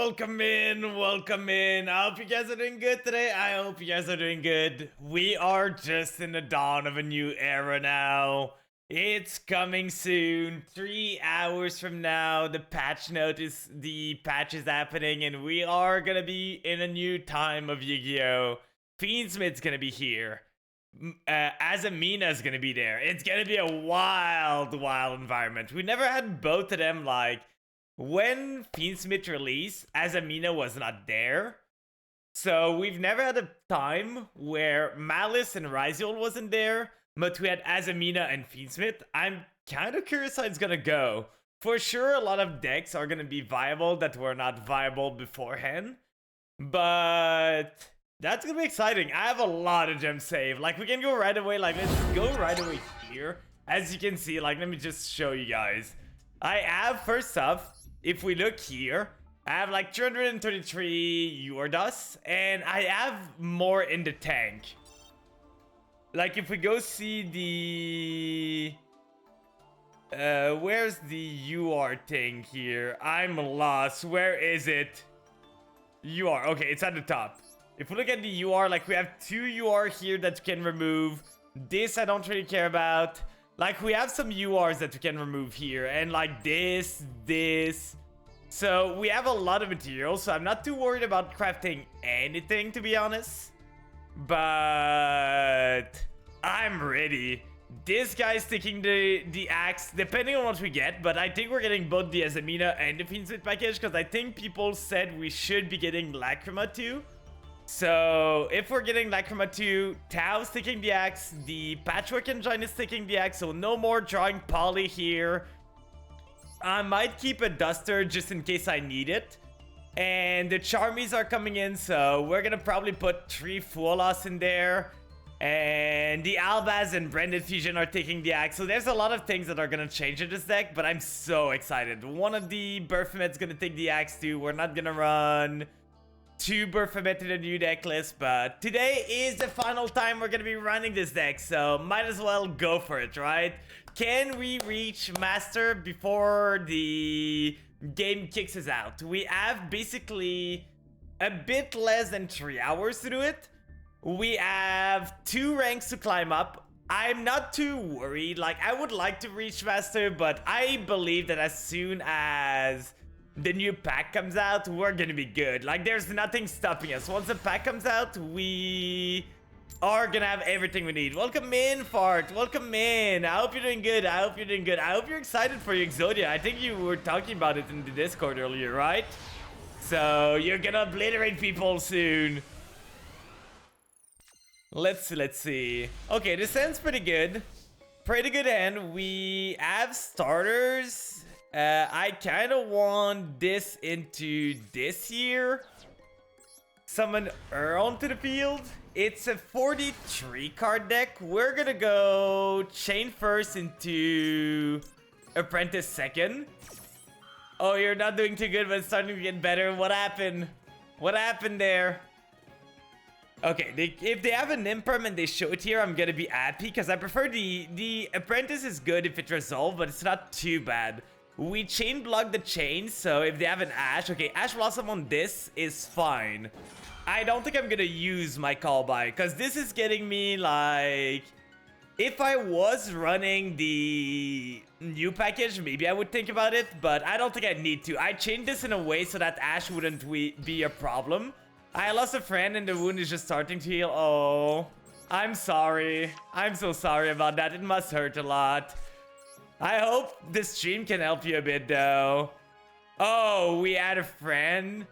welcome in, welcome in. I hope you guys are doing good today. I hope you guys are doing good. We are just in the dawn of a new era now. It's coming soon. 3 hours from now, the patch is happening, and we are gonna be in a new time of Yu-Gi-Oh! Fiendsmith's gonna be here. Azamina's gonna be there. It's gonna be a wild environment. We never had both of them like. When Fiendsmith released, Azamina was not there. So we've never had a time where Malice and Ryziel wasn't there, but we had Azamina and Fiendsmith. I'm kind of curious how it's gonna go. For sure, a lot of decks are gonna be viable that were not viable beforehand. But that's gonna be exciting. I have a lot of gems saved. Like, we can go right away. Like, let's go right away here. As you can see, like, let me just show you guys. I have, first off, if we look here, I have like 233 Yordas, and I have more in the tank. Like, if we go see the... where's the UR thing here? I'm lost. Where is it? UR. Okay, it's at the top. If we look at the UR, like, we have 2 UR here that we can remove. This I don't really care about. Like, we have some URs that we can remove here, and like this. So we have a lot of material, so I'm not too worried about crafting anything, to be honest. But I'm ready. This guy's taking the axe, depending on what we get, but I think we're getting both the Azamina and the Fiendsmith package, because I think people said we should be getting Lacrima too. So, if we're getting Lacrima 2, Tao's taking the axe, the Patchwork Engine is taking the axe, so no more drawing Poly here. I might keep a Duster just in case I need it. And the Charmies are coming in, so we're gonna probably put 3 Fuolas in there. And the Albaz and Branded Fusion are taking the axe, so there's a lot of things that are gonna change in this deck, but I'm so excited. One of the Berfomed's gonna take the axe too. We're not gonna run 2 Berfomet to the new deck list, but today is the final time we're gonna be running this deck, so might as well go for it, right? Can we reach Master before the game kicks us out? We have basically a bit less than 3 hours to do it. We have 2 ranks to climb up. I'm not too worried. Like, I would like to reach Master, but I believe that as soon as the new pack comes out, we're gonna be good. Like, there's nothing stopping us. Once the pack comes out, we are gonna have everything we need. Welcome in, Fart. Welcome in. I hope you're doing good. I hope you're doing good. I hope you're excited for your Exodia. I think you were talking about it in the Discord earlier, right? So, you're gonna obliterate people soon. Let's see. Okay, this hand's pretty good. Pretty good hand. We have starters. I kind of want this into this here. Summon onto the field. It's a 43 card deck. We're gonna go Chain first into Apprentice second. Oh, you're not doing too good, but it's starting to get better. What happened? What happened there? Okay, if they have an Imperm and they show it here, I'm gonna be happy, because I prefer the Apprentice is good if it resolved, but it's not too bad. We chain block the chain, so if they have an Ash, okay, Ash Blossom on this is fine. I don't think I'm gonna use my call by, because this is getting me like... If I was running the new package, maybe I would think about it, but I don't think I need to. I changed this in a way so that Ash wouldn't be a problem. I lost a friend and the wound is just starting to heal. Oh, I'm sorry. I'm so sorry about that. It must hurt a lot. I hope this stream can help you a bit, though. Oh, we had a friend?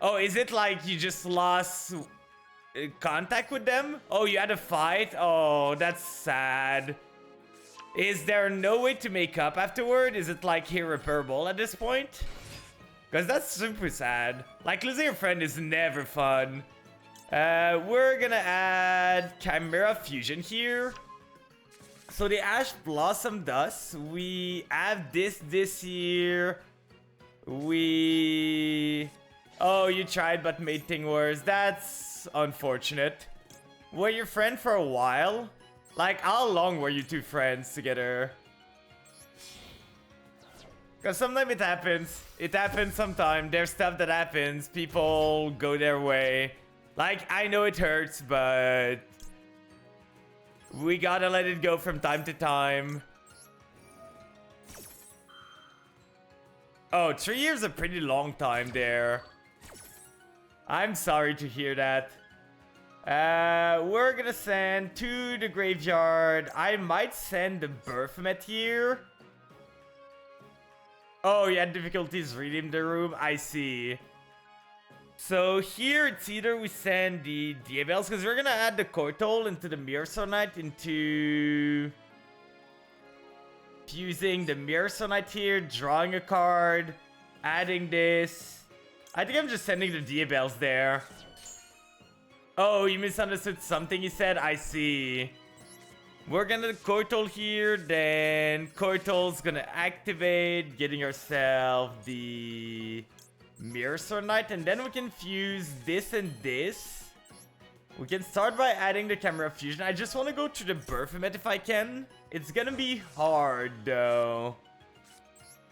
Oh, is it like you just lost contact with them? Oh, you had a fight? Oh, that's sad. Is there no way to make up afterward? Is it like irreparable at this point? Because that's super sad. Like, losing a friend is never fun. We're gonna add Chimera Fusion here. So the Ash Blossom does. We have this here. Oh, you tried but made things worse. That's unfortunate. Were you friends for a while? Like, how long were you two friends together? Because sometimes it happens. It happens sometimes. There's stuff that happens. People go their way. Like, I know it hurts, but we gotta let it go from time to time. Oh, 3 years is a pretty long time there. I'm sorry to hear that. We're gonna send to the graveyard. I might send the Baphomet here. Oh, yeah, difficulties reading the room. I see. So here it's either we send the Diabels, because we're gonna add the Koitol into the Mirror Sonite into fusing the Mirror Sonite here, drawing a card, adding this. I think I'm just sending the Diabels there. Oh, you misunderstood something he said? I see. We're gonna Koitol here, then Koitol's gonna activate, getting ourselves the Mirror Sonite, and then we can fuse this and this. We can start by adding the Camera Fusion. I just want to go to the Baphomet if I can. It's gonna be hard though.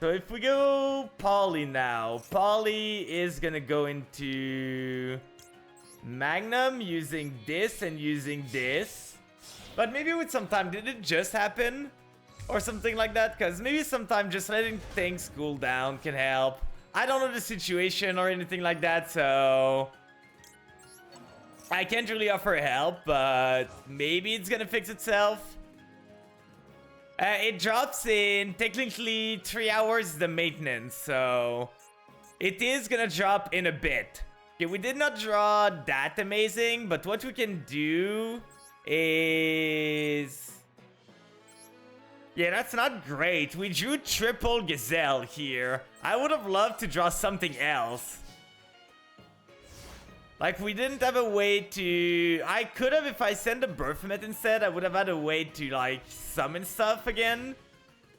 So if we go Poly now, Poly is gonna go into Magnum using this and using this. But maybe with some time, did it just happen? Or something like that? Because maybe sometime just letting things cool down can help. I don't know the situation or anything like that, so I can't really offer help, but maybe it's gonna fix itself. It drops in technically 3 hours the maintenance, so it is gonna drop in a bit. Okay, we did not draw that amazing, but what we can do is... Yeah, that's not great. We drew triple Gazelle here. I would have loved to draw something else. Like, we didn't have a way to... I could have, if I sent a Baphomet instead, I would have had a way to, like, summon stuff again.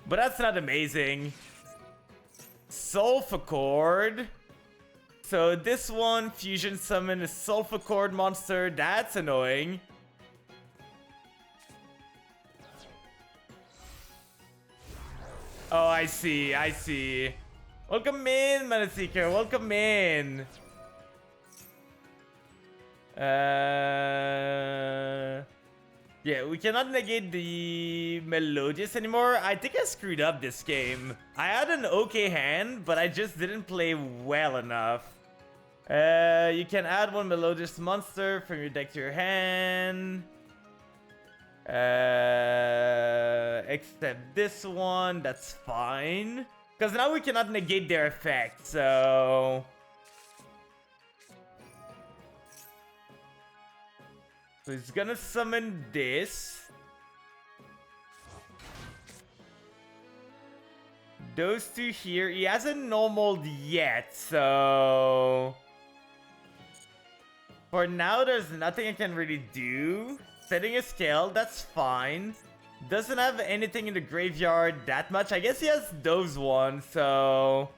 But that's not amazing. Sulfur. So this one, Fusion Summon a Sulfur monster. That's annoying. Oh, I see, I see. Welcome in, Manaseeker. Welcome in. Yeah, we cannot negate the Melodious anymore. I think I screwed up this game. I had an okay hand, but I just didn't play well enough. You can add one Melodious monster from your deck to your hand. Except this one, that's fine. Because now we cannot negate their effect, so... So he's gonna summon this. Those two here, he hasn't normaled yet, so... For now, there's nothing I can really do. Setting a scale, that's fine. Doesn't have anything in the graveyard that much. I guess he has those ones, so...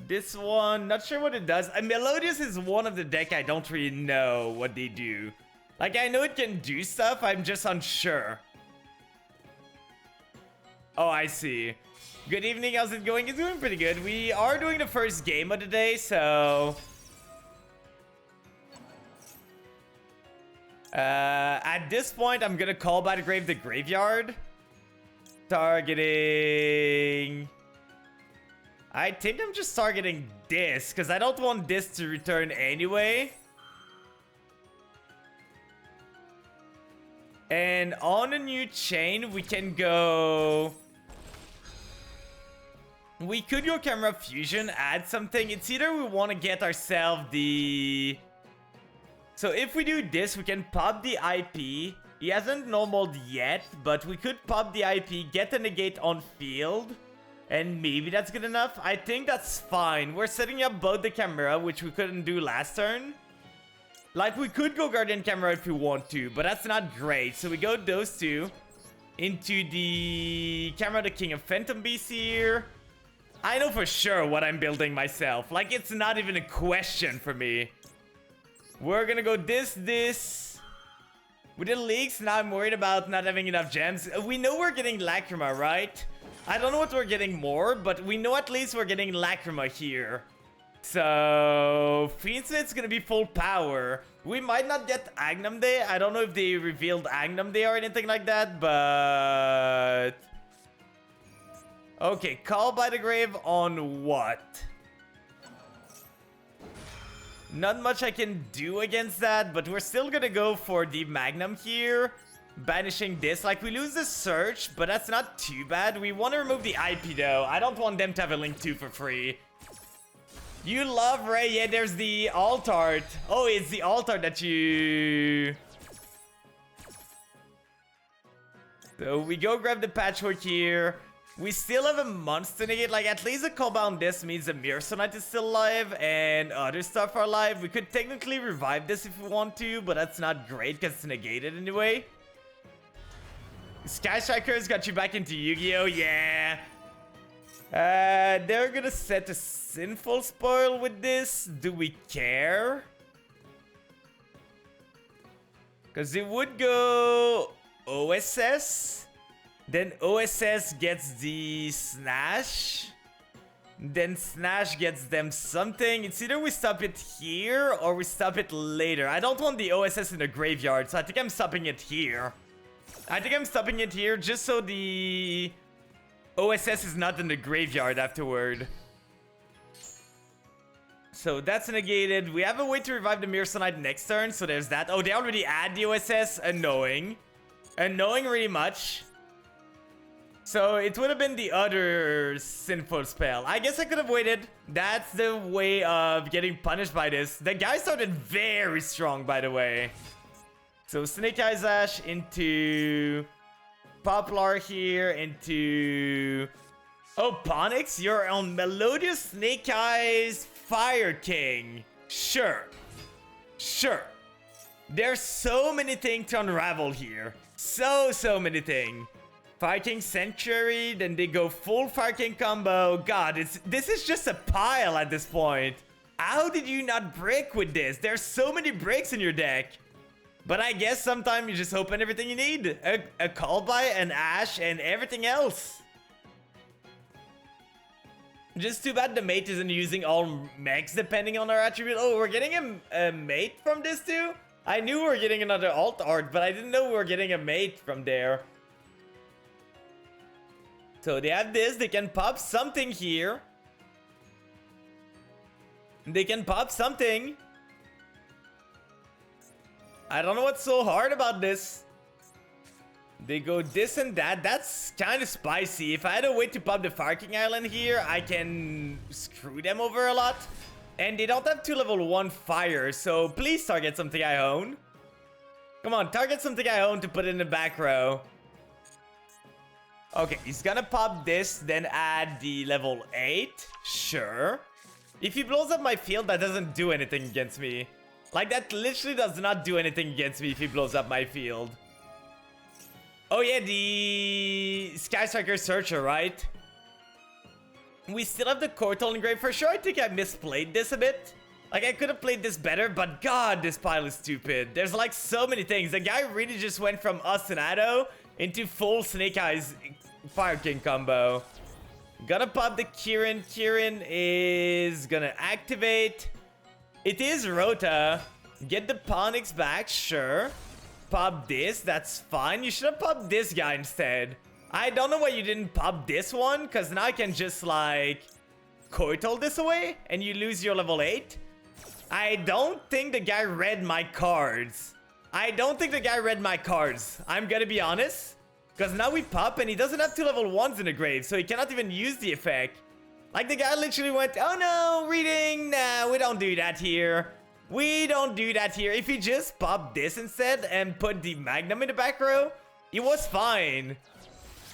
This one, not sure what it does. Melodious is one of the deck I don't really know what they do. Like, I know it can do stuff, I'm just unsure. Oh, I see. Good evening, how's it going? It's going pretty good. We are doing the first game of the day, so... at this point, I'm gonna call by the grave the graveyard. Targeting... I think I'm just targeting this, because I don't want this to return anyway. And on a new chain, we can go... We could go Camera Fusion, add something. It's either we want to get ourselves the... So if we do this, we can pop the IP. He hasn't normaled yet, but we could pop the IP, get a negate on field. And maybe that's good enough. I think that's fine. We're setting up both the camera, which we couldn't do last turn. Like, we could go Guardian Camera if we want to, but that's not great. So we go those two into the camera, the King of Phantom Beasts here. I know for sure what I'm building myself. Like, it's not even a question for me. We're gonna go this. With the leaks, now I'm worried about not having enough gems. We know we're getting Lacrima, right? I don't know what we're getting more, but we know at least we're getting Lacrima here. So, Fiend Smith's gonna be full power. We might not get Agnum Day. I don't know if they revealed Agnum Day or anything like that, but... Okay, Call by the Grave on what? Not much I can do against that, but we're still gonna go for the Magnum here. Banishing this. Like, we lose the Search, but that's not too bad. We want to remove the IP, though. I don't want them to have a Link 2 for free. You love Ray. Yeah, there's the Altart. Oh, it's the Altart that you... So we go grab the Patchwork here. We still have a monster negate. Like, at least a call on this means the Mirror Knight is still alive and other stuff are alive. We could technically revive this if we want to, but that's not great because it's negated anyway. Sky Strikers got you back into Yu-Gi-Oh! Yeah. They're gonna set a Sinful Spoil with this. Do we care? Because it would go OSS. Then OSS gets the Snash. Then Snash gets them something. It's either we stop it here or we stop it later. I don't want the OSS in the graveyard, so I think I'm stopping it here. I think I'm stopping it here just so the OSS is not in the graveyard afterward. So that's negated. We have a way to revive the Mirror Knight next turn, so there's that. Oh, they already add the OSS. Annoying. Annoying really much. So it would have been the other Sinful Spell. I guess I could have waited. That's the way of getting punished by this. The guy started very strong, by the way. So Snake Eyes Ash into Poplar here, into... Oh, Ponix, you're on Melodious Snake Eyes Fire King. Sure. Sure. There's so many things to unravel here. So many things. Fire King Sanctuary, then they go full Fire King combo. God, this is just a pile at this point. How did you not break with this? There's so many breaks in your deck. But I guess sometimes you just open everything you need. A Call by, an Ash, and everything else. Just too bad the mate isn't using all mechs depending on our attribute. Oh, we're getting a mate from this too? I knew we were getting another alt art, but I didn't know we were getting a mate from there. So they have this. They can pop something here. They can pop something. I don't know what's so hard about this. They go this and that. That's kind of spicy. If I had a way to pop the Fire King Island here, I can screw them over a lot. And they don't have 2 level 1 fire, so please target something I own. Come on, target something I own to put in the back row. Okay, he's gonna pop this, then add the level 8. Sure. If he blows up my field, that doesn't do anything against me. Like, that literally does not do anything against me if he blows up my field. Oh yeah, the Sky Striker Searcher, right? We still have the Cortal Engrave. For sure, I think I misplayed this a bit. Like, I could have played this better, but god, this pile is stupid. There's like so many things. The guy really just went from Ostinato into full Snake Eyes Fire King combo. Gonna pop the Kirin. Kirin is gonna activate. It is Rota. Get the Ponix back, sure. Pop this, that's fine. You should have popped this guy instead. I don't know why you didn't pop this one, because now I can just, like, Coital this away, and you lose your level 8. I don't think the guy read my cards. I'm gonna be honest. Because now we pop, and he doesn't have 2 level 1s in the grave, so he cannot even use the effect. Like, the guy literally went, oh no, reading, nah, we don't do that here. We don't do that here. If he just popped this instead and put the Magnum in the back row, it was fine.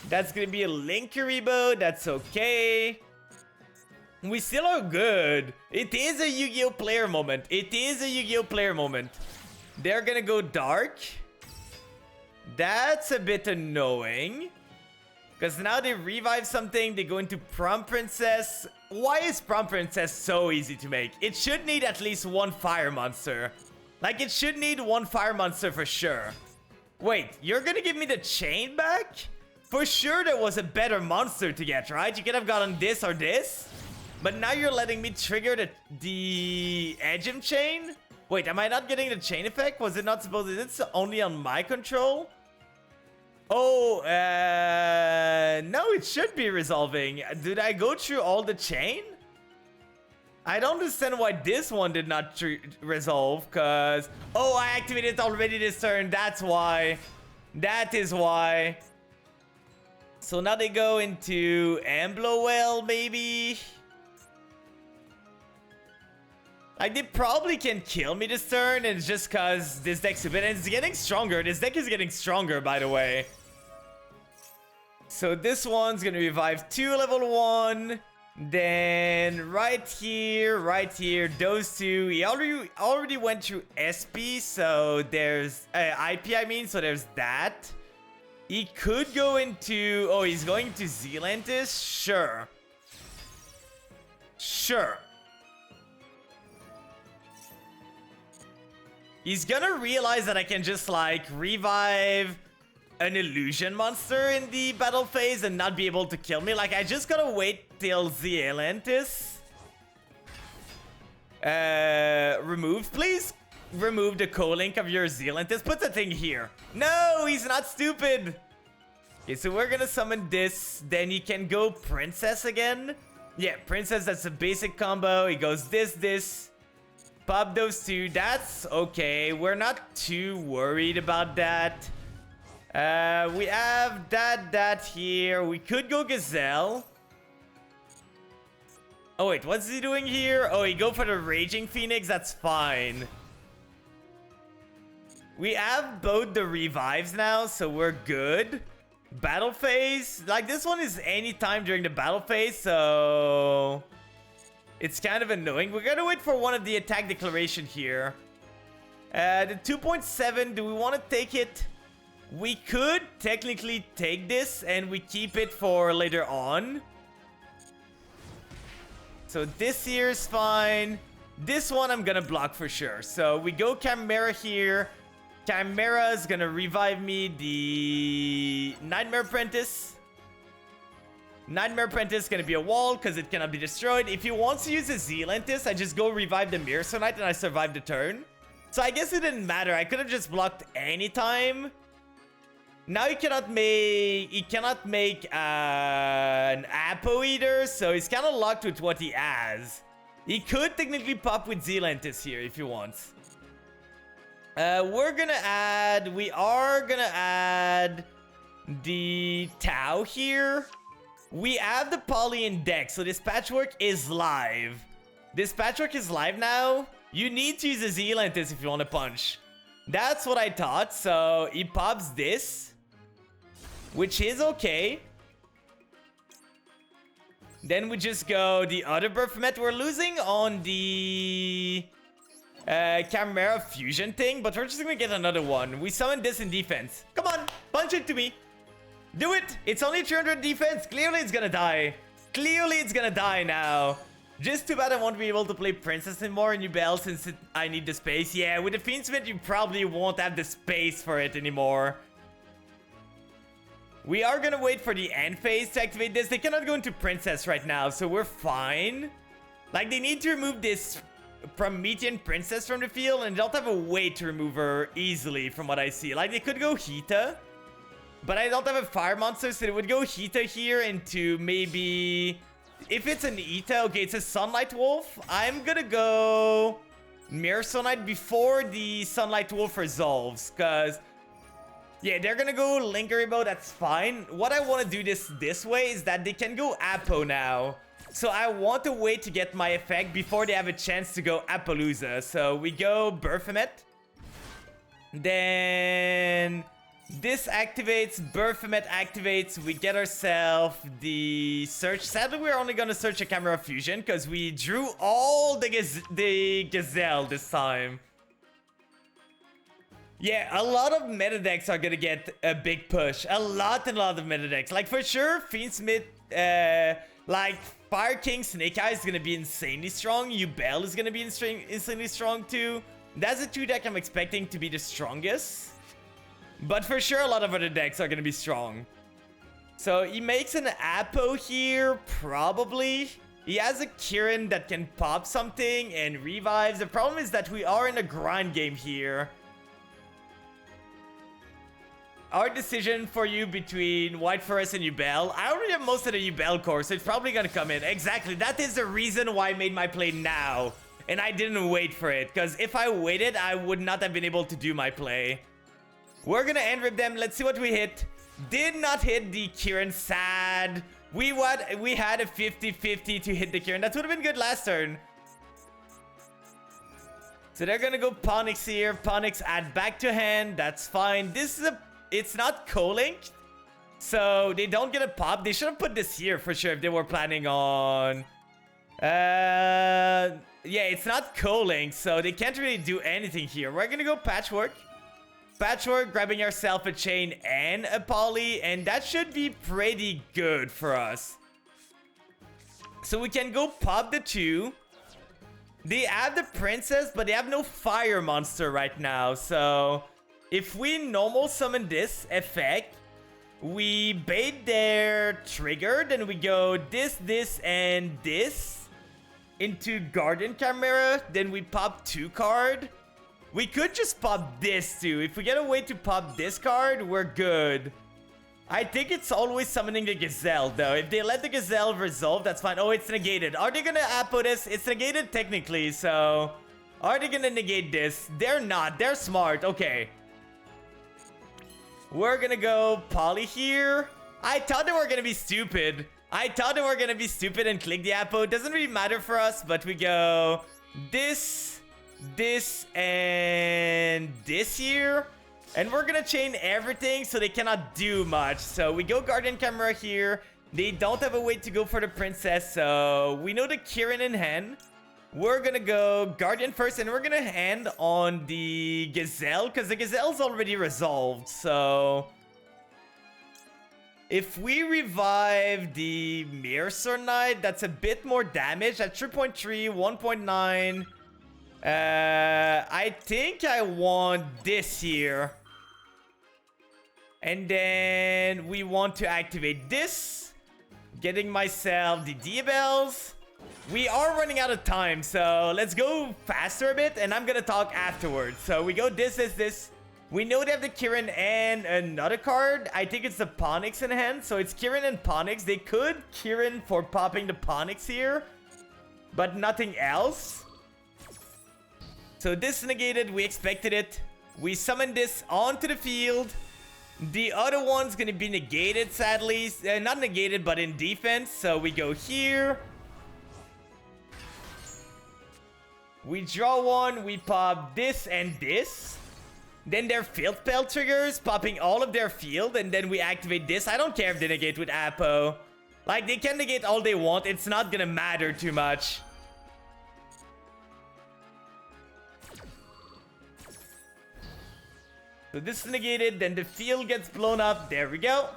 That's gonna be a Linkuriboh. That's okay. We still are good. It is a Yu-Gi-Oh player moment. They're gonna go dark. That's a bit annoying. Because now they revive something. They go into Prom Princess. Why is Prom Princess so easy to make? It should need at least 1 fire monster. Like, it should need 1 fire monster for sure. Wait, you're gonna give me the chain back? For sure there was a better monster to get, right? You could have gotten this or this. But now you're letting me trigger the Edgem chain? Wait, am I not getting the chain effect? Was it not supposed to? It's only on my control? Oh, no, it should be resolving. Did I go through all the chain? I don't understand why this one did not resolve, because... Oh, I activated it already this turn. That's why. That is why. So now they go into Amblowell, maybe? Like, they probably can kill me this turn, and it's just because this deck's stupid. And it's getting stronger. This deck is getting stronger, by the way. So this one's gonna revive 2 level 1. Then right here, those two. He already went through SP, so there's IP, I mean, so there's that. He could go into... Oh, he's going to Zealantis? Sure. Sure. He's gonna realize that I can just, like, revive an illusion monster in the battle phase and not be able to kill me. Like, I just gotta wait till Zealantis removed. Please remove the co-link of your Zealantis. Put the thing here. No, he's not stupid. Okay, so we're gonna summon this. Then he can go Princess again. Yeah, Princess, that's a basic combo. He goes this. Pop those two. That's okay. We're not too worried about that. We have that here. We could go Gazelle. Oh, wait. What's he doing here? Oh, he go for the Raging Phoenix. That's fine. We have both the revives now, so we're good. Battle phase. Like, this one is anytime during the battle phase, so... It's kind of annoying. We're gonna wait for one of the attack declaration here. The 2.7, do we want to take it? We could technically take this and we keep it for later on. So this here is fine. This one I'm gonna block for sure. So we go Chimera here. Chimera is gonna revive me the Nightmare Apprentice. Nightmare Apprentice is gonna be a wall because it cannot be destroyed. If he wants to use a Zealantis, I just go revive the Mirsonite and I survive the turn. So I guess it didn't matter. I could have just blocked any time. Now he cannot make an Apo either, so he's kind of locked with what he has. He could technically pop with Zealantis here if he wants. We are gonna add the Tau here. We have the Poly in deck, so this Patchwork is live. This Patchwork is live now. You need to use a Zealantis if you want to punch. That's what I thought, so he pops this, which is okay. Then we just go the other Baphomet. We're losing on the Chimera Fusion thing, but we're just gonna get another one. We summon this in defense. Come on, punch it to me. Do it! It's only 300 defense. Clearly it's gonna die. Clearly it's gonna die now. Just too bad I won't be able to play Princess anymore in Ubel since I need the space. Yeah, with the Fiendsmith you probably won't have the space for it anymore. We are gonna wait for the end phase to activate this. They cannot go into Princess right now, so we're fine. Like, they need to remove this Promethean Princess from the field, and they don't have a way to remove her easily from what I see. Like, they could go Hita. But I don't have a fire monster, so it would go Hita here into maybe... If it's an Hita, okay, it's a Sunlight Wolf. I'm gonna go Mirsonite before the Sunlight Wolf resolves, because... Yeah, they're gonna go Linkuriboh, that's fine. What I want to do this way is that they can go Apo now. So I want to wait to get my effect before they have a chance to go Apollousa. So we go Baphomet. Then... This activates, Baphomet activates, we get ourselves the search. Sadly, we're only going to search a Chimera Fusion because we drew all the Gazelle this time. Yeah, a lot of meta decks are going to get a big push. A lot of meta decks. Like, for sure, Fiendsmith, like, Fire King Snake Eyes is going to be insanely strong. Ubel is going to be insanely strong too. That's the two deck I'm expecting to be the strongest. But for sure, a lot of other decks are going to be strong. So he makes an Apo here, probably. He has a Kirin that can pop something and revives. The problem is that we are in a grind game here. Our decision for you between White Forest and Yubel. I already have most of the Yubel core, so it's probably gonna come in. Exactly, that is the reason why I made my play now. And I didn't wait for it, because if I waited, I would not have been able to do my play. We're gonna end rip them. Let's see what we hit. Did not hit the Kirin. Sad. We had a 50-50 to hit the Kirin. That would have been good last turn. So they're gonna go Ponix here. Ponix add back to hand. That's fine. This is it's not co-linked, so they don't get a pop. They should have put this here for sure if they were planning on... yeah, it's not co-linked, so they can't really do anything here. We're gonna go Patchwork. Patchwork, grabbing ourselves a chain and a poly, and that should be pretty good for us. So we can go pop the 2. They have the princess, but they have no fire monster right now, so... If we normal summon this effect, we bait their trigger, then we go this, and this into Guardian Chimera, then we pop 2 card. We could just pop this too. If we get a way to pop this card, we're good. I think it's always summoning the Gazelle though. If they let the Gazelle resolve, that's fine. Oh, it's negated. Are they gonna Apo this? It's negated technically, so... Are they gonna negate this? They're not. They're smart. Okay. We're gonna go Poly here. I thought they were gonna be stupid. I thought they were gonna be stupid and click the Apo. It doesn't really matter for us, but we go this, and this here. And we're gonna chain everything so they cannot do much. So we go Guardian Chimera here. They don't have a way to go for the princess, so we know the Kirin in hand. We're gonna go Guardian first, and we're gonna hand on the Gazelle, because the Gazelle's already resolved, so... If we revive the Mirror Knight, that's a bit more damage. At 3.3, 1.9... I think I want this here. And then we want to activate this. Getting myself the Diabells. We are running out of time, so let's go faster a bit, and I'm gonna talk afterwards. So we go this. We know they have the Kirin and another card. I think it's the Ponix in hand, so it's Kirin and Ponix. They could Kirin for popping the Ponix here, but nothing else. So this negated, we expected it. We summoned this onto the field. The other one's gonna be negated, sadly. Not negated, but in defense. So we go here. We draw one, we pop this and this. Then their field spell triggers, popping all of their field, and then we activate this. I don't care if they negate with Apo. Like, they can negate all they want. It's not gonna matter too much. So this is negated, then the field gets blown up. There we go.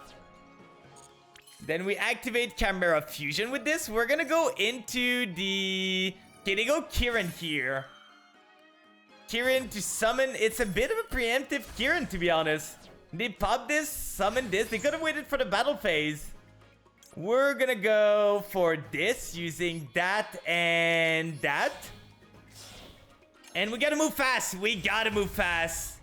Then we activate Chimera Fusion with this. We're gonna go into the... Okay, they go Kirin here. Kirin to summon. It's a bit of a preemptive Kirin, to be honest. They pop this, summon this. They could have waited for the battle phase. We're gonna go for this using that and that. And we gotta move fast. We gotta move fast.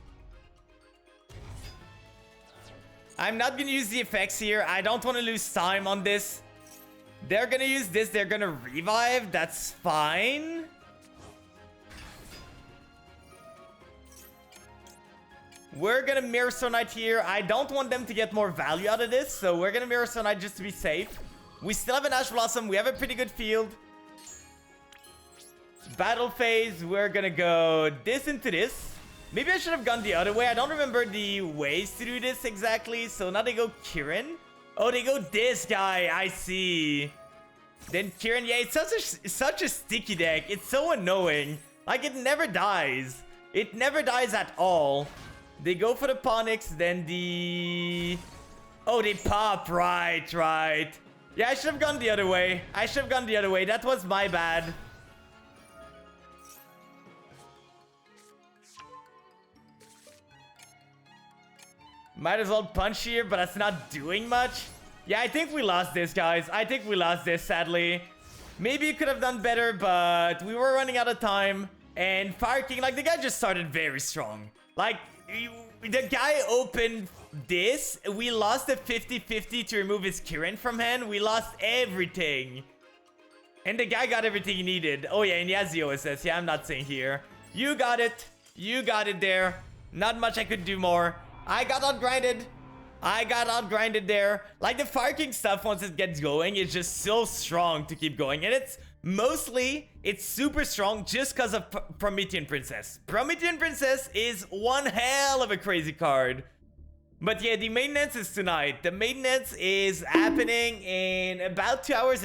I'm not gonna use the effects here. I don't want to lose time on this. They're gonna use this. They're gonna revive. That's fine. We're gonna Mirror Knight here. I don't want them to get more value out of this, so we're gonna Mirror Knight just to be safe. We still have an Ash Blossom. We have a pretty good field. Battle phase. We're gonna go this into this. Maybe I should have gone the other way. I don't remember the ways to do this exactly. So now they go Kirin. Oh, they go this guy. I see. Then Kirin. Yeah, it's such a sticky deck. It's so annoying. Like, it never dies. It never dies at all. They go for the Ponix. Then the... Oh, they pop. Right. Yeah, I should have gone the other way. That was my bad. Might as well punch here, but that's not doing much. Yeah, I think we lost this, guys. I think we lost this, sadly. Maybe you could have done better, but we were running out of time. And Fire King, like, the guy just started very strong. Like, the guy opened this. We lost the 50-50 to remove his Kirin from hand. We lost everything. And the guy got everything he needed. Oh, yeah, and he has the OSS. Yeah, I'm not saying here. You got it. You got it there. Not much I could do more. I got outgrinded. I got outgrinded there. Like, the Fire King stuff, once it gets going, is just so strong to keep going. And it's mostly, it's super strong just because of Promethean Princess. Promethean Princess is one hell of a crazy card. But yeah, the maintenance is tonight. The maintenance is happening in about 2.5 hours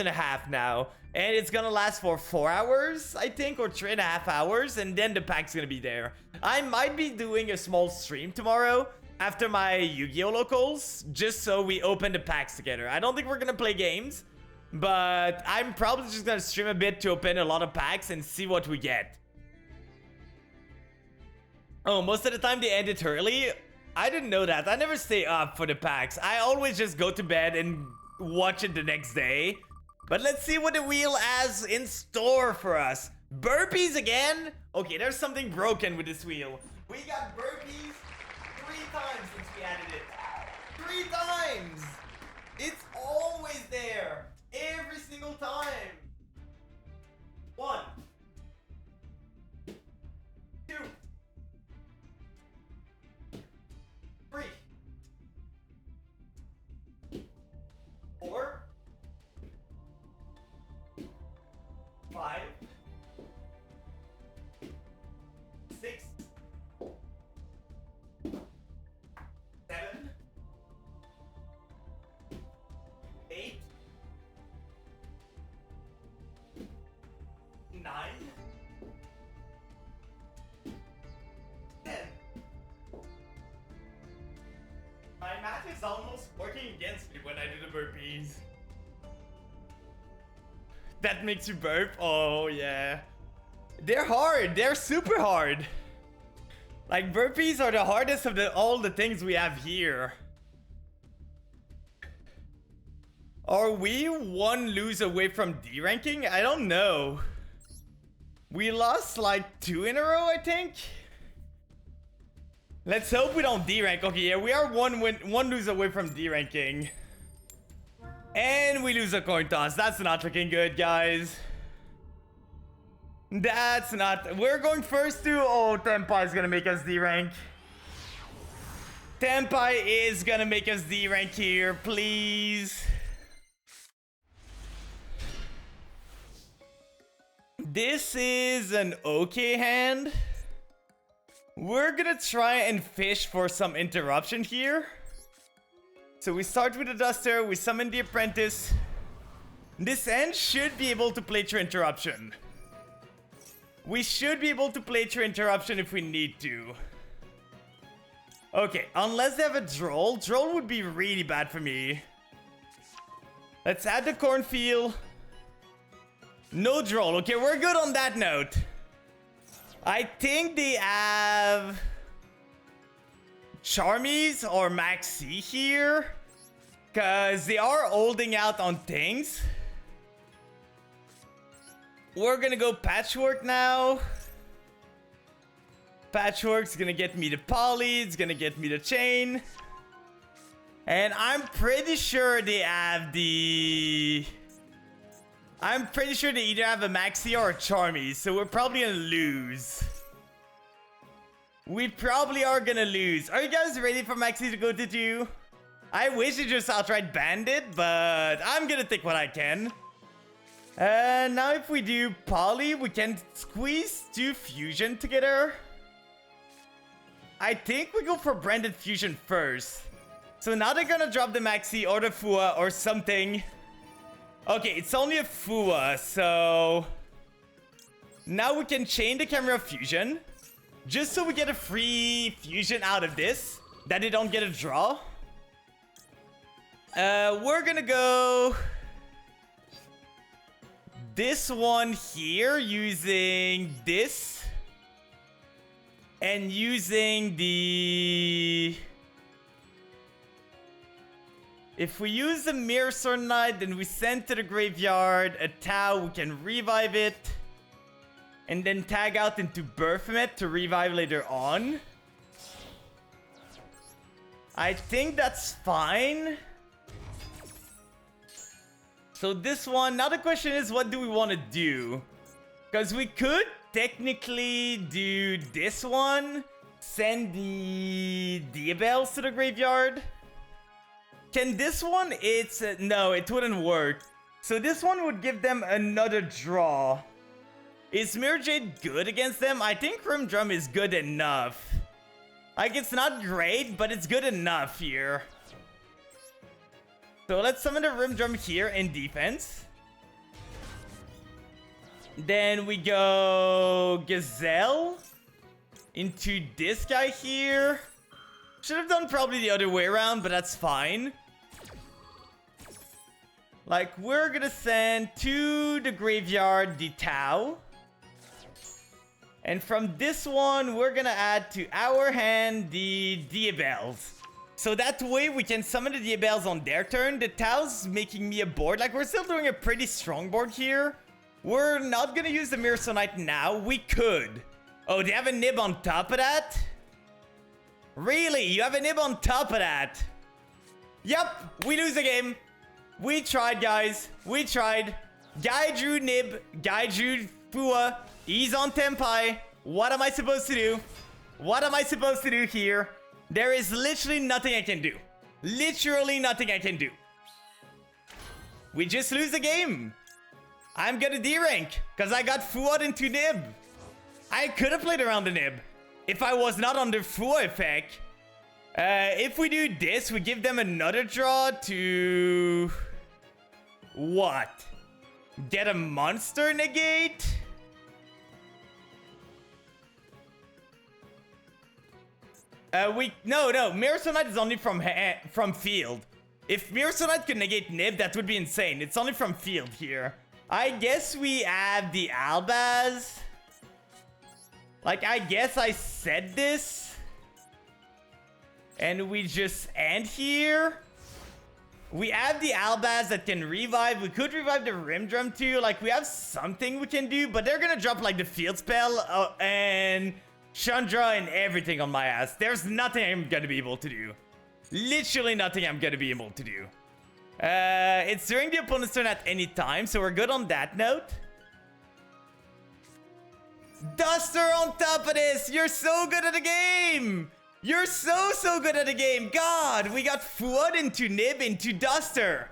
now. And it's gonna last for 4 hours, I think, or 3.5 hours. And then the pack's gonna be there. I might be doing a small stream tomorrow after my Yu-Gi-Oh! Locals, just so we open the packs together. I don't think we're gonna play games, but I'm probably just gonna stream a bit to open a lot of packs and see what we get. Oh, most of the time they end it early? I didn't know that. I never stay up for the packs. I always just go to bed and watch it the next day. But let's see what the wheel has in store for us. Burpees again? Okay, there's something broken with this wheel. We got burpees 3 times since we added it. 3 times! It's always there. Every single time. 1. 2. 3. 4. 5. 6. 7. 8. 9. 10. My math is almost working against me when I do the burpees. That makes you burp? Oh, yeah. They're hard. They're super hard. Like, burpees are the hardest of all the things we have here. Are we 1 lose away from D ranking? I don't know. We lost like 2 in a row, I think. Let's hope we don't D rank. Okay, yeah, we are 1 lose away from D ranking. And we lose a coin toss. That's not looking good, guys. That's not... We're going first to... Oh, Tenpai is gonna make us D-rank. Tenpai is gonna make us D-rank here, please. This is an okay hand. We're gonna try and fish for some interruption here. So we start with the Duster, we summon the Apprentice. This hand should be able to play through interruption. We should be able to play through interruption if we need to. Okay, unless they have a Droll. Droll would be really bad for me. Let's add the Cornfield. No Droll. Okay, we're good on that note. I think they have Charmies or Maxi here, because they are holding out on things. We're gonna go Patchwork now. Patchwork's gonna get me the Poly, it's gonna get me the Chain. And I'm pretty sure they have the... I'm pretty sure they either have a Maxi or a Charmy, so we're probably gonna lose. We probably are gonna lose. Are you guys ready for Maxi to go to 2? I wish it just outright banned it, but I'm gonna take what I can. Now if we do Poly, we can squeeze 2 Fusion together. I think we go for Branded Fusion first. So now they're gonna drop the Maxi or the Fua or something. Okay, it's only a Fua, so... Now we can chain the Camera Fusion. Just so we get a free Fusion out of this. That they don't get a draw. We're gonna go... this one here using this. And using the... If we use the Mirror Sword Knight, then we send to the graveyard a Tau, we can revive it. And then tag out into Baphomet to revive later on. I think that's fine. So this one, now the question is, what do we want to do? Because we could technically do this one. Send the Diabells to the graveyard. Can this one? It's no, it wouldn't work. So this one would give them another draw. Is Mirror Jade good against them? I think Rim Drum is good enough. Like, it's not great, but it's good enough here. So let's summon the Rim Drum here in defense. Then we go Gazelle into this guy here. Should have done probably the other way around, but that's fine. Like, we're gonna send to the graveyard the Tau. And from this one, we're gonna add to our hand the Diabells. So that way we can summon the Diabells on their turn. The Tau's making me a board. Like, we're still doing a pretty strong board here. We're not gonna use the Mirror Sword Knight now. We could. Oh, they have a Nib on top of that? Really? You have a Nib on top of that? Yep, we lose the game. We tried, guys. We tried. Gaiju Nib, Gaiju Fua. He's on Tenpai. What am I supposed to do? What am I supposed to do here? There is literally nothing I can do. Literally nothing I can do. We just lose the game. I'm gonna D-rank because I got Fuad into Nib. I could have played around the Nib if I was not under Fua effect. If we do this, we give them another draw to... What? Get a monster negate? No, Mirror Sword Knight is only from field. If Mirror Sword Knight could negate Nib, that would be insane. It's only from field here. I guess we have the Albaz. Like, I guess I said this. And we just end here. We have the Albaz that can revive. We could revive the Rim Drum too. Like, we have something we can do. But they're gonna drop, like, the field spell and Chandra and everything on my ass. There's nothing I'm gonna be able to do. Literally nothing I'm gonna be able to do. It's during the opponent's turn at any time, so we're good on that note. Duster on top of this! You're so good at the game! You're so good at the game! God, we got Fuad into Nib into Duster!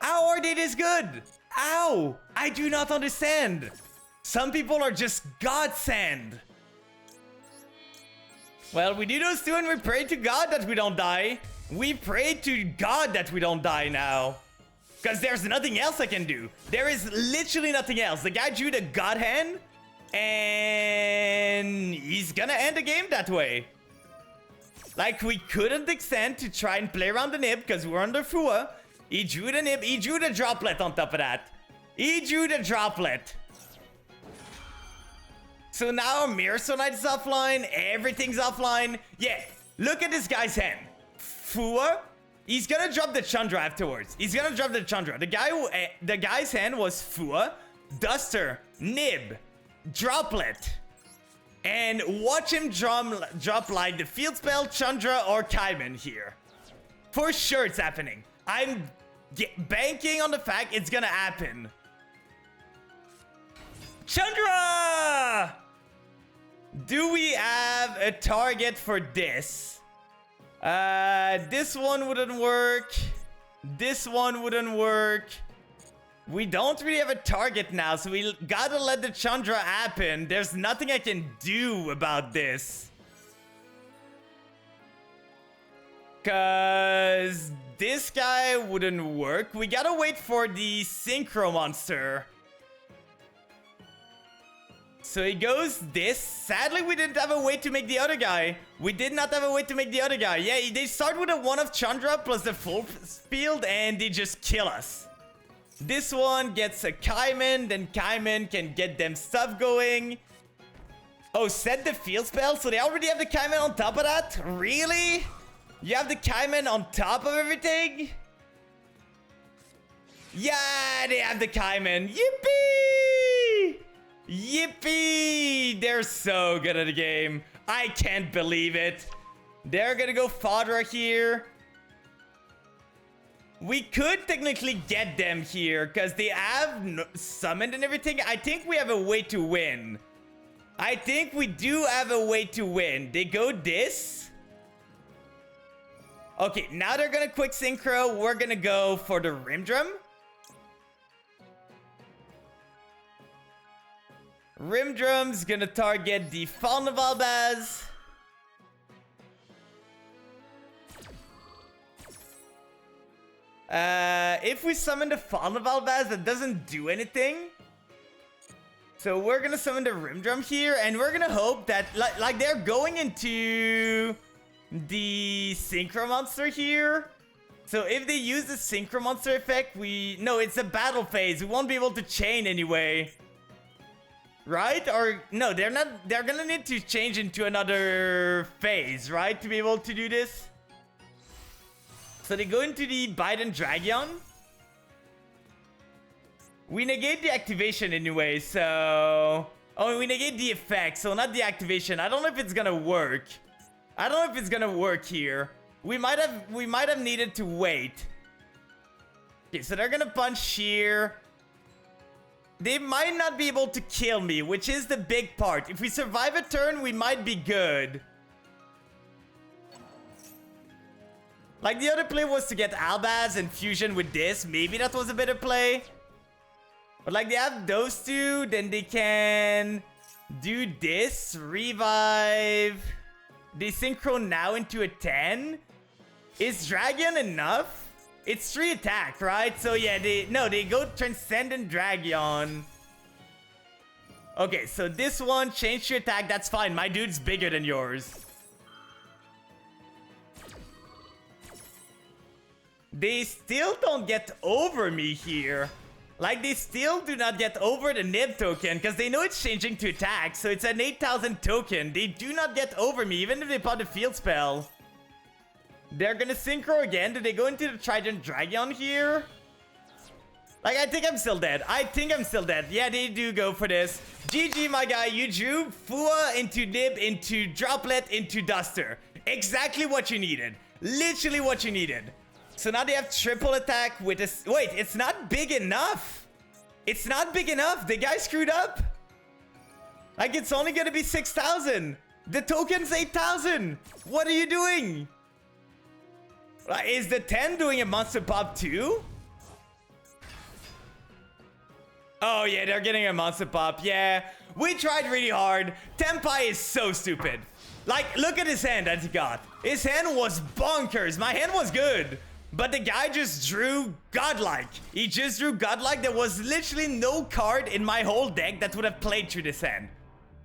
How are they this good? Ow! I do not understand! Some people are just godsend! Well, we do those two and we pray to God that we don't die. We pray to God that we don't die now. Because there's nothing else I can do. There is literally nothing else. The guy drew the God hand. And he's gonna end the game that way. Like, we couldn't extend to try and play around the Nib because we're under Fua. He drew the Nib. He drew the Droplet on top of that. He drew the Droplet. So now Mirror Sword Knight is offline. Everything's offline. Yeah, look at this guy's hand. Fua, he's gonna drop the Chandra afterwards. He's gonna drop the Chandra. The guy's hand was Fua, Duster, Nib, Droplet. And watch him drop like the field spell, Chandra, or Kaiman here. For sure it's happening. I'm banking on the fact it's gonna happen. Chandra! Do we have a target for this? This one wouldn't work. This one wouldn't work. We don't really have a target now, so we gotta let the Chandra happen. There's nothing I can do about this. Cause this guy wouldn't work. We gotta wait for the Synchro Monster. So he goes this. Sadly, we didn't have a way to make the other guy. We did not have a way to make the other guy. Yeah, they start with a 1 of Chandra plus the full field and they just kill us. This one gets a Kaiman, then Kaiman can get them stuff going. Oh, set the field spell? So they already have the Kaiman on top of that? Really? You have the Kaiman on top of everything? Yeah, they have the Kaiman. Yippee! Yippee! They're so good at the game. I can't believe it. They're gonna go Fodra here. We could technically get them here because they have summoned and everything. I think we have a way to win. I think we do have a way to win. They go this. Okay, now they're gonna quick synchro. We're gonna go for the Rim Drum. Rim Drum's gonna target the Fauna Valbaz. If we summon the Fauna Valbaz, that doesn't do anything. So we're gonna summon the Rim Drum here, and we're gonna hope that, like they're going into the Synchro Monster here. So if they use the Synchro Monster effect, no, it's a battle phase. We won't be able to chain anyway. Right? Or, no, they're not, they're gonna need to change into another phase, right? To be able to do this. So they go into the Biden Dragon. We negate the activation anyway, so... Oh, we negate the effect, so not the activation. I don't know if it's gonna work. I don't know if it's gonna work here. We might have needed to wait. Okay, so they're gonna punch here. They might not be able to kill me, which is the big part. If we survive a turn, we might be good. Like, the other play was to get Albaz and Fusion with this. Maybe that was a better play. But, like, they have those two. Then they can do this. Revive. They synchro now into a 10. Is Dragon enough? It's 3 attack, right? So, yeah, they go Transcendent Dragon. Okay, so this one, change your attack. That's fine. My dude's bigger than yours. They still don't get over me here. Like, they still do not get over the Nib token because they know it's changing to attack. So it's an 8,000 token. They do not get over me even if they put a field spell. They're gonna synchro again. Do they go into the Trident Dragon here? Like, I think I'm still dead. I think I'm still dead. Yeah, they do go for this. GG, my guy. You drew Fua into Nib, into Droplet, into Duster. Exactly what you needed. Literally what you needed. So now they have triple attack with this. Wait, it's not big enough. It's not big enough. The guy screwed up. Like, it's only gonna be 6,000. The token's 8,000. What are you doing? Is the 10 doing a monster pop too? Oh yeah, they're getting a monster pop. Yeah, we tried really hard. Tenpai is so stupid. Like, look at his hand that he got. His hand was bonkers. My hand was good. But the guy just drew Godlike. He just drew Godlike. There was literally no card in my whole deck that would have played through this hand.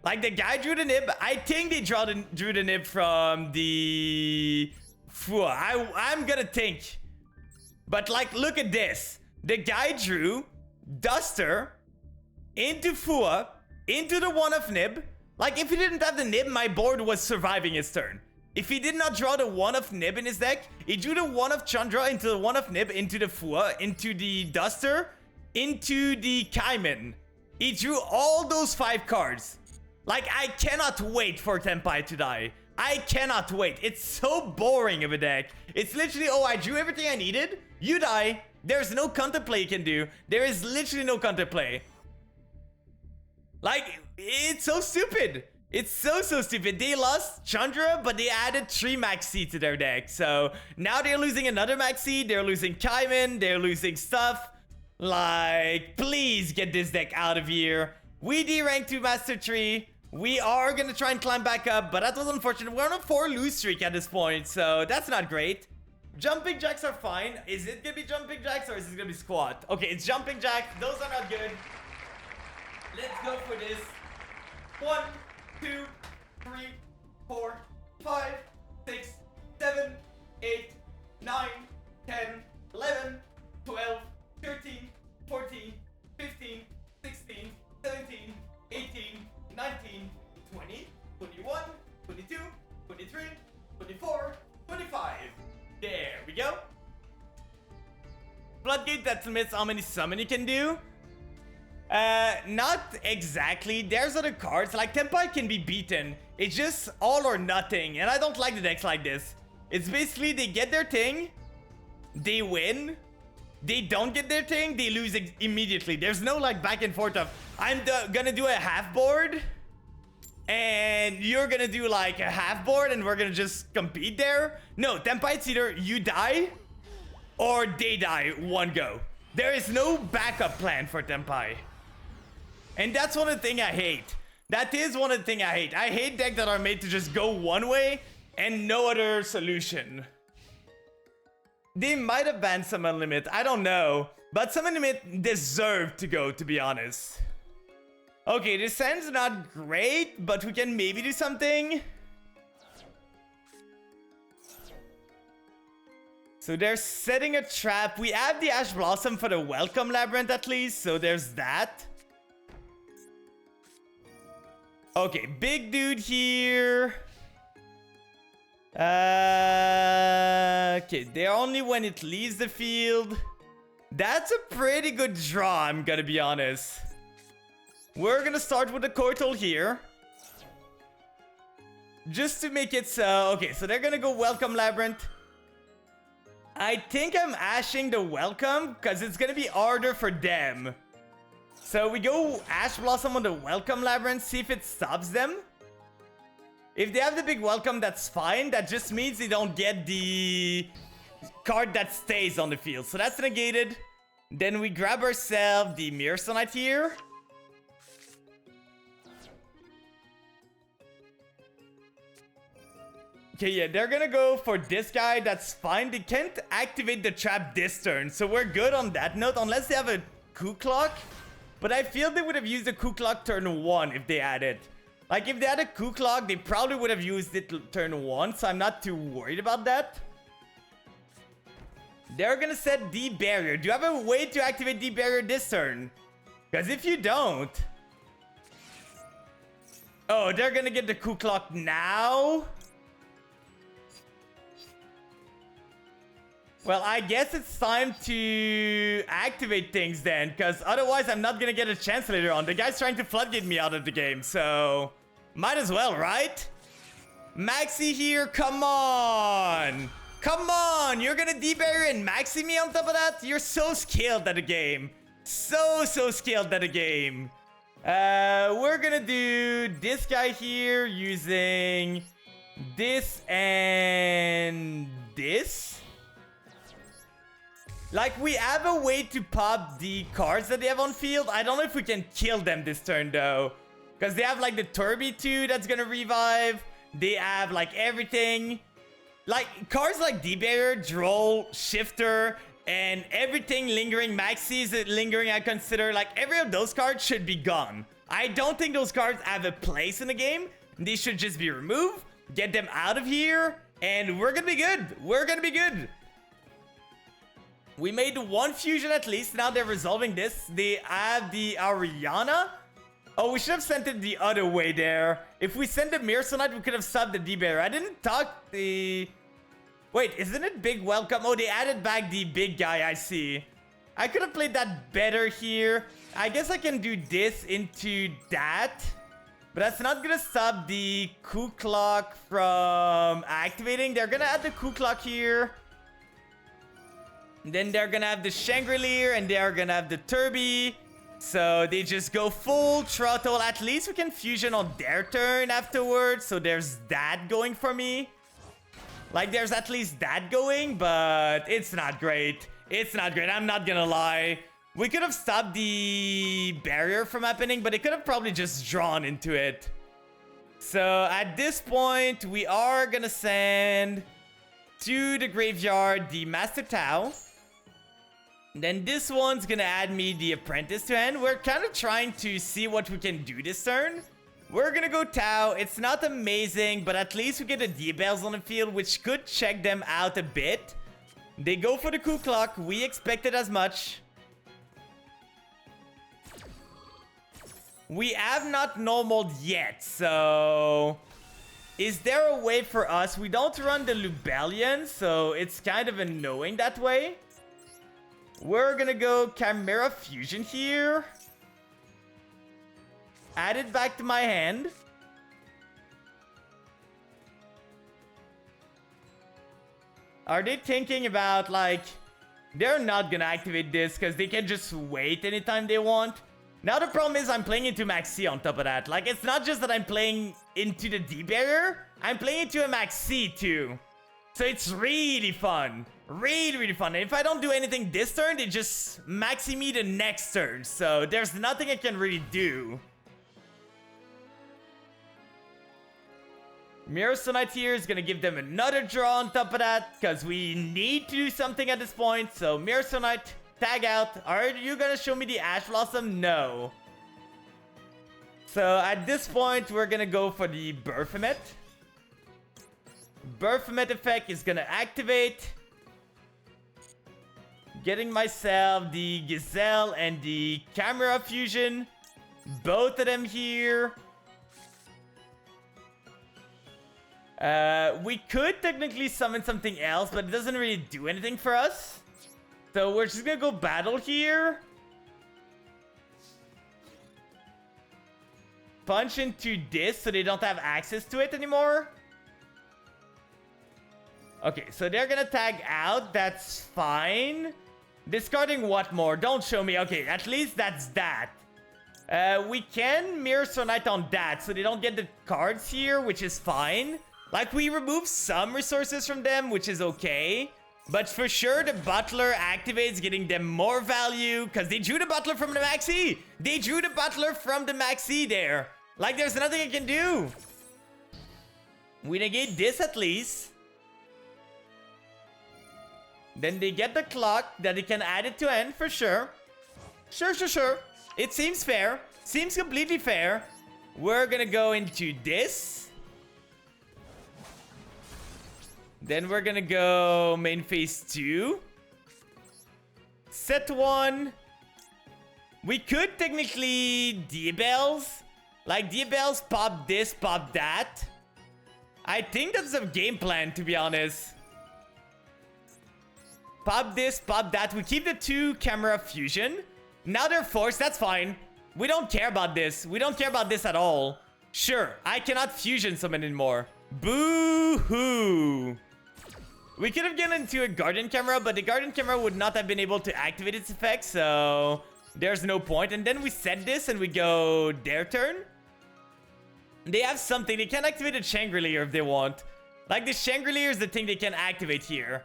Like, the guy drew the Nib. I think they drew the Nib from the... I'm gonna think. But, like, look at this. The guy drew Duster into Fua, into the one of Nib. Like, if he didn't have the Nib, my board was surviving his turn. If he did not draw the one of Nib in his deck, he drew the one of Chandra into the one of Nib, into the Fua, into the Duster, into the Kaiman. He drew all those 5 cards. Like, I cannot wait for Tenpai to die. I cannot wait. It's so boring of a deck. It's literally, oh, I drew everything I needed. You die. There's no counterplay you can do. There is literally no counterplay. Like, it's so stupid. It's so stupid. They lost Chandra, but they added 3 Maxi to their deck. So now they're losing another Maxi. They're losing Kaiman. They're losing stuff. Like, please get this deck out of here. We D-ranked to Master 3. We are going to try and climb back up, but that was unfortunate. We're on a 4 lose streak at this point, so that's not great. Jumping jacks are fine. Is it going to be jumping jacks or is it going to be squat? Okay, it's jumping jack. Those are not good. Let's go for this. 1, 2, 3, 4, 5, 6, 7, 8, 9, 10, 11, 12, 13, 14, 15, 16, 17, 18, 19, 20, 21, 22, 23, 24, 25. There we go. Floodgate weight that limits how many summon you can do. Not exactly. There's other cards, like Tenpai can be beaten. It's just all or nothing, and I don't like the decks like this. It's basically they get their thing, they win. They don't get their thing, they lose immediately. There's no like back and forth of, I'm gonna do a half board, and you're gonna do like a half board, and we're gonna just compete there. No, Tenpai, it's either you die, or they die one go. There is no backup plan for Tenpai. And that's one of the things I hate. That is one of the things I hate. I hate decks that are made to just go one way and no other solution. They might have banned Summon Limit, I don't know. But Summon Limit deserved to go, to be honest. Okay, this Descent's not great, but we can maybe do something. So they're setting a trap. We have the Ash Blossom for the Welcome Labyrinth at least, so there's that. Okay, big dude here. Okay, they're only when it leaves the field. That's a pretty good draw, I'm gonna be honest. We're gonna start with the Kotal here. Just to make it so... Okay, so they're gonna go Welcome Labyrinth. I think I'm ashing the Welcome, because it's gonna be harder for them. So we go Ash Blossom on the Welcome Labyrinth, see if it stops them. If they have the big Welcome, that's fine. That just means they don't get the card that stays on the field. So that's negated. Then we grab ourselves the Mirror Sunlight here. Okay, yeah, they're gonna go for this guy. That's fine. They can't activate the trap this turn. So we're good on that note, unless they have a Coup Clock. But I feel they would have used the Coup Clock turn 1 if they had it. Like, if they had a Coup Clock, they probably would have used it turn 1, so I'm not too worried about that. They're gonna set the barrier. Do you have a way to activate the barrier this turn? Because if you don't... Oh, they're gonna get the Coup Clock now? Well, I guess it's time to activate things then, because otherwise I'm not gonna get a chance later on. The guy's trying to floodgate me out of the game, so... Might as well, right? Maxi here, come on! Come on! You're gonna debarrier and Maxi me on top of that? You're so skilled at the game. So skilled at the game. We're gonna do this guy here using this and this. Like, we have a way to pop the cards that they have on field. I don't know if we can kill them this turn, though. Because they have, like, the Turby 2 that's gonna revive. They have, like, everything. Like, cards like Debarrier, Droll, Shifter, and everything lingering. Maxi is lingering, I consider. Like, every of those cards should be gone. I don't think those cards have a place in the game. They should just be removed. Get them out of here. And we're gonna be good. We're gonna be good. We made one fusion at least. Now they're resolving this. They have the Ariana. Oh, we should have sent it the other way there. If we sent the Mirror Sunlight, we could have subbed the D-Bear. I didn't talk the... Wait, isn't it Big Welcome? Oh, they added back the big guy, I see. I could have played that better here. I guess I can do this into that. But that's not gonna stop the Coup Clock from activating. They're gonna add the Coup Clock here. Then they're gonna have the Shangri-La and they're gonna have the Turby. So they just go full throttle. At least we can fusion on their turn afterwards. So there's that going for me. Like, there's at least that going, but it's not great. It's not great, I'm not gonna lie. We could have stopped the barrier from happening, but it could have probably just drawn into it. So at this point, we are gonna send to the graveyard the Master Tau. Then this one's gonna add me the Apprentice to hand. We're kind of trying to see what we can do this turn. We're gonna go Tau. It's not amazing, but at least we get the D-Bells on the field, which could check them out a bit. They go for the Coup Clock. We expected as much. We have not normaled yet, so... Is there a way for us? We don't run the Lubellion, so it's kind of annoying that way. We're gonna go Chimera Fusion here. Add it back to my hand. Are they thinking about, like... They're not gonna activate this because they can just wait anytime they want. Now the problem is I'm playing into Max C on top of that. Like, it's not just that I'm playing into the D barrier. I'm playing into a Max C too. So it's really fun. Really, really fun. And if I don't do anything this turn, they just maxi me the next turn. So there's nothing I can really do. Mirror Sonite here is gonna give them another draw on top of that, because we need to do something at this point. So Mirror Sonite, tag out. Are you gonna show me the Ash Blossom? No. So at this point, we're gonna go for the Berthomet. Berthomet effect is gonna activate. Getting myself the Gazelle and the Chimera Fusion. Both of them here. We could technically summon something else, but it doesn't really do anything for us. So we're just gonna go battle here. Punch into this so they don't have access to it anymore. Okay, so they're gonna tag out. That's fine. Discarding what more? Don't show me. Okay, at least that's that. We can Mirror Sonite on that so they don't get the cards here, which is fine. Like, we remove some resources from them, which is okay. But for sure, the Butler activates, getting them more value. Because they drew the Butler from the Maxi. They drew the Butler from the Maxi there. Like, there's nothing I can do. We negate this at least. Then they get the clock that they can add it to end for sure. Sure. It seems fair. Seems completely fair. We're gonna go into this. Then we're gonna go main phase 2. Set 1. We could technically D-Bells. Like, D-Bells, pop this, pop that. I think that's a game plan, to be honest. Pop this, pop that. We keep the 2 Chimera Fusion. Now they're forced, that's fine. We don't care about this. We don't care about this at all. Sure, I cannot fusion summon anymore. Boo-hoo. We could have gotten into a Guardian Camera, but the Guardian Camera would not have been able to activate its effect, so there's no point. And then we set this and we go their turn. They have something. They can activate a Shangri-La if they want. Like, the Shangri-La is the thing they can activate here.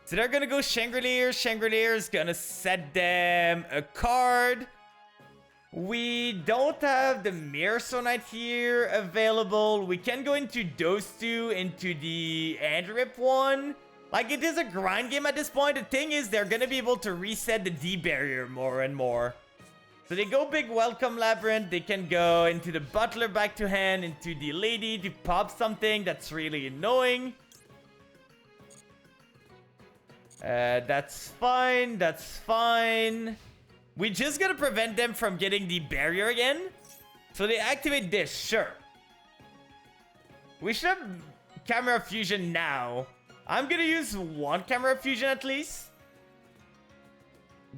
So they're gonna go Shangri-La. Shangri-La is gonna set them a card. We don't have the Mirror Sonite here available. We can go into those two, into the Andrip one. Like, it is a grind game at this point. The thing is, they're gonna be able to reset the D barrier more and more. So they go big Welcome Labyrinth. They can go into the Butler back to hand, into the Lady to pop something that's really annoying. That's fine. That's fine. We just gotta prevent them from getting the barrier again. So they activate this, sure. We should have Chimera Fusion now. I'm gonna use 1 Chimera Fusion at least.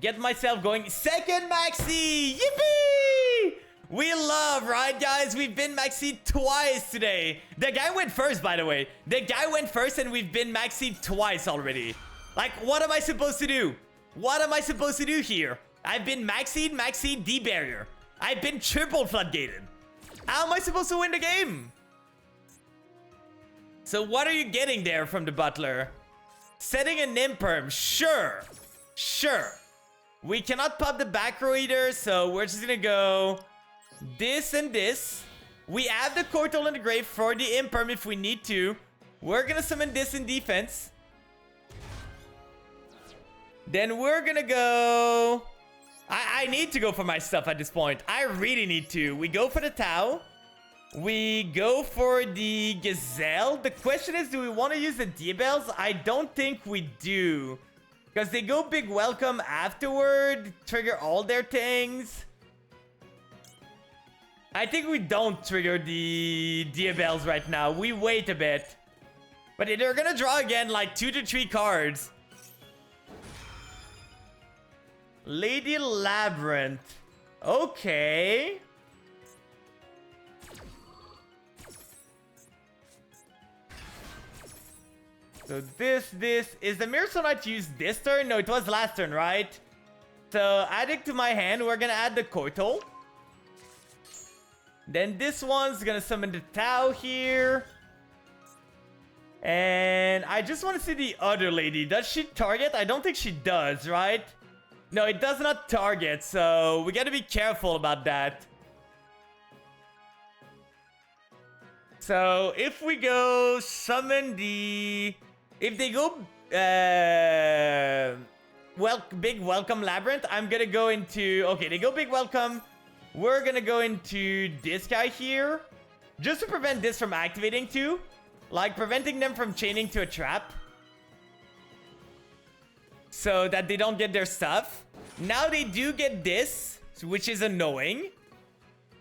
Get myself going. Second Maxi! Yippee! We love, right, guys? We've been Maxi twice today. The guy went first, by the way. The guy went first and we've been Maxi twice already. Like, what am I supposed to do? What am I supposed to do here? I've been Maxi, D barrier. I've been triple floodgated. How am I supposed to win the game? So what are you getting there from the Butler? Setting an Imperm, sure. We cannot pop the back row either, so we're just gonna go this and this. We have the Cortal in the grave for the Imperm if we need to. We're gonna summon this in defense. Then we're gonna go... I need to go for my stuff at this point. I really need to. We go for the Tau. We go for the Gazelle. The question is, do we want to use the D-Bells? I don't think we do. Because they go big welcome afterward. Trigger all their things. I think we don't trigger the D-Bells right now. We wait a bit. But they're going to draw again like 2 to 3 cards. Lady Labyrinth. Okay. So this is the Mirror Sonite used this turn? No, it was last turn, right? So adding to my hand, we're gonna add the Koito. Then this one's gonna summon the Tau here. And I just want to see the other lady. Does she target? I don't think she does, right? No, it does not target, so we gotta be careful about that. So if we go summon the... If they go big welcome labyrinth, I'm gonna go into... Okay, they go big welcome. We're gonna go into this guy here. Just to prevent this from activating too. Like preventing them from chaining to a trap. So that they don't get their stuff. Now they do get this, which is annoying.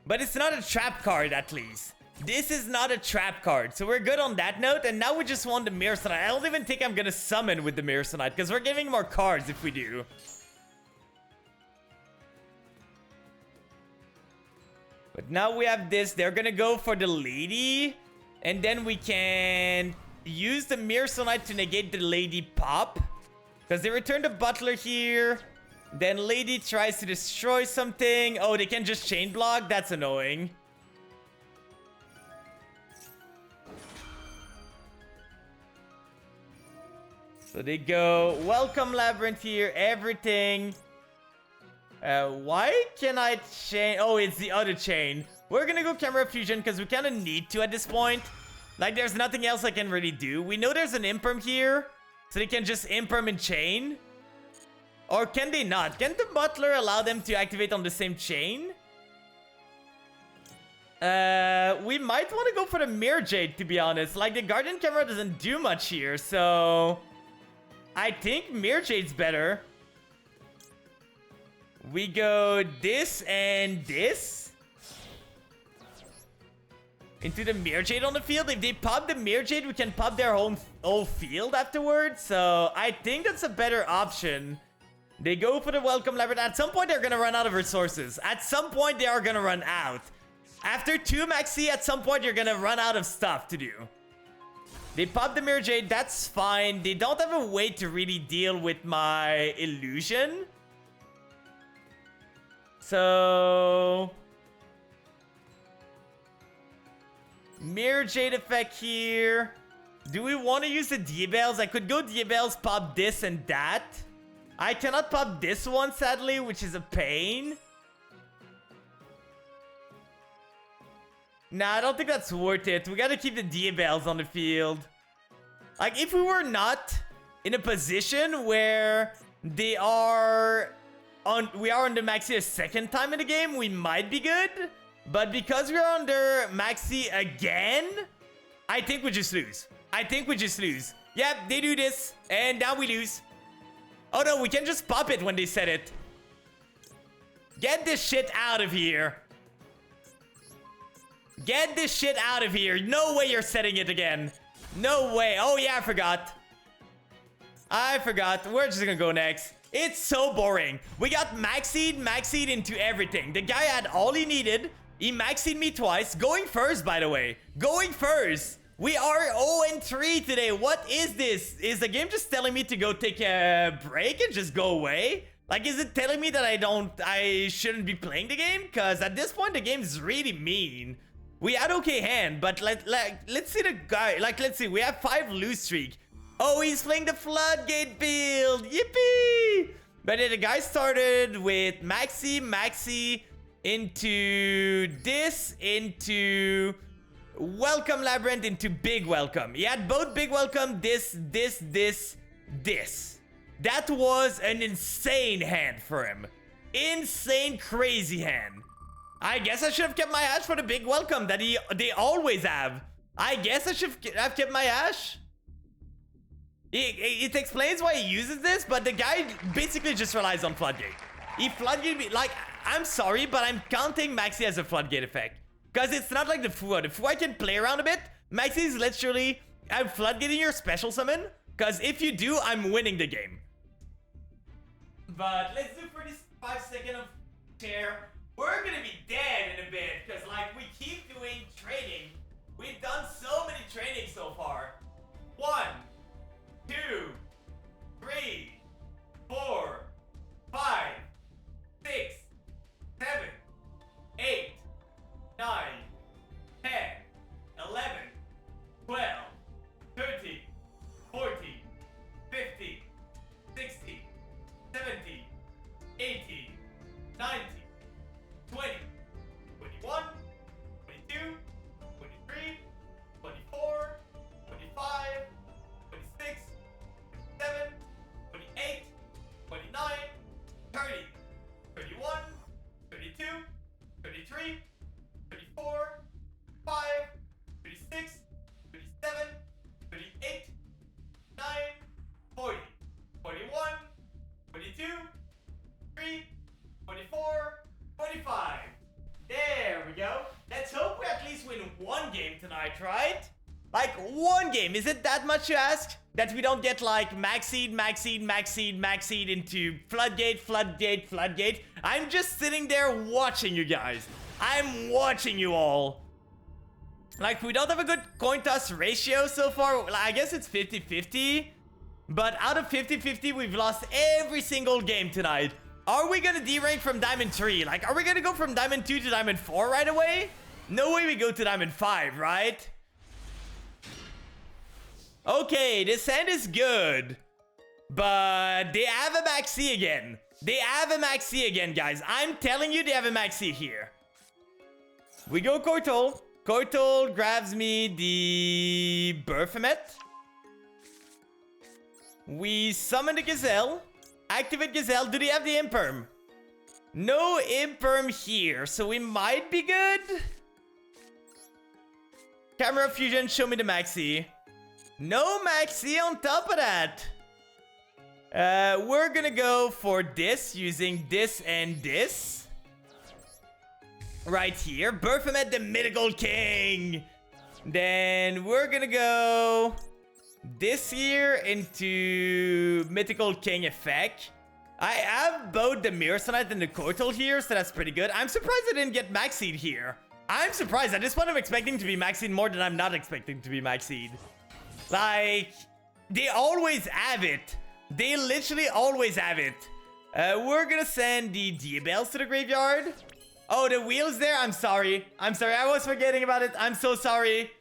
But it's not a trap card at least. This is not a trap card. So we're good on that note. And now we just want the Mirror Sonite. I don't even think I'm gonna summon with the Mirror Sonite, because we're getting more cards if we do. But now we have this. They're gonna go for the lady. And then we can use the Mirror Sonite to negate the lady pop. Because they return the butler here. Then lady tries to destroy something. Oh, they can just chain block? That's annoying. So they go, welcome labyrinth here, everything. Why can I chain? Oh, it's the other chain. We're gonna go camera fusion because we kind of need to at this point. Like, there's nothing else I can really do. We know there's an imperm here, so they can just imperm and chain. Or can they not? Can the butler allow them to activate on the same chain? We might want to go for the Mirror Jade, to be honest. Like, the Guardian Camera doesn't do much here, so... I think Mirror Jade's better. We go this and this. Into the Mirror Jade on the field. If they pop the Mirror Jade, we can pop their whole field afterwards. So I think that's a better option. They go for the Welcome Labyrinth. At some point, they're going to run out of resources. At some point, they are going to run out. After 2 Maxi, at some point, you're going to run out of stuff to do. They pop the Mirror Jade. That's fine. They don't have a way to really deal with my illusion. So... Mirror Jade effect here. Do we want to use the Diabelles? I could go Diabelles, pop this and that. I cannot pop this one, sadly, which is a pain. Nah, I don't think that's worth it. We gotta keep the Diabelles on the field. Like, if we were not in a position where we are on the Maxi a second time in the game, we might be good. But because we're under Maxi again, I think we just lose. I think we just lose. Yep, they do this, and now we lose. Oh no, we can just pop it when they set it. Get this shit out of here. Get this shit out of here. No way you're setting it again. No way. Oh yeah, I forgot. I forgot. We're just gonna go next. It's so boring. We got Maxied into everything. The guy had all he needed. He Maxied me twice. Going first, by the way. Going first. We are 0-3 today. What is this? Is the game just telling me to go take a break and just go away? Like, is it telling me that I shouldn't be playing the game? Because at this point, the game is really mean. We had okay hand, but let's see the guy. Like, let's see. We have 5 lose streak. Oh, he's playing the Floodgate build. Yippee! But the guy started with Maxi, into this, into Welcome Labyrinth, into Big Welcome. He had both Big Welcome, this. That was an insane hand for him. Insane, crazy hand. I guess I should have kept my Ash for the Big Welcome that they always have. I guess I should have kept my Ash. It explains why he uses this, but the guy basically just relies on Floodgate. He Floodgate me, like, I'm sorry, but I'm counting Maxi as a Floodgate effect. Because it's not like the Fua. The Fua can play around a bit. Maxi is literally, I'm Floodgating your special summon. Because if you do, I'm winning the game. But let's do 45 seconds of chair. We're gonna be dead in a bit, because like we keep doing training. We've done so many trainings so far. 1, 2, 3, 4, 5, 6, 7, 8, 9, 10, 11, 12, 13, 14, 15, 16, 17, 18, 19, 20, 21, 22, 23, 24, 25, 26, 27, 28, 29, 30, 31, 32, 33, 34, 5, 36, 37, 38, 9, 40, 41, 42, 3, 24, 25. There we go. Let's hope we at least win one game tonight, right? Like one game. Is it that much to ask? That we don't get like max seed, max seed, max seed, max seed into floodgate, floodgate, floodgate. I'm just sitting there watching you guys. I'm watching you all. Like, we don't have a good coin toss ratio so far. I guess it's 50-50. But out of 50-50, we've lost every single game tonight. Are we gonna D-rank from Diamond 3? Like, are we gonna go from Diamond 2 to Diamond 4 right away? No way we go to Diamond 5, right? Okay, this hand is good. But they have a maxi again. They have a maxi again, guys. I'm telling you, they have a maxi here. We go Koitol. Koitol grabs me the Berthamet. We summon the Gazelle. Activate Gazelle. Do they have the Imperm? No Imperm here, so we might be good. Camera Fusion, show me the maxi. No maxi on top of that. We're gonna go for this using this and this. Right here. Berthamet, the Mythical King. Then we're gonna go this here into Mythical King effect. I have both the Mirror Sonite and the Koitol here, so that's pretty good. I'm surprised I didn't get Maxied here. I'm surprised. At this point, I'm expecting to be Maxied more than I'm not expecting to be Maxied. Like, they always have it. They literally always have it. We're gonna send the Diabells to the graveyard. Oh, the wheel's there? I'm sorry. I'm sorry. I was forgetting about it. I'm so sorry.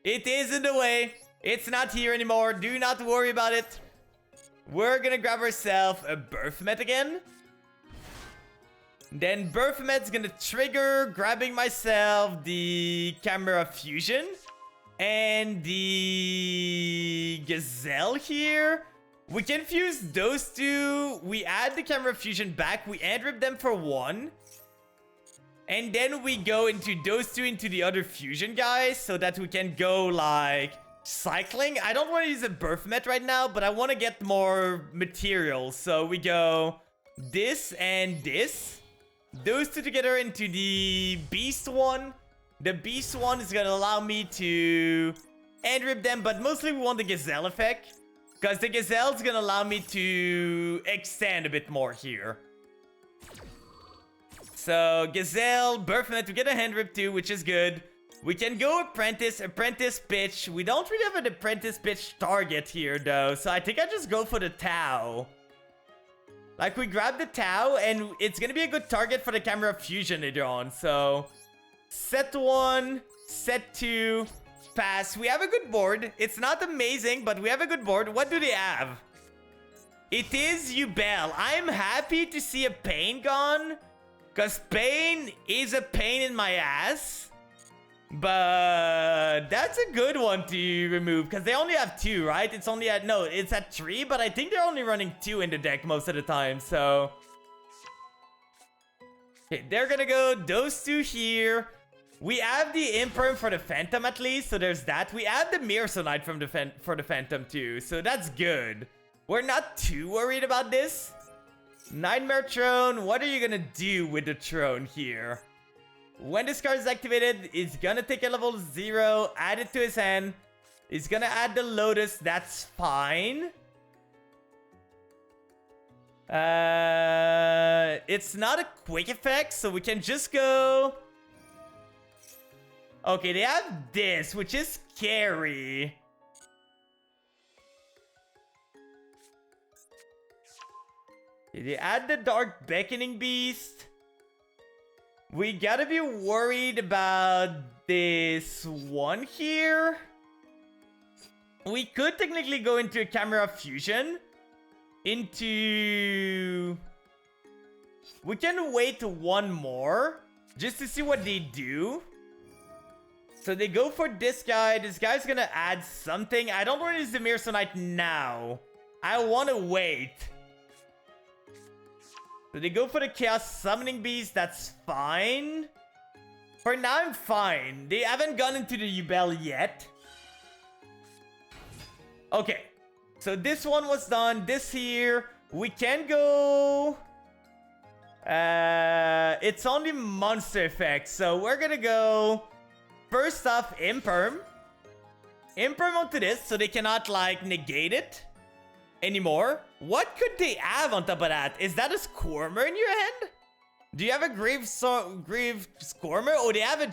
It is in the way. It's not here anymore. Do not worry about it. We're gonna grab ourselves a Berthamet again. Then Berthamet's gonna trigger, grabbing myself the Camera Fusion. And the Gazelle here. We can fuse those two. We add the Camera Fusion back. We end-rip them for 1. And then we go into those two into the other fusion guys so that we can go like cycling. I don't want to use a Berthamet right now, but I want to get more materials. So we go this and this. Those two together into the Beast one. The Beast one is going to allow me to end-rip them, but mostly we want the Gazelle effect. Because the Gazelle is going to allow me to extend a bit more here. So, Gazelle, Berthamet, we get a hand rip too, which is good. We can go Apprentice, Apprentice Pitch. We don't really have an Apprentice Pitch target here, though. So, I think I just go for the Tau. Like, we grab the Tau, and it's gonna be a good target for the Camera Fusion later on. So, set 1, set 2, pass. We have a good board. It's not amazing, but we have a good board. What do they have? It is Yubel. I'm happy to see a Pain gone. Because Pain is a pain in my ass. But that's a good one to remove. Because they only have 2, right? It's only at... No, it's at 3. But I think they're only running 2 in the deck most of the time. So... Okay, they're going to go those 2 here. We have the Imperm for the Phantom at least. So there's that. We have the Mirror Sonite from for the Phantom too. So that's good. We're not too worried about this. Nightmare Throne, what are you gonna do with the throne here? When this card is activated, it's gonna take a level 0, add it to his hand. He's gonna add the Lotus, that's fine. it's not a quick effect, so we can just go... Okay, they have this, which is scary. They add the Dark Beckoning Beast. We gotta be worried about this one here. We could technically go into a Camera Fusion. We can wait one more just to see what they do. So they go for this guy. This guy's gonna add something. I don't want to use the Mirror Sonite now. I want to wait. So they go for the Chaos Summoning Beast. That's fine. For now, I'm fine. They haven't gone into the Yubel yet. Okay. So this one was done. This here. We can go... it's only monster effects. So we're gonna go... First off, Imperm. Imperm onto this, so they cannot, like, negate it anymore. What could they have on top of that? Is that a Squirmer in your hand? Do you have a Grave Squirmer? Oh, they have a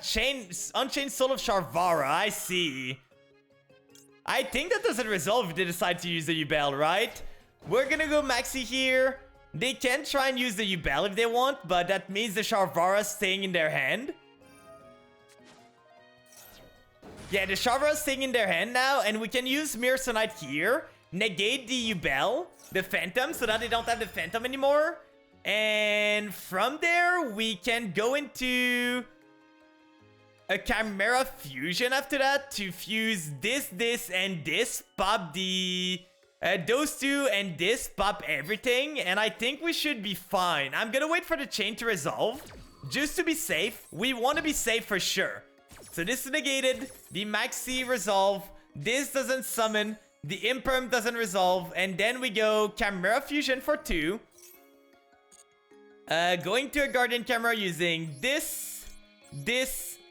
Unchained Soul of Sharvara. I see. I think that doesn't resolve if they decide to use the Yubel, right? We're gonna go Maxi here. They can try and use the Yubel if they want, but that means the Sharvara staying in their hand. Yeah, the Sharvara staying in their hand now, and we can use Mirror Sonite here. Negate the Yubel, the Phantom, so that they don't have the Phantom anymore. And from there, we can go into a Chimera Fusion after that to fuse this, and this. Pop the... those two and this, pop everything. And I think we should be fine. I'm gonna wait for the chain to resolve, just to be safe. We want to be safe for sure. So this is negated. The Maxi resolve. This doesn't summon. The Imperm doesn't resolve. And then we go Chimera Fusion for 2. Going to a Guardian Camera using this,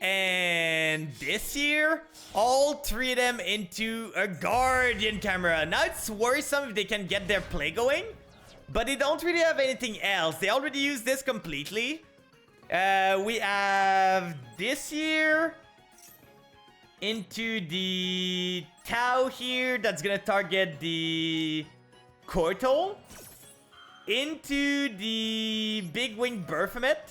and this here. All 3 of them into a Guardian Camera. Now it's worrisome if they can get their play going. But they don't really have anything else. They already used this completely. We have this here. Into the Tau here. That's gonna target the Cortal. Into the Big Wing Berfomet.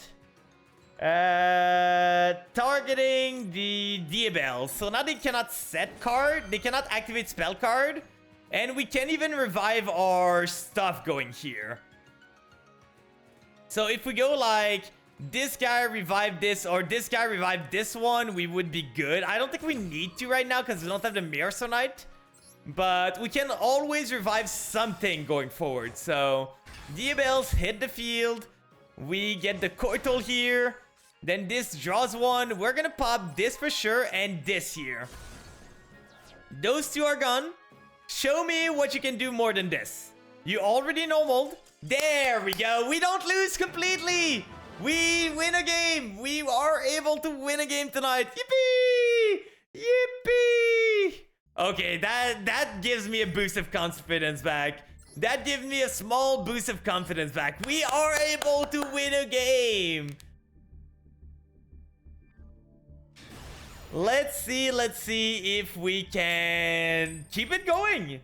Targeting the Diabel. So now they cannot set card. They cannot activate spell card. And we can't even revive our stuff going here. So if we go like... this guy revived this, or this guy revived this one, we would be good. I don't think we need to right now because we don't have the Mirror Sonite. But we can always revive something going forward. So, Diabels hit the field. We get the Cortal here. Then this draws one. We're gonna pop this for sure, and this here. Those two are gone. Show me what you can do more than this. You already normaled. There we go. We don't lose completely. We win a game! We are able to win a game tonight! Yippee! Yippee! Okay, that gives me a boost of confidence back. That gives me a small boost of confidence back. We are able to win a game! Let's see if we can keep it going.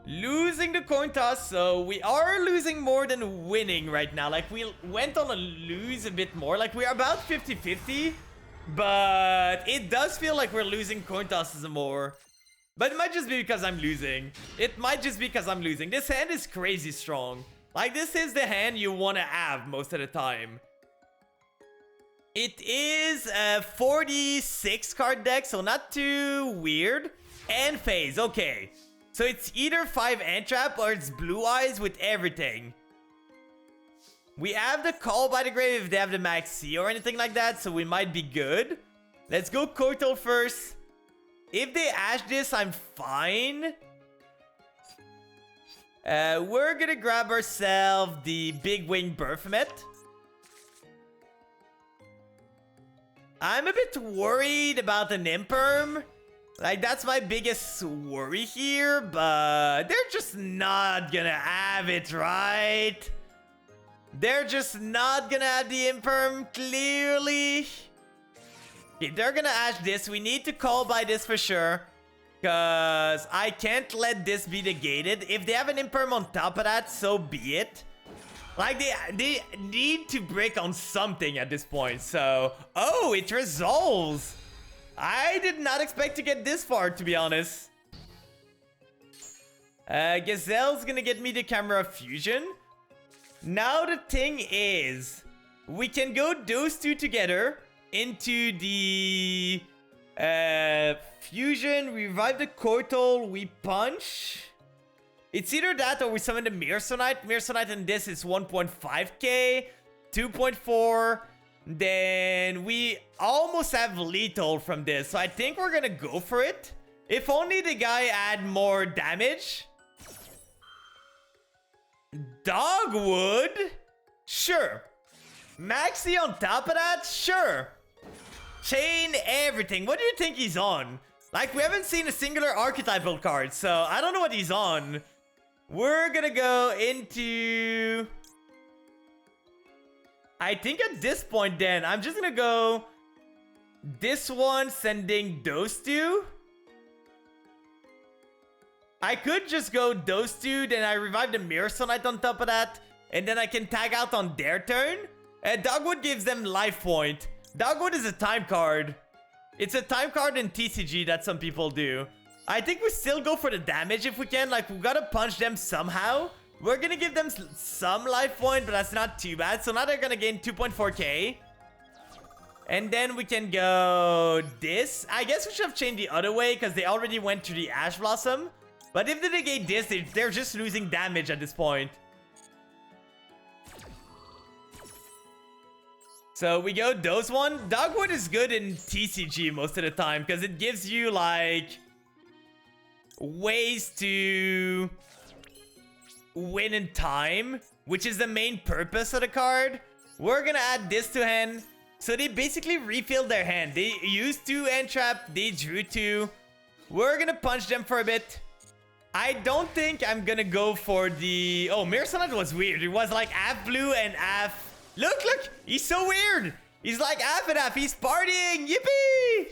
Losing the coin toss, so we are losing more than winning right now. Like, we went on a lose a bit more. Like, we're about 50-50. But it does feel like we're losing coin tosses more. But it might just be because I'm losing. It might just be because I'm losing. This hand is crazy strong. Like, this is the hand you want to have most of the time. It is a 46 card deck, so not too weird. And phase, okay. So it's either 5 Anttrap or it's Blue Eyes with everything. We have the Call by the Grave if they have the Maxi or anything like that, so we might be good. Let's go Cortal first. If they Ash this, I'm fine. We're gonna grab ourselves the Big Wing Berfomet. I'm a bit worried about an Imperm. Like, that's my biggest worry here, but they're just not gonna have it, right? They're just not gonna add the Imperm, clearly. Okay, they're gonna add this. We need to call by this for sure. Because I can't let this be negated. If they have an Imperm on top of that, so be it. Like, they need to break on something at this point, so... Oh, it resolves! I did not expect to get this far, to be honest. Gazelle's gonna get me the Camera Fusion. Now the thing is, we can go those two together into the Fusion, revive the Cortal, we punch. It's either that or we summon the Mirsonite. Mirsonite and this is 1.5k, 2.4. Then we almost have lethal from this, so I think we're gonna go for it. If only the guy add more damage. Dogwood? Sure. Maxi on top of that? Sure. Chain everything. What do you think he's on? Like, we haven't seen a singular archetypal card, so I don't know what he's on. We're gonna go into... I think at this point then, I'm just gonna go... This one, sending those two. I could just go those two, then I revive the Mirsonite on top of that. And then I can tag out on their turn. Dogwood gives them life point. Dogwood is a time card. It's a time card in TCG that some people do. I think we still go for the damage if we can. Like, we gotta punch them somehow. We're gonna give them some life point, but that's not too bad. So now they're gonna gain 2.4k. And then we can go this. I guess we should have changed the other way because they already went to the Ash Blossom. But if they negate this, they're just losing damage at this point. So we go those one. Dogwood is good in TCG most of the time because it gives you like ways to win in time, which is the main purpose of the card. We're gonna add this to hand. So they basically refilled their hand. They used 2 end trap, they drew 2. We're gonna punch them for a bit. I don't think I'm gonna go for the... Oh, Mirsonite was weird. It was like half blue and half... Look, look! He's so weird! He's like half and half. He's partying! Yippee!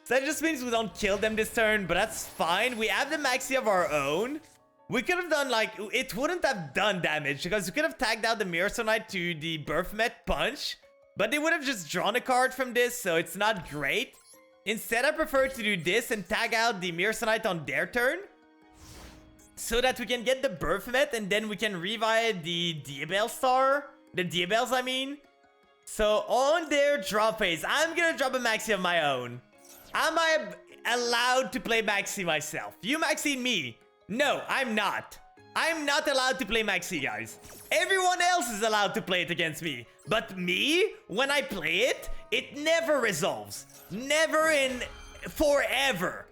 So that just means we don't kill them this turn, but that's fine. We have the Maxi of our own. We could have done like... It wouldn't have done damage because we could have tagged out the Mirsonite to the Birthmet punch. But they would have just drawn a card from this, so it's not great. Instead, I prefer to do this and tag out the Mirsonite on their turn. So that we can get the Birthmet and then we can revive the Diabell Star. The Diabells, I mean. So on their draw phase, I'm gonna drop a Maxi of my own. Am I allowed to play Maxi myself? You Maxi me. No, I'm not. I'm not allowed to play Maxi, guys. Everyone else is allowed to play it against me. But me, when I play it, it never resolves. Never in forever.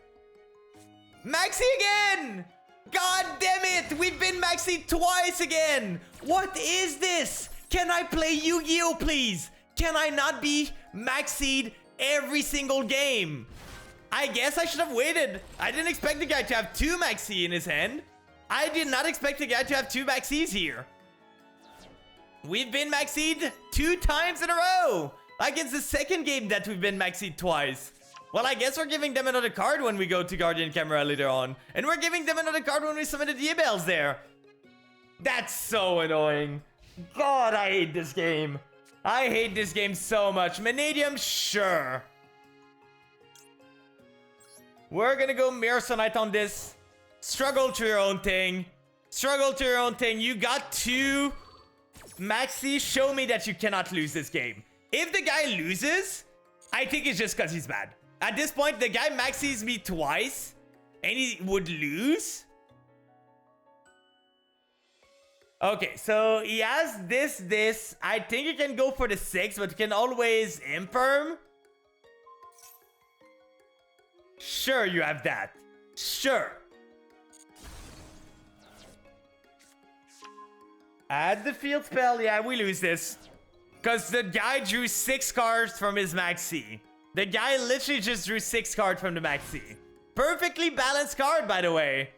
Maxi again! God damn it! We've been Maxi twice again! What is this? Can I play Yu-Gi-Oh, please? Can I not be Maxied every single game? I guess I should have waited. I didn't expect the guy to have 2 Maxi in his hand. I did not expect the guy to have 2 Maxis here. We've been Maxied 2 times in a row. Like, it's the second game that we've been Maxied twice. Well, I guess we're giving them another card when we go to Guardian Camera later on. And we're giving them another card when we summon the Diabells there. That's so annoying. God, I hate this game. I hate this game so much. Mannadium, sure. We're gonna go Mirsonite on this. Struggle to your own thing. Struggle to your own thing. You got 2 Maxi. Show me that you cannot lose this game. If the guy loses, I think it's just because he's bad. At this point, the guy Maxis me twice, and he would lose. Okay, so he has this. I think he can go for the 6, but can always Imperm. Sure, you have that. Sure. Add the field spell. Yeah, we lose this. Because the guy drew 6 cards from his Maxi. The guy literally just drew 6 cards from the Maxi. Perfectly balanced card, by the way.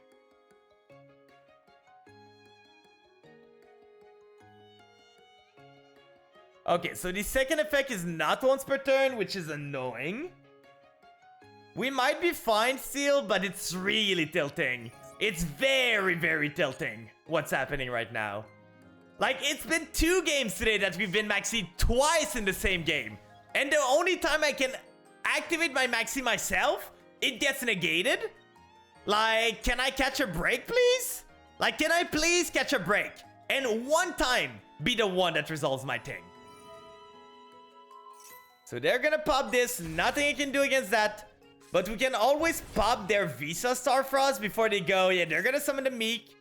Okay, so the second effect is not once per turn, which is annoying. We might be fine still, but it's really tilting. It's very, very tilting what's happening right now. Like, it's been 2 games today that we've been maxi twice in the same game. And the only time I can activate my maxi myself, it gets negated. Like, can I catch a break, please? Like, can I please catch a break? And one time be the one that resolves my thing. So they're gonna pop this. Nothing I can do against that. But we can always pop their Visa Starfrost before they go. Yeah, they're gonna summon the Meek.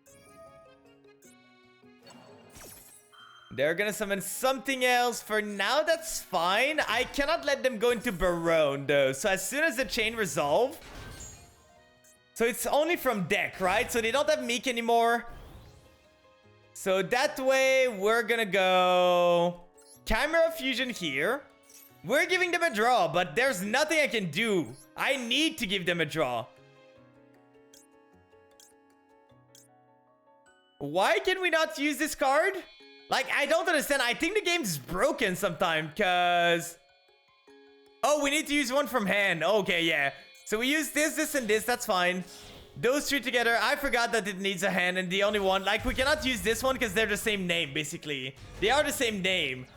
They're gonna summon something else. For now, that's fine. I cannot let them go into Barone, though. So as soon as the chain resolve... So it's only from deck, right? So they don't have Meek anymore. So that way, we're gonna go... Chimera Fusion here. We're giving them a draw, but there's nothing I can do. I need to give them a draw. Why can we not use this card? Like, I don't understand. I think the game's broken sometime, because... Oh, we need to use one from hand. Okay, yeah. So we use this, this, and this. That's fine. Those 3 together. I forgot that it needs a hand, and the only one... Like, we cannot use this one because they're the same name, basically. They are the same name.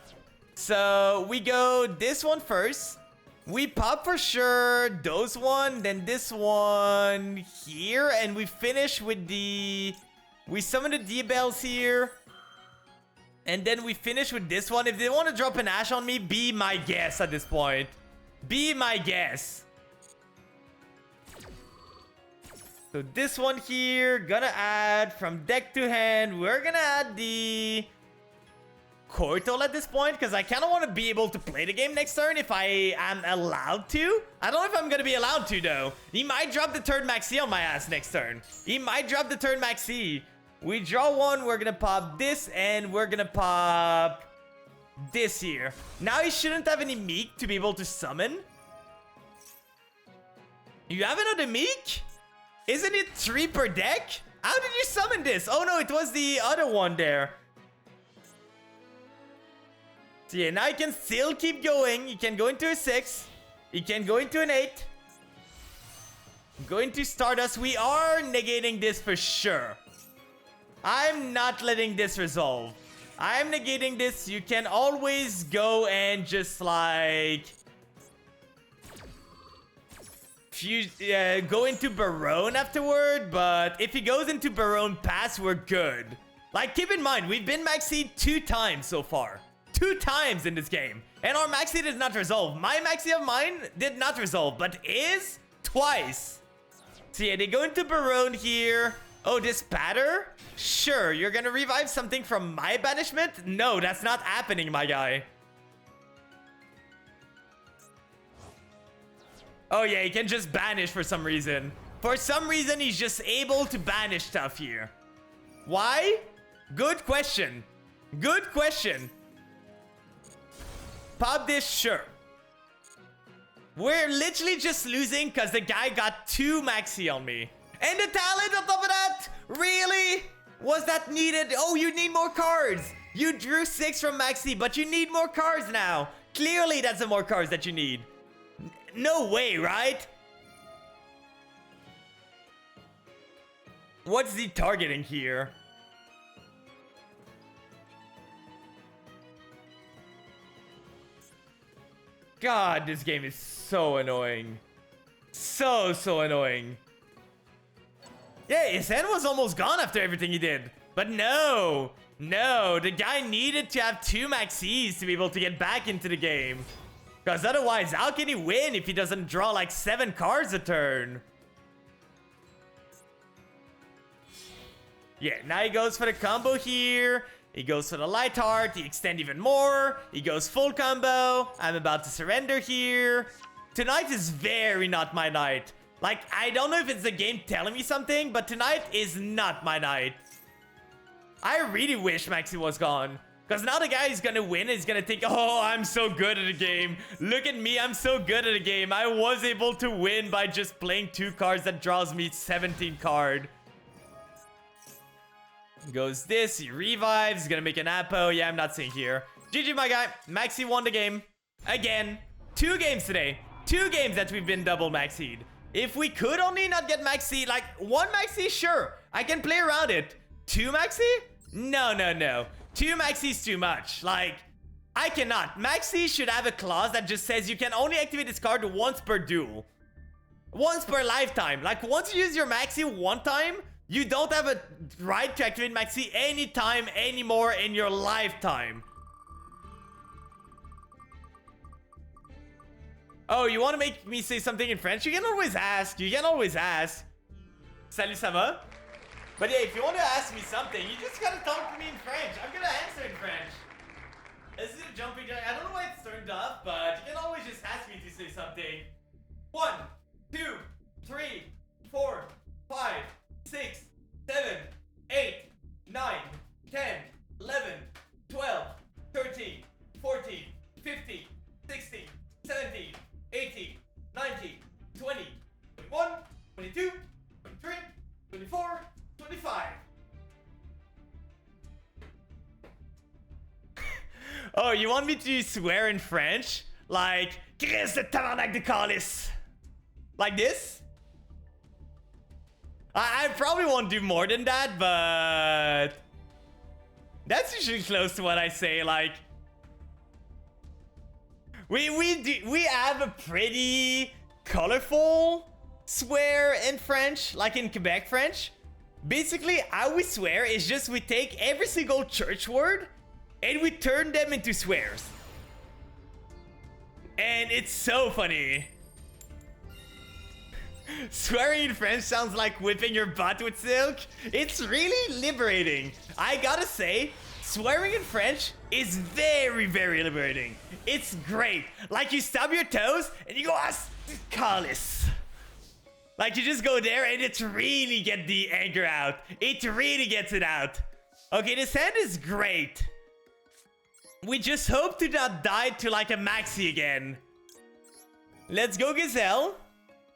So we go this one first. We pop for sure those one, then this one here, and we finish with the... We summon the D-Bells here. And then we finish with this one. If they want to drop an Ash on me, be my guess at this point. Be my guess. So this one here, gonna add from deck to hand. We're gonna add the... Koitol at this point, because I kind of want to be able to play the game next turn if I am allowed to. I don't know if I'm going to be allowed to, though. He might drop the third Maxi on my ass next turn. He might drop the third Maxi. We draw one, we're going to pop this, and we're going to pop this here. Now he shouldn't have any Meek to be able to summon. You have another Meek? Isn't it 3 per deck? How did you summon this? Oh no, it was the other one there. So yeah, now you can still keep going. You can go into a 6. You can go into an 8. Go into Stardust. We are negating this for sure. I'm not letting this resolve. I'm negating this. You can always go and just like... go into Barone afterward. But if he goes into Barone Pass, we're good. Like, keep in mind, we've been Maxi 2 times so far. 2 times in this game. And our Maxi did not resolve. My Maxi of mine did not resolve, but is twice. So yeah, they go into Barone here. Oh, this batter? Sure, you're gonna revive something from my banishment? No, that's not happening, my guy. Oh yeah, he can just banish for some reason. For some reason, he's just able to banish stuff here. Why? Good question. Good question. Pop this, sure. We're literally just losing because the guy got 2 Maxi on me. And the talent on top of that? Really? Was that needed? Oh, you need more cards. You drew 6 from Maxi, but you need more cards now. Clearly, that's the more cards that you need. No way, right? What's the targeting here? God, this game is so annoying. So annoying. Yeah, his hand was almost gone after everything he did. But no. No, the guy needed to have 2 Maxis to be able to get back into the game. Because otherwise, how can he win if he doesn't draw like 7 cards a turn? Yeah, now he goes for the combo here. He goes for the light heart. He extends even more. He goes full combo. I'm about to surrender here. Tonight is very not my night. Like, I don't know if it's the game telling me something, but tonight is not my night. I really wish Maxi was gone. Because now the guy is going to win is going to think, oh, I'm so good at the game. Look at me, I'm so good at the game. I was able to win by just playing 2 cards that draws me 17 card. Goes this, he revives, he's gonna make an Apo. Yeah, I'm not seeing here. GG, my guy. Maxi won the game. Again. 2 games today. 2 games that we've been double maxied. If we could only not get maxi, like 1 maxi, sure. I can play around it. 2 maxi? No, no, no. 2 maxi is too much. Like, I cannot. Maxi should have a clause that just says you can only activate this card once per duel. Once per lifetime. Like, once you use your maxi 1 time, you don't have a right to activate maxi anytime anymore in your lifetime. Oh, you want to make me say something in French? You can always ask. You can always ask. Salut, ça va? But yeah, if you want to ask me something, you just gotta talk to me in French. I'm gonna answer in French. This is a jumping jack. I don't know why it's turned off, but you can always just ask me to say something. 1, 2, 3, 4, 5, 6, 7, 8, 9, 10, 11, 12, 13, 14, 15, 16, 17, 18, 19, 20, 21, 22, 23, 24, 25. Oh, you want me to swear in French? Like, Chris the tabarnak de calice. Like this? I probably won't do more than that, but that's usually close to what I say. Like, we have a pretty colorful swear in French, like in Quebec French. Basically, how we swear is just we take every single church word and we turn them into swears. And it's so funny. Swearing in French sounds like whipping your butt with silk. It's really liberating. I gotta say, swearing in French is very, very liberating. It's great. Like, you stub your toes and you go, calice. Like, you just go there and it really gets the anger out. It really gets it out. Okay, this hand is great. We just hope to not die to like a maxi again. Let's go, Gazelle.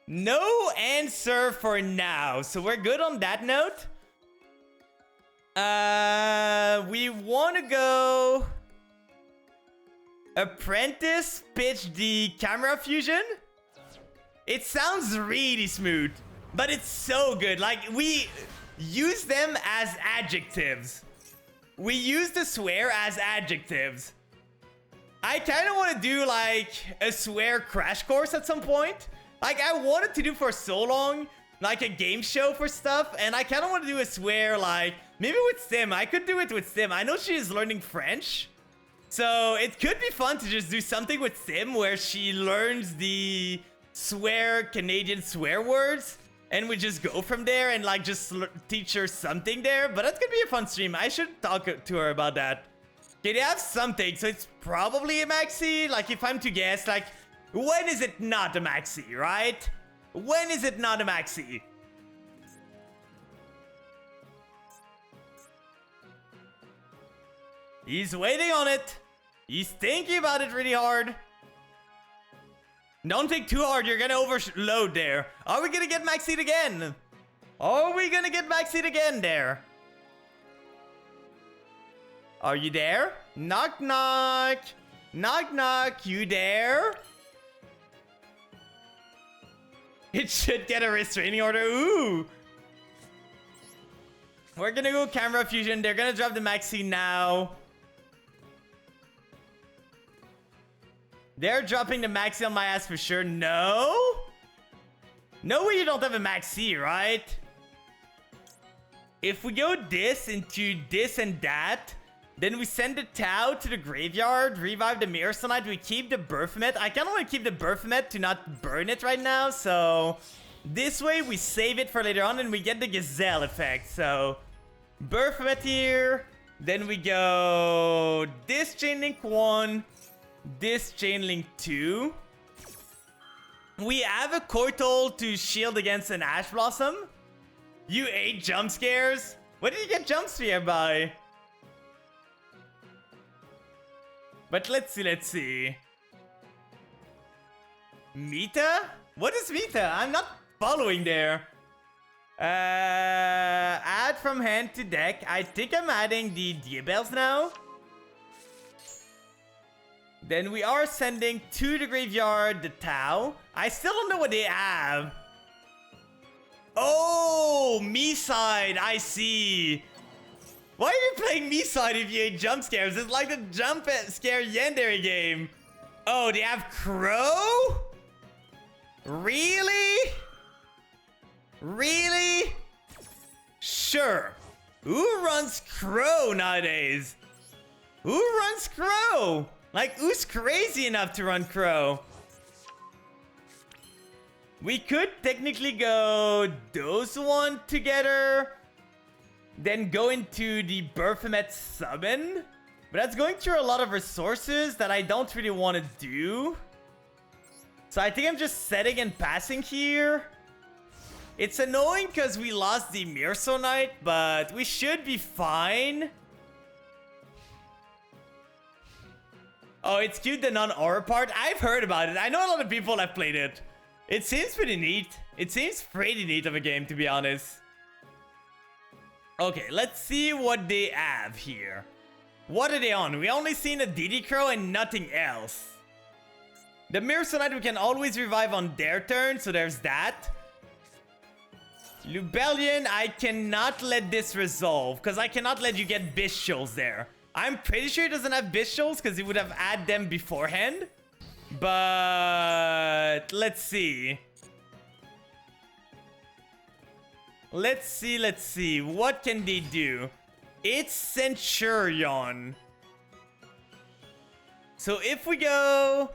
No answer for now. So we're good on that note. We want to go Apprentice pitch the camera fusion. It sounds really smooth, but it's so good. Like, we use them as adjectives. We use the swear as adjectives. I kind of want to do like a swear crash course at some point. Like, I wanted to do for so long, like a game show for stuff. And I kind of want to do a swear, like, maybe with Sim. I could do it with Sim. I know she is learning French. So it could be fun to just do something with Sim where she learns the swear Canadian swear words. And we just go from there and like just teach her something there. But that's gonna be a fun stream. I should talk to her about that. Okay, they have something. So it's probably a maxi. Like, if I'm to guess, like, when is it not a maxi, right? When is it not a maxi? He's waiting on it. He's thinking about it really hard. Don't think too hard. You're gonna overload there. Are we gonna get maxied again? Are we gonna get maxied again there? Are you there? Knock, knock. Knock, knock. You there? It should get a restraining order. Ooh. We're gonna go camera fusion. They're gonna drop the maxi now. They're dropping the maxi on my ass for sure. No? No way you don't have a maxi, right? If we go this into this and that, then we send the Tau to the graveyard, revive the Mirror Sunlight, we keep the Baphomet. I kind of want to keep the Baphomet to not burn it right now, so this way we save it for later on and we get the Gazelle effect. So Baphomet here, then we go this Chain Link 1, this Chain Link 2. We have a Koitol to shield against an Ash Blossom. You ate jump scares? What did you get jump scared by? But let's see. Meta? What is Meta? I'm not following there. Add from hand to deck. I think I'm adding the Diabells now. Then we are sending to the graveyard the Tau. I still don't know what they have. Oh, me side. I see. Why are you playing me side if you hate jump scares? It's like the jump scare Yandere game. Oh, they have Crow? Really? Really? Sure. Who runs Crow nowadays? Who runs Crow? Like, who's crazy enough to run Crow? We could technically go those one together. Then go into the Baphomet summon. But that's going through a lot of resources that I don't really want to do. So I think I'm just setting and passing here. It's annoying because we lost the Mirso Knight, but we should be fine. Oh, it's cute, the non-aura part. I've heard about it. I know a lot of people have played it. It seems pretty neat. It seems pretty neat of a game, to be honest. Okay, let's see what they have here. What are they on? We only seen a DD Crow and nothing else. The Mirso Knight we can always revive on their turn, so there's that. Lubellion, I cannot let this resolve, because I cannot let you get Bishols there. I'm pretty sure he doesn't have Bishols, because he would have had them beforehand. But let's see. Let's see. What can they do? It's Centurion. So if we go...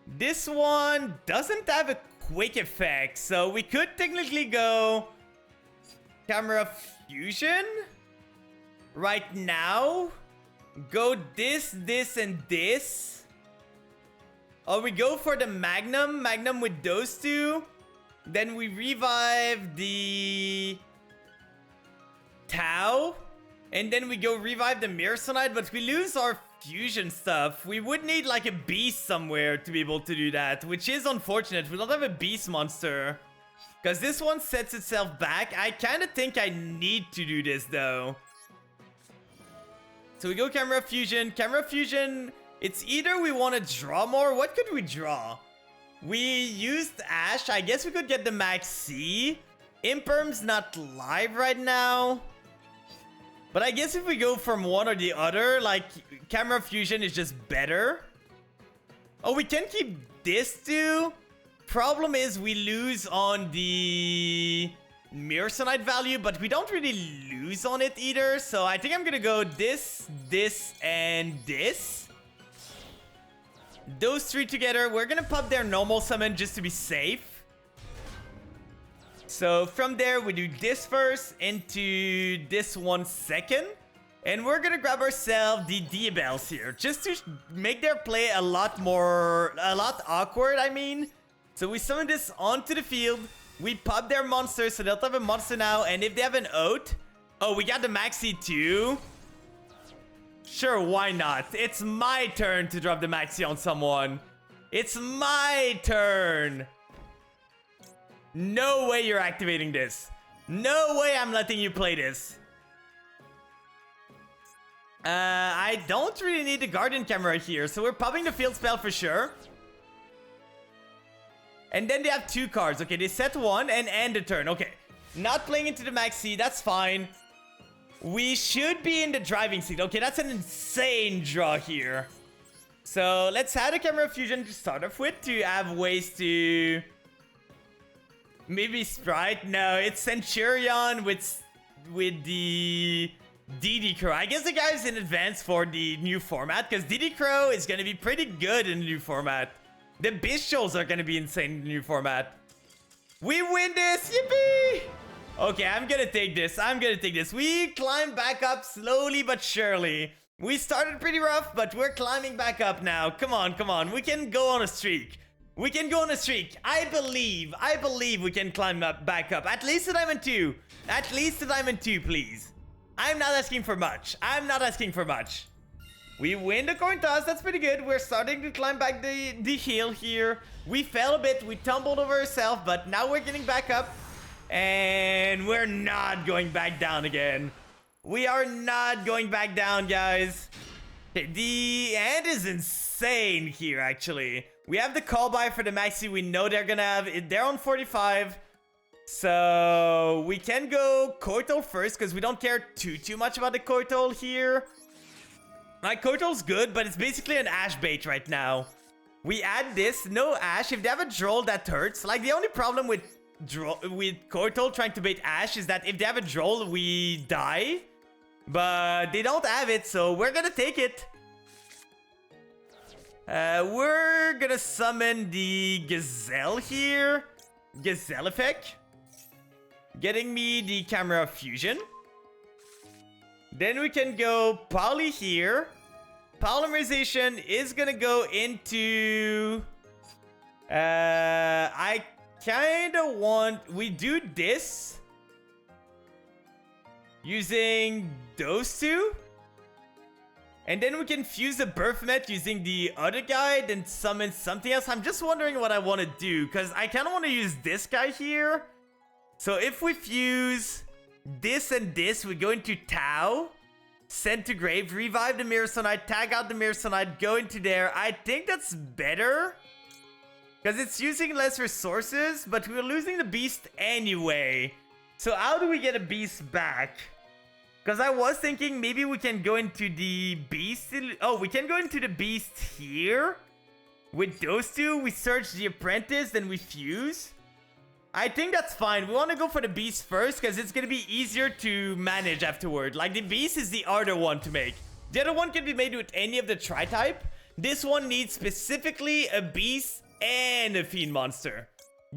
This one doesn't have a quick effect, so we could technically go Camera Fusion right now. Go this, and this. Or we go for the Magnum with those two. Then we revive the Tau. And then we go revive the Mirso Knight, but we lose our fusion stuff. We would need like a beast somewhere to be able to do that, which is unfortunate. We don't have a beast monster. Because this one sets itself back. I kind of think I need to do this though. So we go Camera Fusion. Camera Fusion, it's either we want to draw more. What could we draw? We used Ash. I guess we could get the Max C. Imperm's not live right now. But I guess if we go from one or the other, like, Camera Fusion is just better. Oh, we can keep this too. Problem is we lose on the Mirso Knight value, but we don't really lose on it either. So I think I'm gonna go this, and this. Those three together. We're gonna pop their normal summon just to be safe. So from there, we do this first into this one second. And we're gonna grab ourselves the Diabels here, just to make their play a lot awkward, I mean. So we summon this onto the field. We pop their monster, so they'll have a monster now. And if they have an Oath... Oh, we got the Maxi too. Sure, why not? It's my turn to drop the Maxi on someone. It's my turn. No way you're activating this. No way I'm letting you play this. I don't really need the Guardian Camera here, so we're popping the field spell for sure. And then they have two cards. Okay, they set one and end the turn. Okay, not playing into the Maxi, that's fine. We should be in the driving seat. Okay, that's an insane draw here. So let's add a Camera Fusion to start off with to have ways to... Maybe Sprite? No, it's Centurion with the DD Crow. I guess the guy's in advance for the new format, because DD Crow is going to be pretty good in the new format. The Bishols are going to be insane in the new format. We win this! Yippee! Okay, I'm going to take this. We climb back up slowly but surely. We started pretty rough, but we're climbing back up now. Come on. We can go on a streak. I believe we can climb back up. At least to Diamond 2. Please. I'm not asking for much. We win the coin toss. That's pretty good. We're starting to climb back the hill here. We fell a bit. We tumbled over ourselves, but now we're getting back up. And we're not going back down again. We are not going back down, guys. Okay, the hand is insane here, actually. We have the call by for the maxi. We know they're gonna have it. They're on 45. So we can go Kotal first because we don't care too much about the Kotal here. My Kotal's good, but it's basically an Ash bait right now. We add this, no Ash. If they have a Droll, that hurts. Like, the only problem with Kotal trying to bait Ash is that if they have a Droll, we die. But they don't have it, so we're gonna take it. We're gonna summon the Gazelle here. Gazelle effect. Getting me the Camera Fusion. Then we can go Poly here. Polymerization is gonna go into... I kinda want... We do this. Using those two. And then we can fuse the Birthmet using the other guy, then summon something else. I'm just wondering what I want to do, because I kind of want to use this guy here. So if we fuse this and this, we go into Tau, send to grave, revive the Mirror-Sonite, tag out the Mirror-Sonite, go into there. I think that's better, because it's using less resources, but we're losing the beast anyway. So how do we get a beast back? Because I was thinking maybe we can go into the beast. Oh, we can go into the beast here. With those two, we search the apprentice, then we fuse. I think that's fine. We want to go for the beast first because it's going to be easier to manage afterward. Like, the beast is the harder one to make. The other one can be made with any of the tri-type. This one needs specifically a beast and a fiend monster.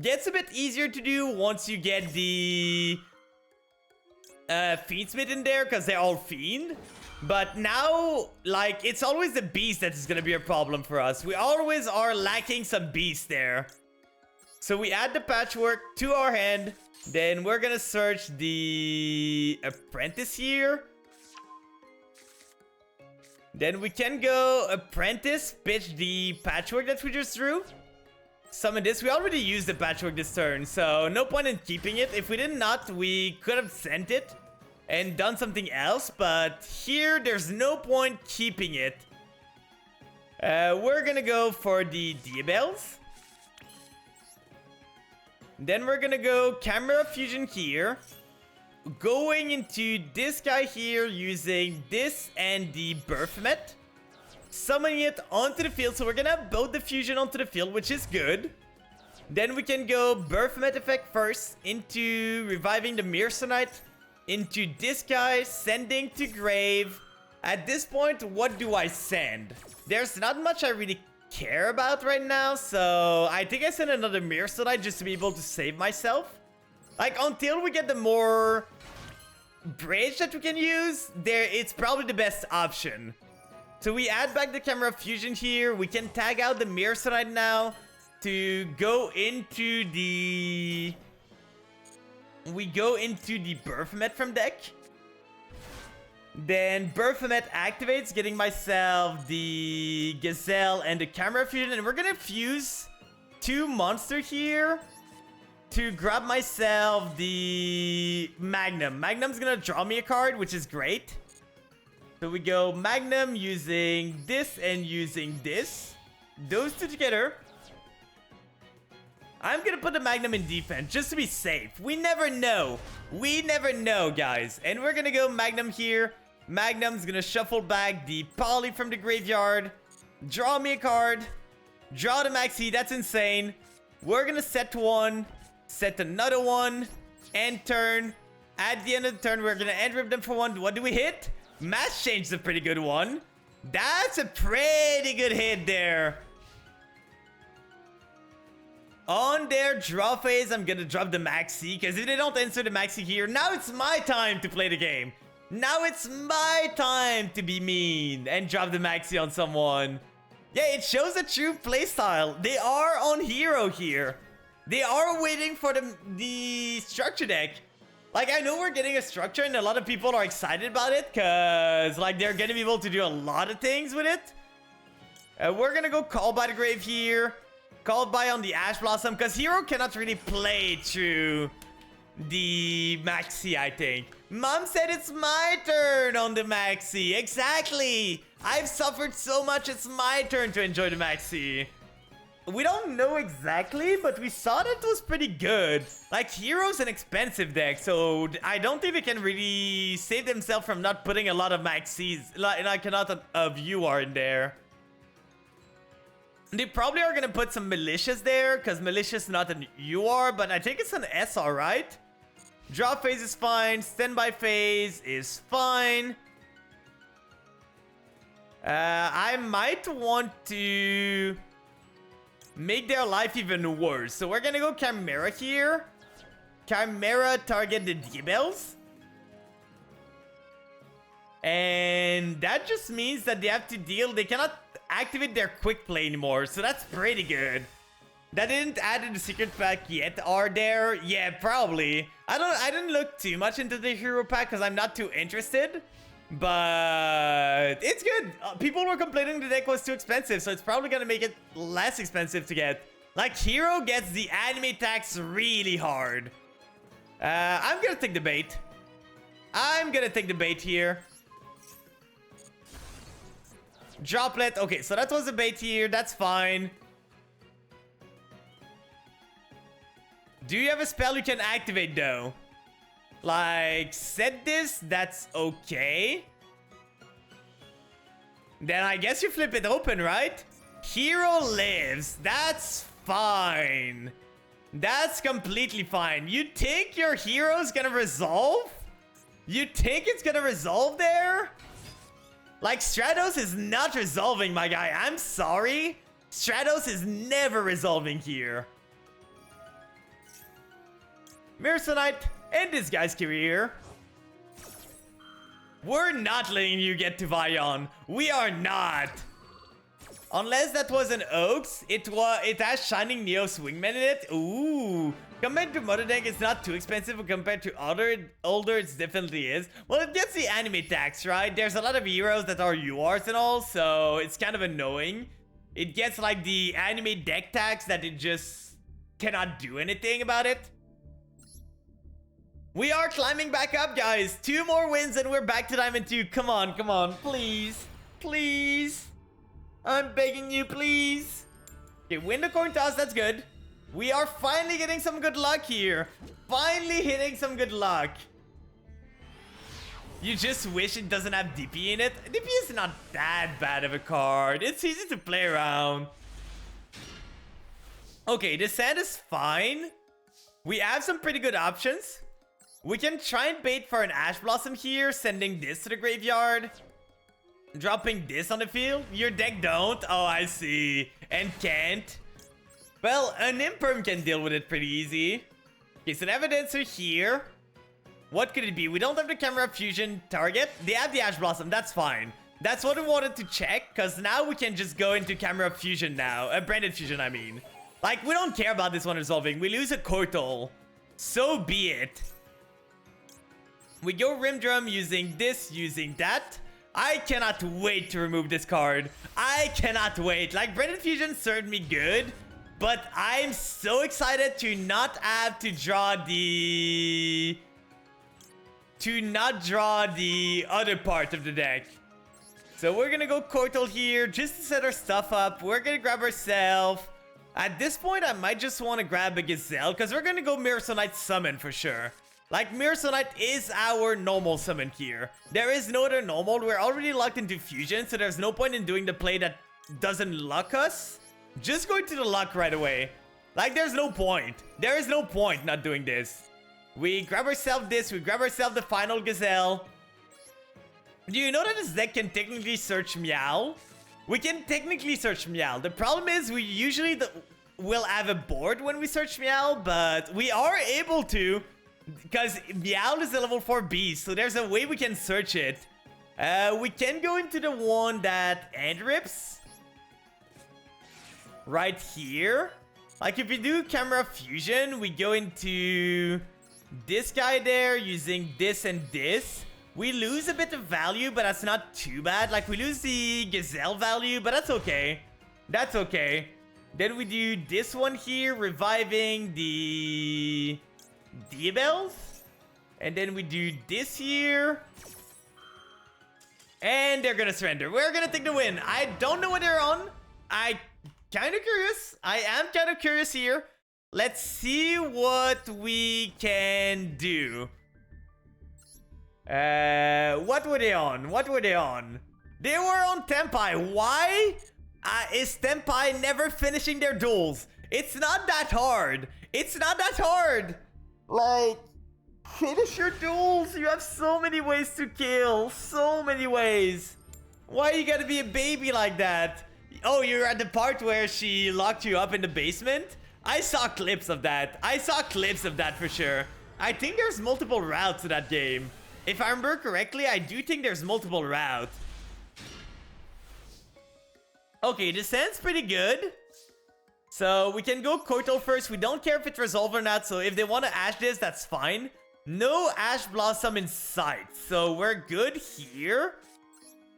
Gets a bit easier to do once you get the... Fiendsmith in there because they're all fiend. But now, like, it's always the beast that is going to be a problem for us. We always are lacking some beast there. So we add the patchwork to our hand. Then we're going to search the apprentice here. Then we can go apprentice, pitch the patchwork that we just drew. Summon this. We already used the patchwork this turn, so no point in keeping it. If we did not, we could have sent it and done something else, but here there's no point keeping it. We're gonna go for the Diabells. Then we're gonna go Camera Fusion here. Going into this guy here using this and the Birthmet. Summoning it onto the field, so we're gonna have both the fusion onto the field, which is good. Then we can go Birthmet effect first into reviving the Mirror-Sonite, into this guy, sending to grave. At this point, what do I send? There's not much I really care about right now, so I think I send another Mirror-Sonite just to be able to save myself. Like, until we get the more bridge that we can use, it's probably the best option. So we add back the Camera Fusion here. We can tag out the Mirror-Sonite now to go into the... We go into the Birthmet from deck. Then Birthmet activates, getting myself the Gazelle and the Camera Fusion. And we're going to fuse two monster here to grab myself the Magnum. Magnum's going to draw me a card, which is great. So we go Magnum using this and using this. Those two together. I'm going to put the Magnum in defense just to be safe. We never know. We never know, guys. And we're going to go Magnum here. Magnum's going to shuffle back the Poly from the graveyard. Draw me a card. Draw the Maxi. That's insane. We're going to set one. Set another one. End turn. At the end of the turn, we're going to end rip them for one. What do we hit? Mass Change is a pretty good one. That's a pretty good hit there. On their draw phase, I'm gonna drop the Maxi, because if they don't answer the Maxi here, now it's my time to play the game. Now it's my time to be mean and drop the Maxi on someone. Yeah, it shows a true playstyle. They are on hero here. They are waiting for the structure deck. Like, I know we're getting a structure and a lot of people are excited about it because, like, they're going to be able to do a lot of things with it. We're going to go Call by the Grave here. Call by on the Ash Blossom because Hero cannot really play through the Maxi, I think. Mom said it's my turn on the Maxi. Exactly. I've suffered so much, it's my turn to enjoy the Maxi. We don't know exactly, but we saw that it was pretty good. Like, Hero's an expensive deck, so I don't think they can really save themselves from not putting a lot of Maxis, like a lot of UR in there. They probably are gonna put some Malicious there, because Malicious is not an UR, but I think it's an SR, right? Draw phase is fine, standby phase is fine. I might want to make their life even worse. So we're gonna go Chimera here. Chimera target the D-Bells. And that just means that they have to deal, they cannot activate their quick play anymore. So that's pretty good. That didn't add in the secret pack yet, are there? Yeah, probably. I didn't look too much into the hero pack because I'm not too interested. But it's good. People were complaining the deck was too expensive, so it's probably gonna make it less expensive to get. Like, hero gets the anime tax really hard. I'm gonna take the bait. I'm gonna take the bait here. Droplet. Okay, so that was a bait here. That's fine. Do you have a spell you can activate, though? Like, set this, that's okay. Then I guess you flip it open, right? Hero lives, that's fine. That's completely fine. You think your hero's gonna resolve? You think it's gonna resolve there? Like, Stratos is not resolving, my guy. I'm sorry. Stratos is never resolving here. Mirrorsunite, end this guy's career. We're not letting you get to Vion. We are not. Unless that was an Oaks, it has Shining Neos Wingman in it. Ooh. Compared to Mother Deck, it's not too expensive, but compared to older, it definitely is. Well, it gets the anime tax, right? There's a lot of heroes that are URs and all, so it's kind of annoying. It gets like the anime deck tax that it just cannot do anything about it. We are climbing back up, guys. 2 more wins and we're back to Diamond 2. Come on, come on. Please. Please. I'm begging you, please. Okay, win the coin toss. That's good. We are finally getting some good luck here. Finally hitting some good luck. You just wish it doesn't have DP in it. DP is not that bad of a card. It's easy to play around. Okay, the sand is fine. We have some pretty good options. We can try and bait for an Ash Blossom here, sending this to the graveyard. Dropping this on the field. Your deck don't. Oh, I see. And can't. Well, an Imperm can deal with it pretty easy. Okay, so the Evidencer here. What could it be? We don't have the Camera Fusion target. They have the Ash Blossom. That's fine. That's what we wanted to check, because now we can just go into Camera Fusion now. Branded Fusion, I mean. Like, we don't care about this one resolving. We lose a Kotal. So be it. We go Rim Drum using this, using that. I cannot wait to remove this card. I cannot wait. Like, Branded Fusion served me good, but I'm so excited to not have to draw the... other part of the deck. So we're gonna go Kotal here just to set our stuff up. We're gonna grab ourselves. At this point, I might just want to grab a Gazelle, because we're gonna go Mirrorsunite summon for sure. Like, Mirrorsunite is our normal summon here. There is no other normal. We're already locked into Fusion, so there's no point in doing the play that doesn't luck us. Just go into the luck right away. Like, there's no point. There is no point not doing this. We grab ourselves this. We grab ourselves the final Gazelle. Do you know that this deck can technically search Meow? We can technically search Meow. The problem is we usually will have a board when we search Meow, but we are able to... because Meow is a level 4 beast, so there's a way we can search it. We can go into the one that End Rips. Right here. Like, if we do Camera Fusion, we go into this guy there using this and this. We lose a bit of value, but that's not too bad. Like, we lose the Gazelle value, but that's okay. That's okay. Then we do this one here, reviving the... D-Bells? And then we do this here. And they're gonna surrender. We're gonna take the win. I don't know what they're on. I kind of curious. I am kind of curious here. Let's see what we can do. What were they on? What were they on? They were on Tenpai. Why is Tenpai never finishing their duels? It's not that hard. It's not that hard. Like, finish your duels. You have so many ways to kill. So many ways. Why you gotta be a baby like that? Oh, you're at the part where she locked you up in the basement? I saw clips of that. I saw clips of that for sure. I think there's multiple routes to that game. If I remember correctly, I do think there's multiple routes. Okay, this sounds pretty good. So we can go Kotal first. We don't care if it's resolved or not. So if they want to Ash this, that's fine. No Ash Blossom in sight. So we're good here.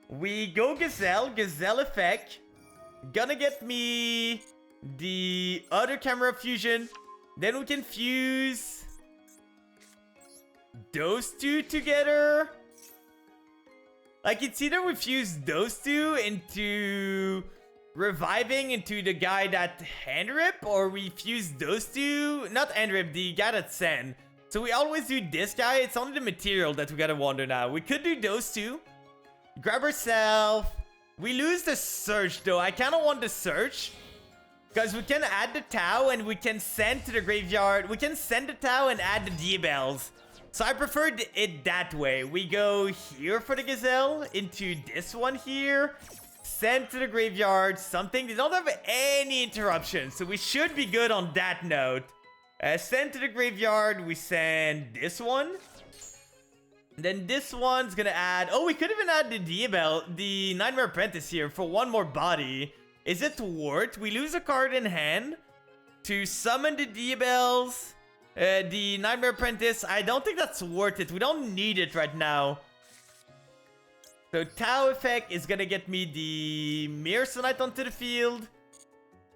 We go Gazelle. Gazelle effect. Gonna get me the other camera fusion. Then we can fuse those two together. Like, it's either we fuse those two into reviving into the guy that hand rip, or we fuse those two, not hand rip, the guy that Sen. So we always do this guy. It's only the material that we gotta wonder now. We could do those two. Grab ourselves. We lose the search though. I kind of want the search because we can add the Tau and we can send to the graveyard. We can send the Tau and add the D-Bells. So I preferred it that way. We go here for the Gazelle, into this one here, send to the graveyard, something. They don't have any interruptions, so we should be good on that note. Send to the graveyard, we send this one. Then this one's gonna add... Oh, we could even add the D-Bell, the Nightmare Apprentice here for one more body. Is it worth? We lose a card in hand to summon the D-Bells. The Nightmare Apprentice, I don't think that's worth it. We don't need it right now. So Tau effect is gonna get me the Mirror Sonite onto the field.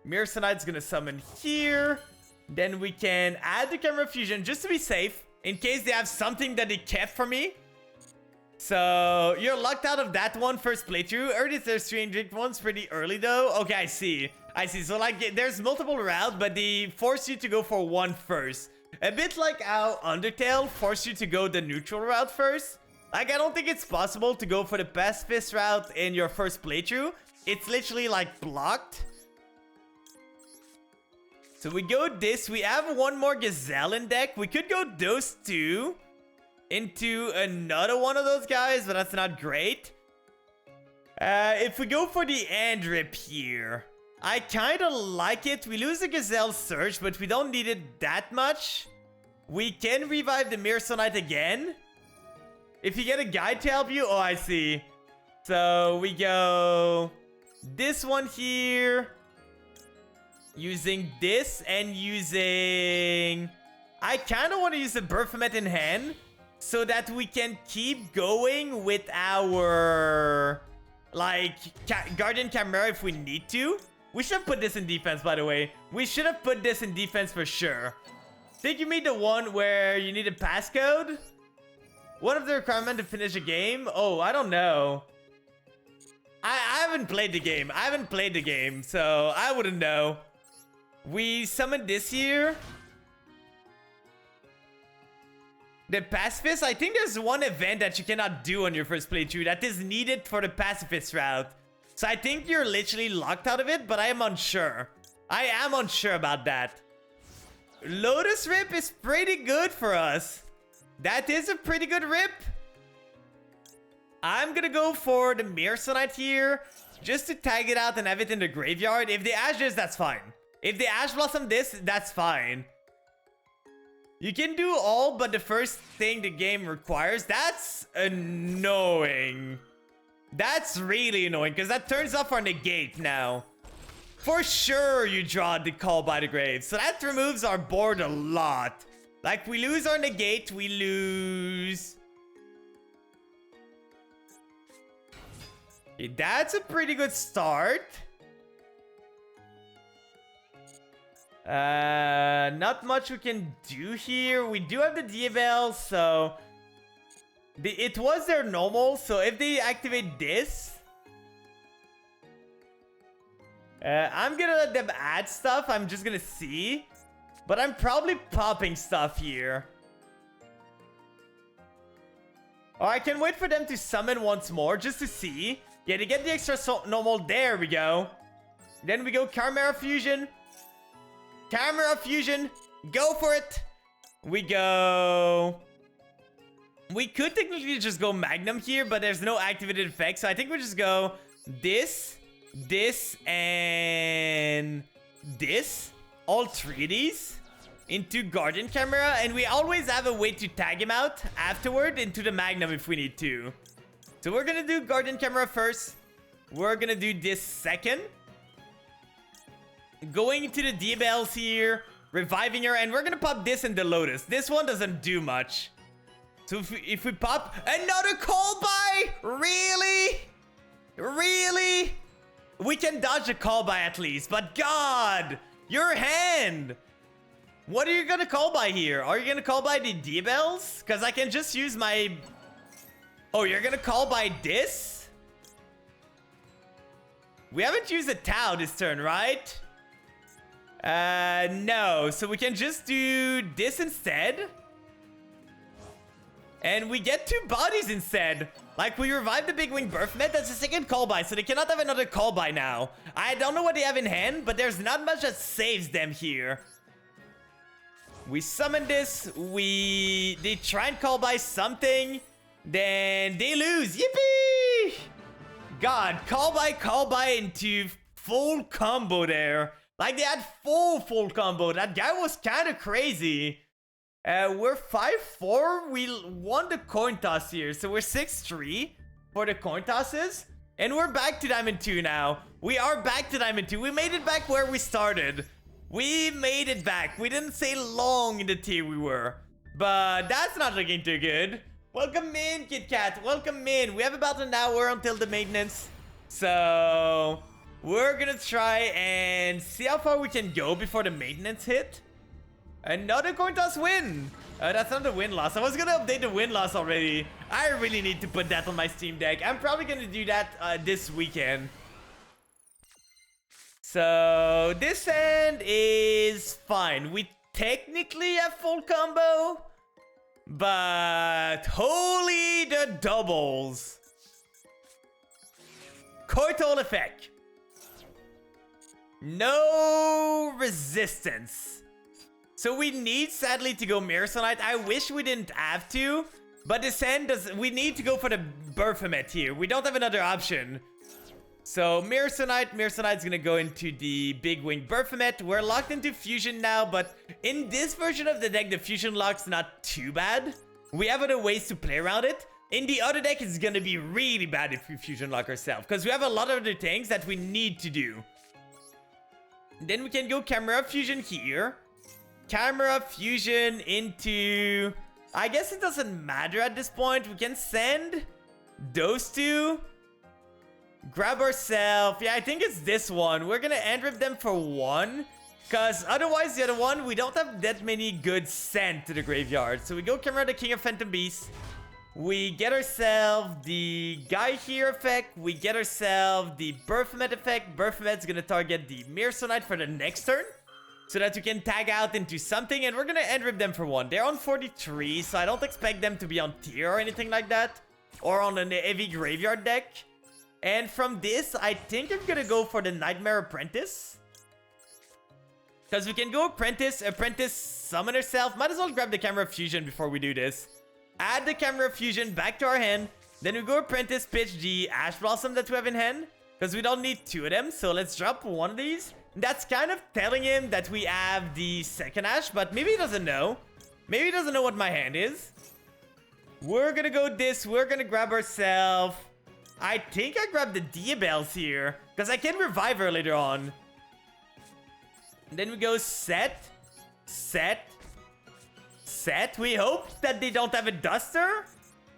Mirror Sonite's gonna summon here. Then we can add the Camera Fusion just to be safe, in case they have something that they kept for me. So you're locked out of that one first playthrough. Early there's Strange one's pretty early though. Okay, I see. I see. So like there's multiple routes, but they force you to go for one first. A bit like how Undertale forced you to go the neutral route first. Like, I don't think it's possible to go for the pacifist route in your first playthrough. It's literally like blocked. So we go this. We have one more Gazelle in deck. We could go those two into another one of those guys, but that's not great. If we go for the Andrip here, I kind of like it. We lose the Gazelle Surge, but we don't need it that much. We can revive the Mirror Sonite again. If you get a guide to help you... Oh, I see. So we go this one here. Using this and using... I kind of want to use the Baphomet in hand so that we can keep going with our... like, Guardian Chimera if we need to. We should have put this in defense, by the way. We should have put this in defense for sure. Think you made the one where you need a passcode? One of the requirements to finish a game? Oh, I don't know. I haven't played the game. I haven't played the game, so I wouldn't know. We summoned this here. The Pacifist, I think there's one event that you cannot do on your first playthrough that is needed for the Pacifist route. So I think you're literally locked out of it, but I am unsure. I am unsure about that. Lotus Rip is pretty good for us. That is a pretty good rip. I'm gonna go for the Mirror Sonite here, just to tag it out and have it in the graveyard. If they Ash this, that's fine. If they Ash Blossom this, that's fine. You can do all but the first thing the game requires. That's annoying. That's really annoying, because that turns off our negate now. For sure you draw the Call by the Grave. So that removes our board a lot. Like, we lose our negate, we lose... Okay, that's a pretty good start. Not much we can do here. We do have the Diabell, so it was their normal. So if they activate this, I'm gonna let them add stuff. I'm just gonna see, but I'm probably popping stuff here. Or I can wait for them to summon once more just to see. Yeah, to get the extra normal. There we go. Then we go Chimera Fusion. Chimera Fusion. Go for it. We go. We could technically just go Magnum here, but there's no activated effect. So I think we just go this, this, and this. All three of these into Guardian Chimera. And we always have a way to tag him out afterward into the Magnum if we need to. So we're gonna do Guardian Chimera first. We're gonna do this second. Going into the Diabells here, reviving her, and we're gonna pop this in the Lotus. This one doesn't do much. So if we pop another call by, really? Really? We can dodge a call by at least, but God, your hand. What are you gonna call by here? Are you gonna call by the Diabells? Because I can just use my... Oh, you're gonna call by this? We haven't used a Tau this turn, right? No. So we can just do this instead. And we get 2 bodies instead. Like, we revive the Big Wing Berthmet. That's a second call by, so they cannot have another call by now. I don't know what they have in hand, but there's not much that saves them here. We summon this. They try and call by something. Then they lose. Yippee! God, call by into full combo there. Like, they had full combo. That guy was kind of crazy. We're 5-4. We won the coin toss here. So we're 6-3 for the coin tosses. And we're back to Diamond 2 now. We are back to Diamond 2. We made it back where we started. We made it back. We didn't stay long in the tier we were. But that's not looking too good. Welcome in, Kit Kat. Welcome in. We have about an hour until the maintenance. So we're gonna try and see how far we can go before the maintenance hit. Another coin toss win. That's not the win-loss. I was gonna update the win-loss already. I really need to put that on my Steam Deck. I'm probably gonna do that this weekend. So this end is fine. We technically have full combo, but holy the doubles. Coital effect. No resistance. So we need, sadly, to go Mirrorsunite. I wish we didn't have to, but this end does. We need to go for the Berthmet here. We don't have another option. So Mirrorsunite's gonna go into the Big Wing Berthmet. We're locked into Fusion now, but in this version of the deck, the Fusion lock's not too bad. We have other ways to play around it. In the other deck, it's gonna be really bad if we Fusion lock ourselves, because we have a lot of other things that we need to do. Then we can go Chimera Fusion here. Chimera Fusion into... I guess it doesn't matter at this point. We can send those two. Grab ourselves. Yeah, I think it's this one. We're gonna end rip them for 1. Because otherwise, the other one, we don't have that many good sent to the graveyard. So we go Chimera the King of Phantom Beasts. We get ourselves the Guy here effect. We get ourselves the Berthmet effect. Berthmet's gonna target the Mirrorsunite for the next turn, so that we can tag out into something. And we're gonna end rip them for 1. They're on 43, so I don't expect them to be on tier or anything like that. Or on an heavy graveyard deck. And from this, I think I'm gonna go for the Nightmare Apprentice. Because we can go Apprentice, summon herself. Might as well grab the Chimera Fusion before we do this. Add the Chimera Fusion back to our hand. Then we go Apprentice, pitch the Ash Blossom that we have in hand. Because we don't need 2 of them. So let's drop 1 of these. That's kind of telling him that we have the second Ash. But maybe he doesn't know. Maybe he doesn't know what my hand is. We're gonna go this. We're gonna grab ourselves... I think I grabbed the Diabells here, because I can revive her later on. And then we go set. We hope that they don't have a Duster.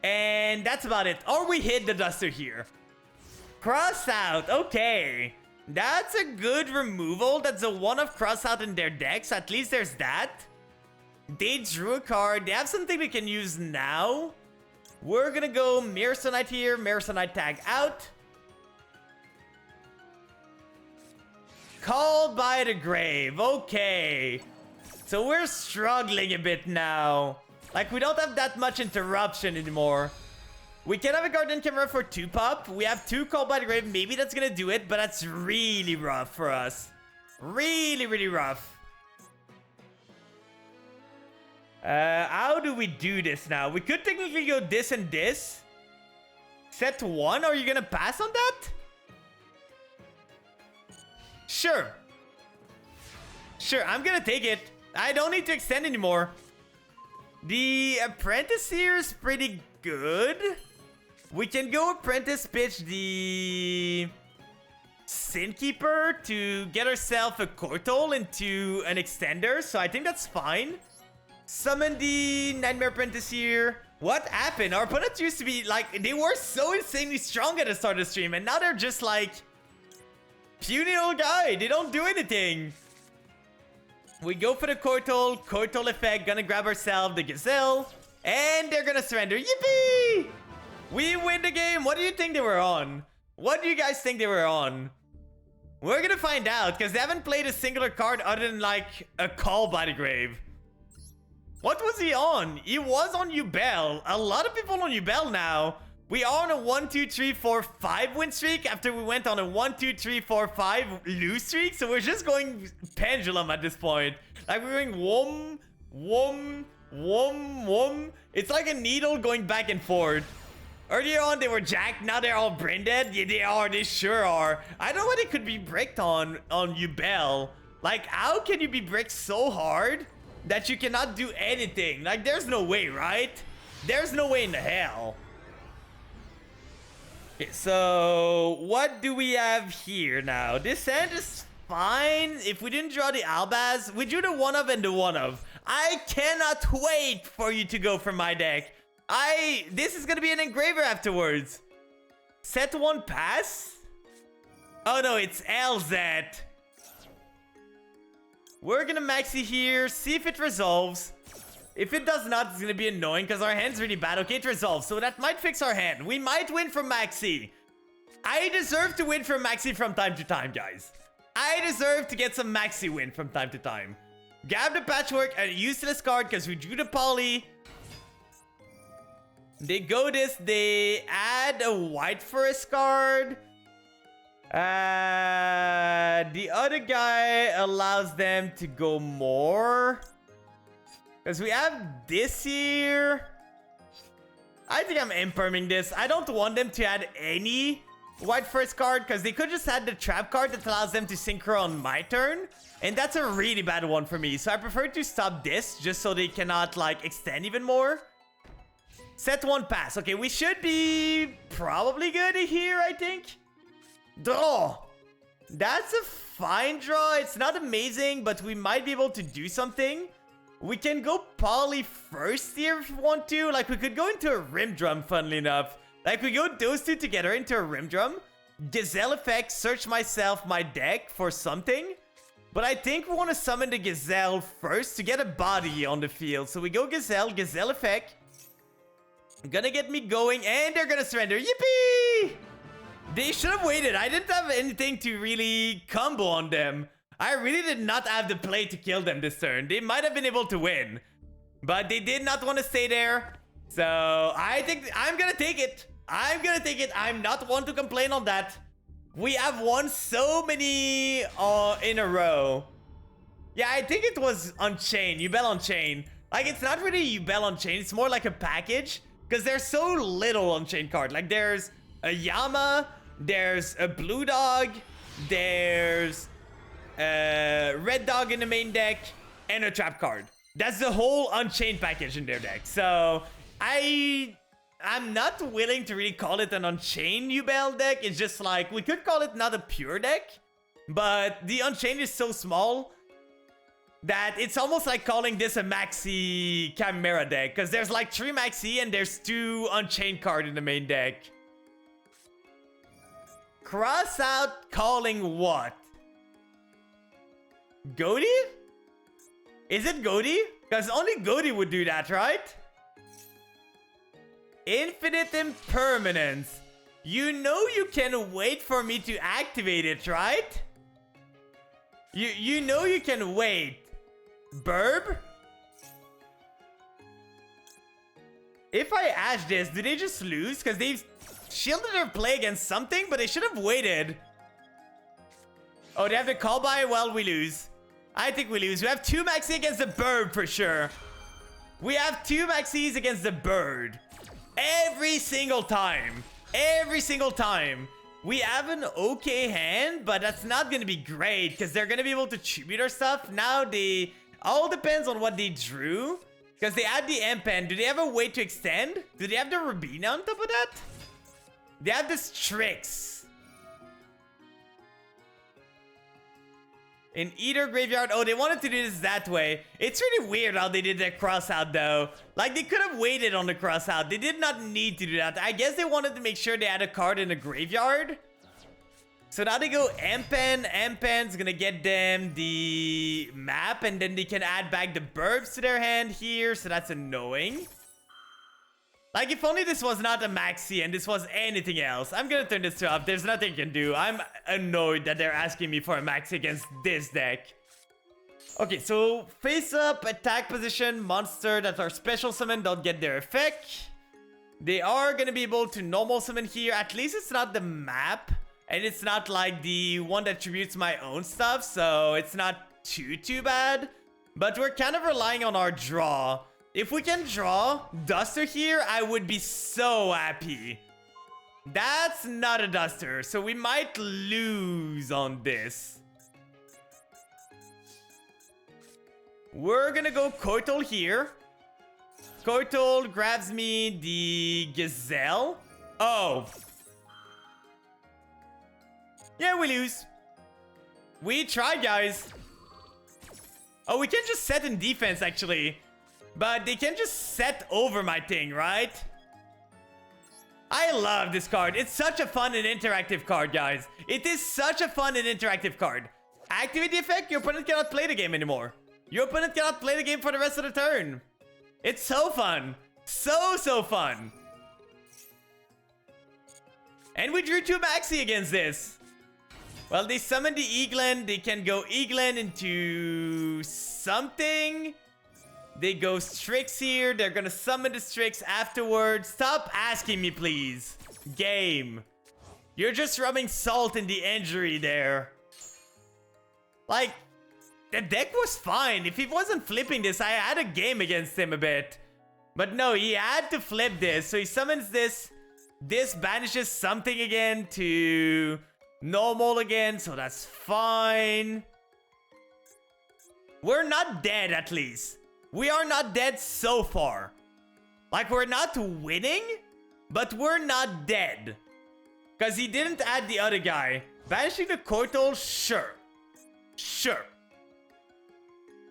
And that's about it. Or we hit the Duster here. Cross out. Okay. That's a good removal. That's a one of cross out in their deck, so at least there's that. They drew a card. They have something they can use now. We're gonna go Mirror Sonite here. Mirror Sonite tag out. Called by the Grave. Okay. So we're struggling a bit now. Like, we don't have that much interruption anymore. We can have a Guardian Camera for 2-pop. We have 2 Called by the Grave. Maybe that's gonna do it, but that's really rough for us. Really, really rough. How do we do this now? We could technically go this and this. Set 1. Are you gonna pass on that? Sure. Sure, I'm gonna take it. I don't need to extend anymore. The Apprentice here is pretty good. We can go Apprentice pitch the Sin Keeper to get ourselves a Cortal into an extender. So I think that's fine. Summon the Nightmare Apprentice here. What happened? Our opponents used to be like, they were so insanely strong at the start of the stream, and now they're just like puny old guy. They don't do anything. We go for the Cortal. Cortal effect. Gonna grab ourselves the Gazelle. And they're gonna surrender. Yippee! We win the game. What do you think they were on? What do you guys think they were on? We're gonna find out, because they haven't played a singular card other than like a Call by the Grave. What was he on? He was on Yubel. A lot of people on Yubel now. We are on a 1, 2, 3, 4, 5 win streak after we went on a 1, 2, 3, 4, 5 lose streak. So we're just going pendulum at this point. Like, we're going wom, wom, wom, wom. It's like a needle going back and forth. Earlier on, they were jacked. Now they're all brain dead. Yeah, they are. They sure are. I don't know what it could be bricked on Yubel. Like, how can you be bricked so hard that you cannot do anything? Like, there's no way, right? There's no way in the hell. Okay, so what do we have here now? This hand is fine. If we didn't draw the Albaz, we drew the one of and the one of. I cannot wait for you to go from my deck. This is gonna be an engraver afterwards. Set 1 pass? Oh no, it's LZ. We're gonna maxi here, see if it resolves. If it does not, it's gonna be annoying because our hand's really bad. Okay, it resolves, so that might fix our hand. We might win from maxi. I deserve to win from maxi from time to time, guys. I deserve to get some maxi win from time to time. Grab the Patchwork, a useless card because we drew the Poly. They go this, they add a White Forest card. The other guy allows them to go more. Because we have this here. I think I'm imperming this. I don't want them to add any White Forest card because they could just add the Trap card that allows them to synchro on my turn. And that's a really bad one for me. So I prefer to stop this just so they cannot like extend even more. Set 1 pass. Okay, we should be probably good here, I think. Draw. That's a fine draw. It's not amazing, but we might be able to do something. We can go Poly first here if we want to. Like, we could go into a Rim Drum, funnily enough. Like, we go those two together into a Rim Drum. Gazelle effect, search my deck for something. But I think we want to summon the Gazelle first to get a body on the field. So we go Gazelle, Gazelle effect. Gonna get me going, and they're gonna surrender. Yippee! They should have waited. I didn't have anything to really combo on them. I really did not have the play to kill them this turn. They might have been able to win, but they did not want to stay there. So I think I'm gonna take it. I'm gonna take it. I'm not one to complain on that. We have won so many in a row. Yeah, I think it was Unchained. Yubel Unchained. Like, it's not really Yubel Unchained. It's more like a package. Because there's so little Unchained card. Like, there's a Yama, there's a Blue Dog, there's a Red Dog in the main deck, and a Trap card. That's the whole Unchained package in their deck. So, I'm not willing to really call it an Unchained Yubel deck. It's just like, we could call it not a pure deck, but the Unchained is so small that it's almost like calling this a Maxi Chimera deck. Because there's like 3 Maxi and there's 2 Unchained card in the main deck. Cross out calling what? Goaty? Is it Goaty? Because only Goaty would do that, right? Infinite Impermanence. You know you can wait for me to activate it, right? You know you can wait. Burb? If I ash this, do they just lose? Because they've shielded their play against something, but they should have waited. Oh, they have the call by? Well, we lose. I think we lose. We have 2 maxi against the bird for sure. We have 2 maxis against the bird. Every single time. Every single time. We have an okay hand, but that's not going to be great because they're going to be able to tribute our stuff. Now they... all depends on what they drew. Because they add the M-Pen. Do they have a way to extend? Do they have the Rabina on top of that? They have the Strix. In either graveyard. Oh, they wanted to do this that way. It's really weird how they did that cross out though. Like they could have waited on the cross out. They did not need to do that. I guess they wanted to make sure they had a card in the graveyard. So now they go M-Pen. M-Pen's gonna get them the map. And then they can add back the burbs to their hand here. So that's annoying. Like, if only this was not a maxi and this was anything else. I'm gonna turn this to off. There's nothing you can do. I'm annoyed that they're asking me for a maxi against this deck. Okay, so face up, attack position, monster that are special summon don't get their effect. They are gonna be able to normal summon here. At least it's not the map. And it's not like the one that tributes my own stuff. So it's not too bad. But we're kind of relying on our draw. If we can draw Duster here, I would be so happy. That's not a Duster, so we might lose on this. We're gonna go Koitol here. Koitol grabs me the Gazelle. Oh. Yeah, we lose. We tried, guys. Oh, we can just set in defense, actually. But they can just set over my thing, right? I love this card. It's such a fun and interactive card, guys. It is such a fun and interactive card. Activate the effect, your opponent cannot play the game anymore. Your opponent cannot play the game for the rest of the turn. It's so fun. So fun. And we drew 2 maxi against this. Well, they summoned the Eaglen. They can go Eaglen into something. They go Strix here. They're gonna summon the Strix afterwards. Stop asking me, please. Game. You're just rubbing salt in the injury there. Like, the deck was fine. If he wasn't flipping this, I had a game against him a bit. But no, he had to flip this. So he summons this. This banishes something again to normal again. So that's fine. We're not dead, at least. We are not dead so far. Like, we're not winning, but we're not dead. Because he didn't add the other guy. Banishing the Koitol, sure. Sure.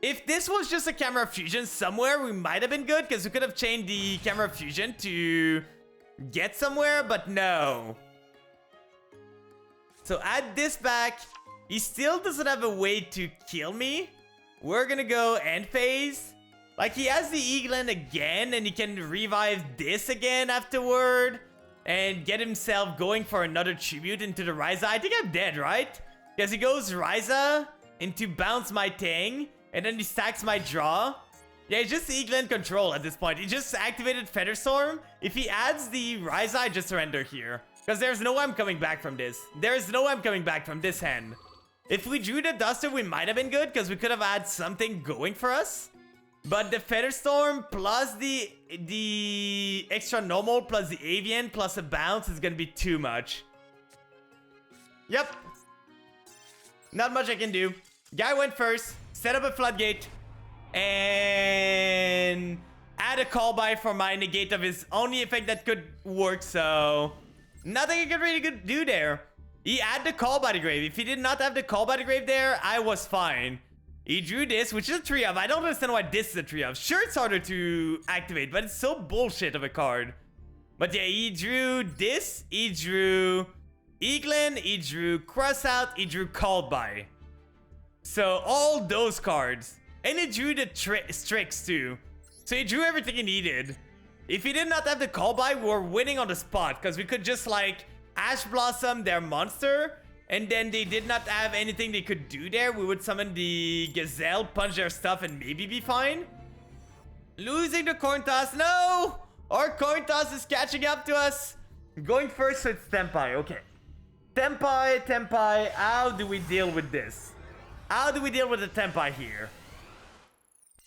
If this was just a Camera Fusion somewhere, we might have been good. Because we could have chained the Camera Fusion to get somewhere, but no. So add this back. He still doesn't have a way to kill me. We're gonna go end phase. Like, he has the Eaglen again, and he can revive this again afterward. And get himself going for another tribute into the Ryza. I think I'm dead, right? Because he goes Ryza into bounce my thing. And then he stacks my draw. Yeah, it's just Eaglen control at this point. He just activated Featherstorm. If he adds the Ryza, I just surrender here. Because there's no way I'm coming back from this. There's no way I'm coming back from this hand. If we drew the Duster, we might have been good. Because we could have had something going for us. But the Featherstorm plus the extra normal plus the Avian plus a bounce is going to be too much. Yep. Not much I can do. Guy went first. Set up a floodgate. And add a call by for my negate of his only effect that could work. So nothing I could really do there. He had the call by the grave. If he did not have the call by the grave there, I was fine. He drew this, which is a 3 of. I don't understand why this is a 3 of. Sure, it's harder to activate, but it's so bullshit of a card. But yeah, he drew this. He drew Eaglin, he drew Crossout, he drew Called By. So all those cards. And he drew the Strix too. So he drew everything he needed. If he did not have the Call By, we were winning on the spot. Because we could just like Ash Blossom their monster. And then they did not have anything they could do there. We would summon the Gazelle, punch their stuff, and maybe be fine. Losing the coin toss. No! Our coin toss is catching up to us. Going first, so it's Tenpai. Okay. Tenpai. How do we deal with this? How do we deal with the Tenpai here?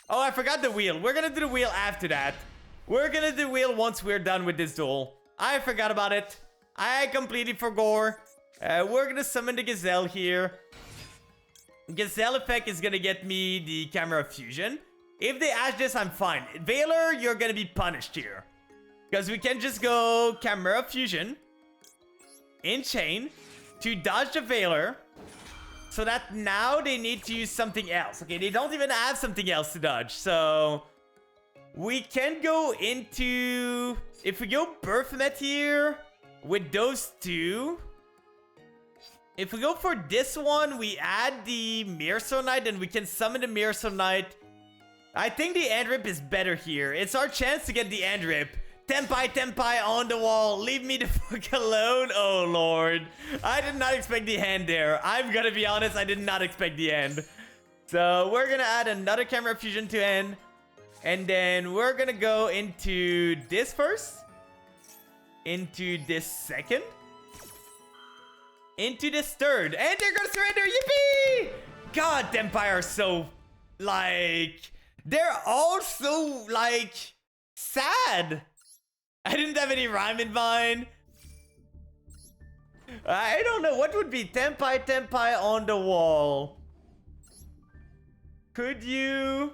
Oh, I forgot the wheel. We're gonna do the wheel after that. We're gonna do the wheel once we're done with this duel. I forgot about it. I completely forgot. We're gonna summon the Gazelle here. Gazelle effect is gonna get me the Camera Fusion. If they ash this, I'm fine. Veiler, you're gonna be punished here. Because we can just go Camera Fusion. In chain. To dodge the Veiler. So that now they need to use something else. Okay, they don't even have something else to dodge. So we can go into... If we go Baphomet here with those two... If we go for this one, we add the Mirrorstone Knight and we can summon the Mirrorstone Knight. I think the End Rip is better here. It's our chance to get the End Rip. Tenpai on the wall. Leave me the fuck alone. Oh, Lord. I did not expect the hand there. I'm gonna be honest, I did not expect the end. So we're gonna add another Camera Fusion to end. And then we're gonna go into this first. Into this second. Into this third. And they're gonna surrender. Yippee! God, Tenpai are so, like... They're all so, like... sad. I didn't have any rhyme in mind. I don't know. What would be Tenpai on the wall? Could you...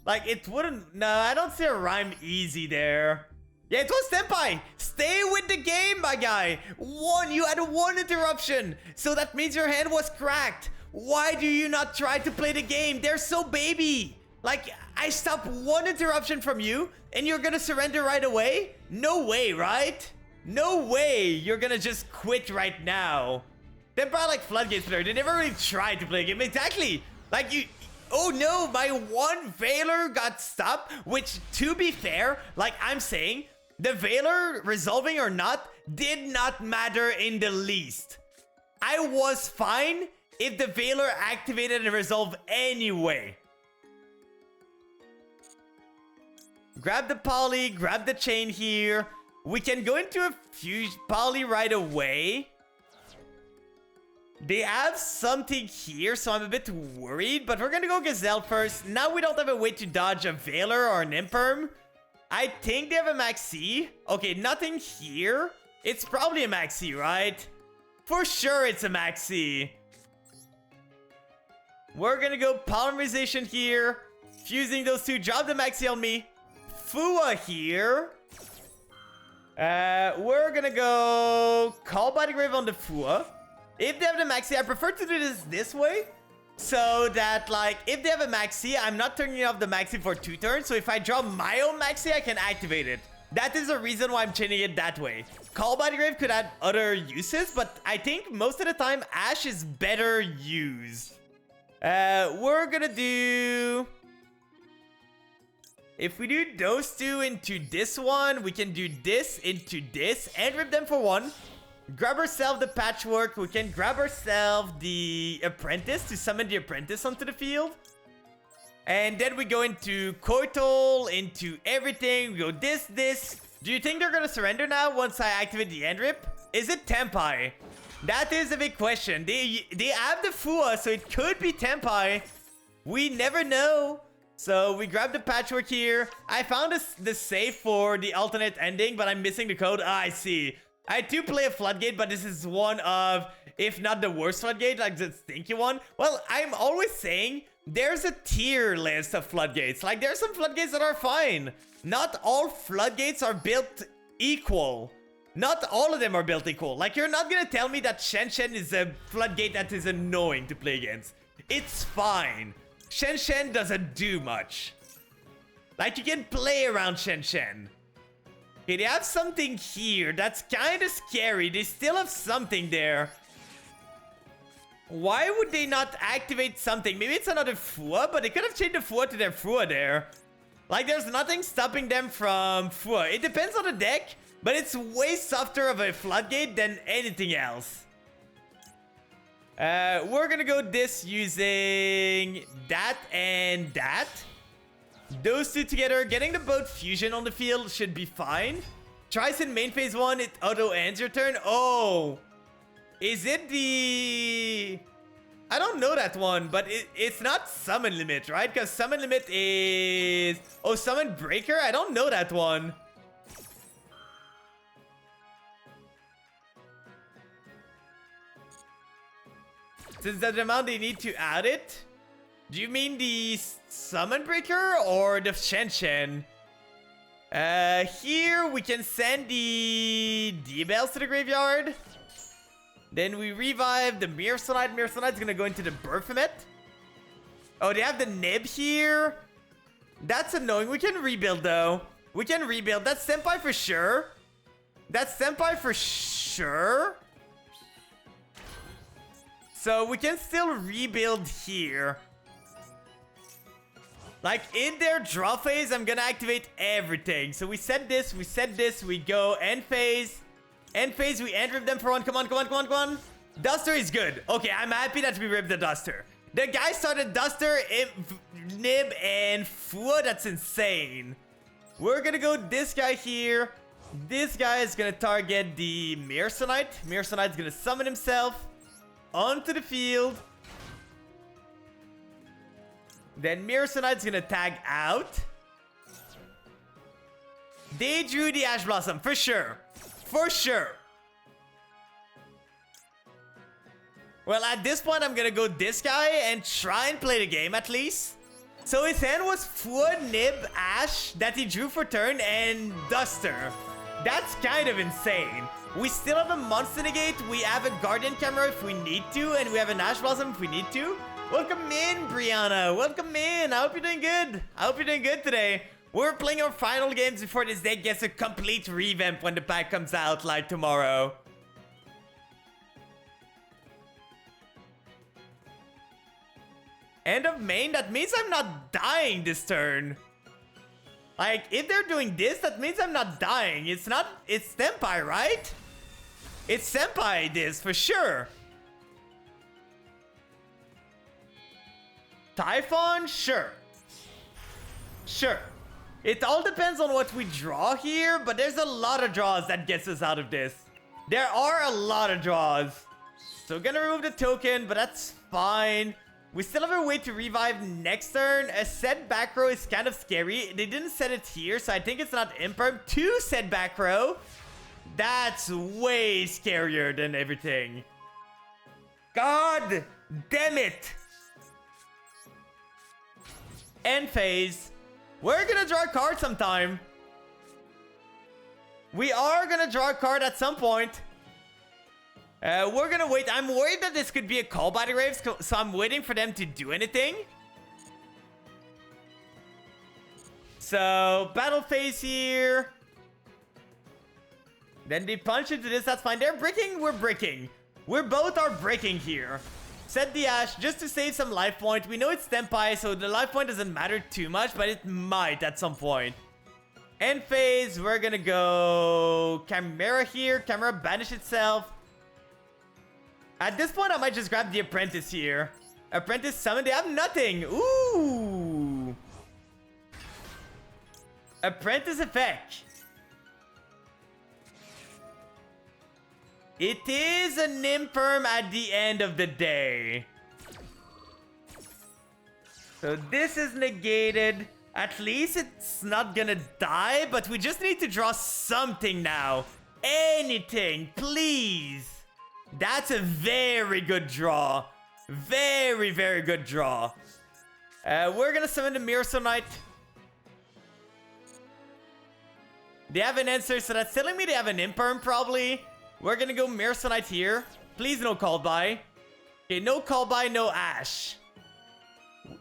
Like, it wouldn't... No, I don't see a rhyme easy there. Yeah, it was Tenpai. Stay with the game, my guy. You had one interruption. So that means your hand was cracked. Why do you not try to play the game? They're so baby. Like, I stopped one interruption from you and you're gonna surrender right away? No way, right? No way you're gonna just quit right now. Tenpai like Floodgates player. They never really tried to play a game. Exactly. Like, you... Oh no, my one Veiler got stopped, which, to be fair, like I'm saying, the Veiler, resolving or not, did not matter in the least. I was fine if the Veiler activated and resolved anyway. Grab the poly, grab the chain here. We can go into a fuse poly right away. They have something here, so I'm a bit worried, but we're gonna go Gazelle first. Now we don't have a way to dodge a Veiler or an Imperm. I think they have a Maxi. Okay, nothing here. It's probably a Maxi, right? For sure it's a Maxi. We're gonna go Polymerization here. Fusing those two. Drop the Maxi on me. Fua here. We're gonna go Call by the Grave on the Fua. If they have the Maxi, I prefer to do this way. So that, like, if they have a Maxi, I'm not turning off the Maxi for 2 turns. So if I draw my own Maxi, I can activate it. That is the reason why I'm chaining it that way. Call by the Grave could add other uses, but I think most of the time, Ash is better used. We're gonna do... If we do those two into this one, we can do this into this and rip them for 1. Grab ourselves the Patchwork. We can grab ourselves the Apprentice to summon the Apprentice onto the field. And then we go into Koitol, into everything. We go this. Do you think they're going to surrender now once I activate the End Rip? Is it Tenpai? That is a big question. They have the Fua, so it could be Tenpai. We never know. So we grab the Patchwork here. I found the save for the alternate ending, but I'm missing the code. Ah, I see. I do play a Floodgate, but this is one of, if not the worst Floodgate, like the stinky one. Well, I'm always saying there's a tier list of Floodgates. Like, there's some Floodgates that are fine. Not all Floodgates are built equal. Not all of them are built equal. Like, you're not gonna tell me that Shen Shen is a Floodgate that is annoying to play against. It's fine. Shen Shen doesn't do much. Like, you can play around Shen Shen. Okay, they have something here. That's kind of scary. They still have something there. Why would they not activate something? Maybe it's another Fua, but they could have changed the Fua to their Fua there. Like, there's nothing stopping them from Fua. It depends on the deck, but it's way softer of a floodgate than anything else. We're gonna go this using that and that. Those two together, getting the boat fusion on the field should be fine. Tries in main phase 1, it auto ends your turn. Oh! Is it the... I don't know that one, but it's not summon limit, right? Because summon limit is... Oh, summon breaker? I don't know that one. Since that's the amount they need to add it? Do you mean the summon breaker or the Shen Shen? Here we can send the D-Bells to the graveyard. Then we revive the Mirror-Sonite. Mirror-Sonite's gonna go into the Baphomet. Oh, they have the Nib here. That's annoying. We can rebuild, though. We can rebuild. That's Senpai for sure. That's Senpai for sure. So we can still rebuild here. Like, in their draw phase, I'm gonna activate everything. So we set this, we go end phase. End phase, we end rip them for one. Come on, come on, come on, come on. Duster is good. Okay, I'm happy that we ripped the Duster. The guy started Duster, Nib, and Fua. That's insane. We're gonna go this guy here. This guy is gonna target the Mirror-Sonite. Mirror-Sonite's gonna summon himself onto the field. Then Mirror-Sonite's gonna tag out. They drew the Ash Blossom, for sure. For sure. Well, at this point, I'm gonna go this guy and try and play the game at least. So his hand was Fua, Nib, Ash that he drew for turn, and Duster. That's kind of insane. We still have a Monster Negate, we have a Guardian Camera if we need to, and we have an Ash Blossom if we need to. Welcome in, Brianna. Welcome in. I hope you're doing good. I hope you're doing good today. We're playing our final games before this deck gets a complete revamp when the pack comes out, like tomorrow. End of main? That means I'm not dying this turn. Like, if they're doing this, that means I'm not dying. It's not... It's Senpai, right? It's Senpai this, for sure. Typhon? Sure. Sure. It all depends on what we draw here, but there's a lot of draws that gets us out of this. There are a lot of draws. So we're gonna remove the token, but that's fine. We still have a way to revive next turn. A set back row is kind of scary. They didn't set it here, so I think it's not imperm. 2 set back row. That's way scarier than everything. God damn it. End phase. We're gonna draw a card sometime. We are gonna draw a card at some point. We're gonna wait. I'm worried that this could be a call by the Graves, so I'm waiting for them to do anything. So, battle phase here. Then they punch into this, that's fine. They're breaking, we're breaking. We both are breaking here. Set the Ash just to save some life point. We know it's Senpai, so the life point doesn't matter too much, but it might at some point. End phase, we're gonna go Chimera here. Chimera banish itself. At this point, I might just grab the Apprentice here. Apprentice summon, they have nothing. Ooh. Apprentice effect. It is an imperm at the end of the day. So this is negated. At least it's not gonna die, but we just need to draw something now. Anything, please. That's a very good draw. Very, very good draw. We're gonna summon the Mirror-Sonite. They have an answer, so that's telling me they have an imperm probably. We're gonna go Mirror-Sonite here. Please no call by. Okay, no call by, no Ash.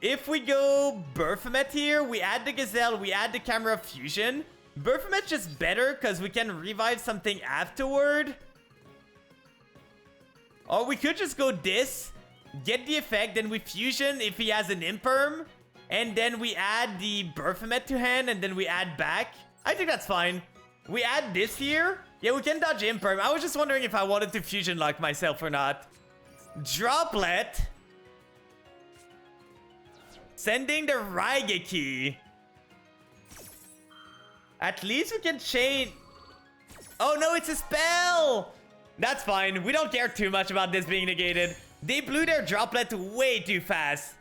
If we go Baphomet here, we add the Gazelle, we add the Camera of Fusion. Baphomet's just better because we can revive something afterward. Or we could just go this, get the effect, then we Fusion if he has an Imperm. And then we add the Baphomet to hand, and then we add back. I think that's fine. We add this here. Yeah, we can dodge Imperm. I was just wondering if I wanted to Fusion lock myself or not. Droplet. Sending the Raigeki. At least we can chain... Oh no, it's a spell! That's fine. We don't care too much about this being negated. They blew their Droplet way too fast.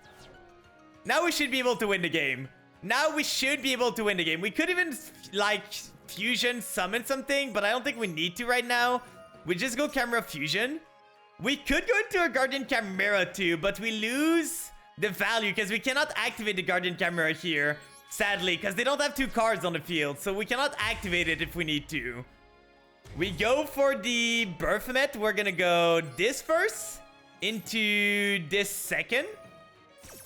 Now we should be able to win the game. Now we should be able to win the game. We could even, like, Fusion summon something, but I don't think we need to right now. We just go Camera Fusion. We could go into a Guardian Chimera too, but we lose the value because we cannot activate the Guardian Chimera here, sadly, because they don't have 2 cards on the field, so we cannot activate it if we need to. We go for the Baphomet. We're gonna go this first into this second.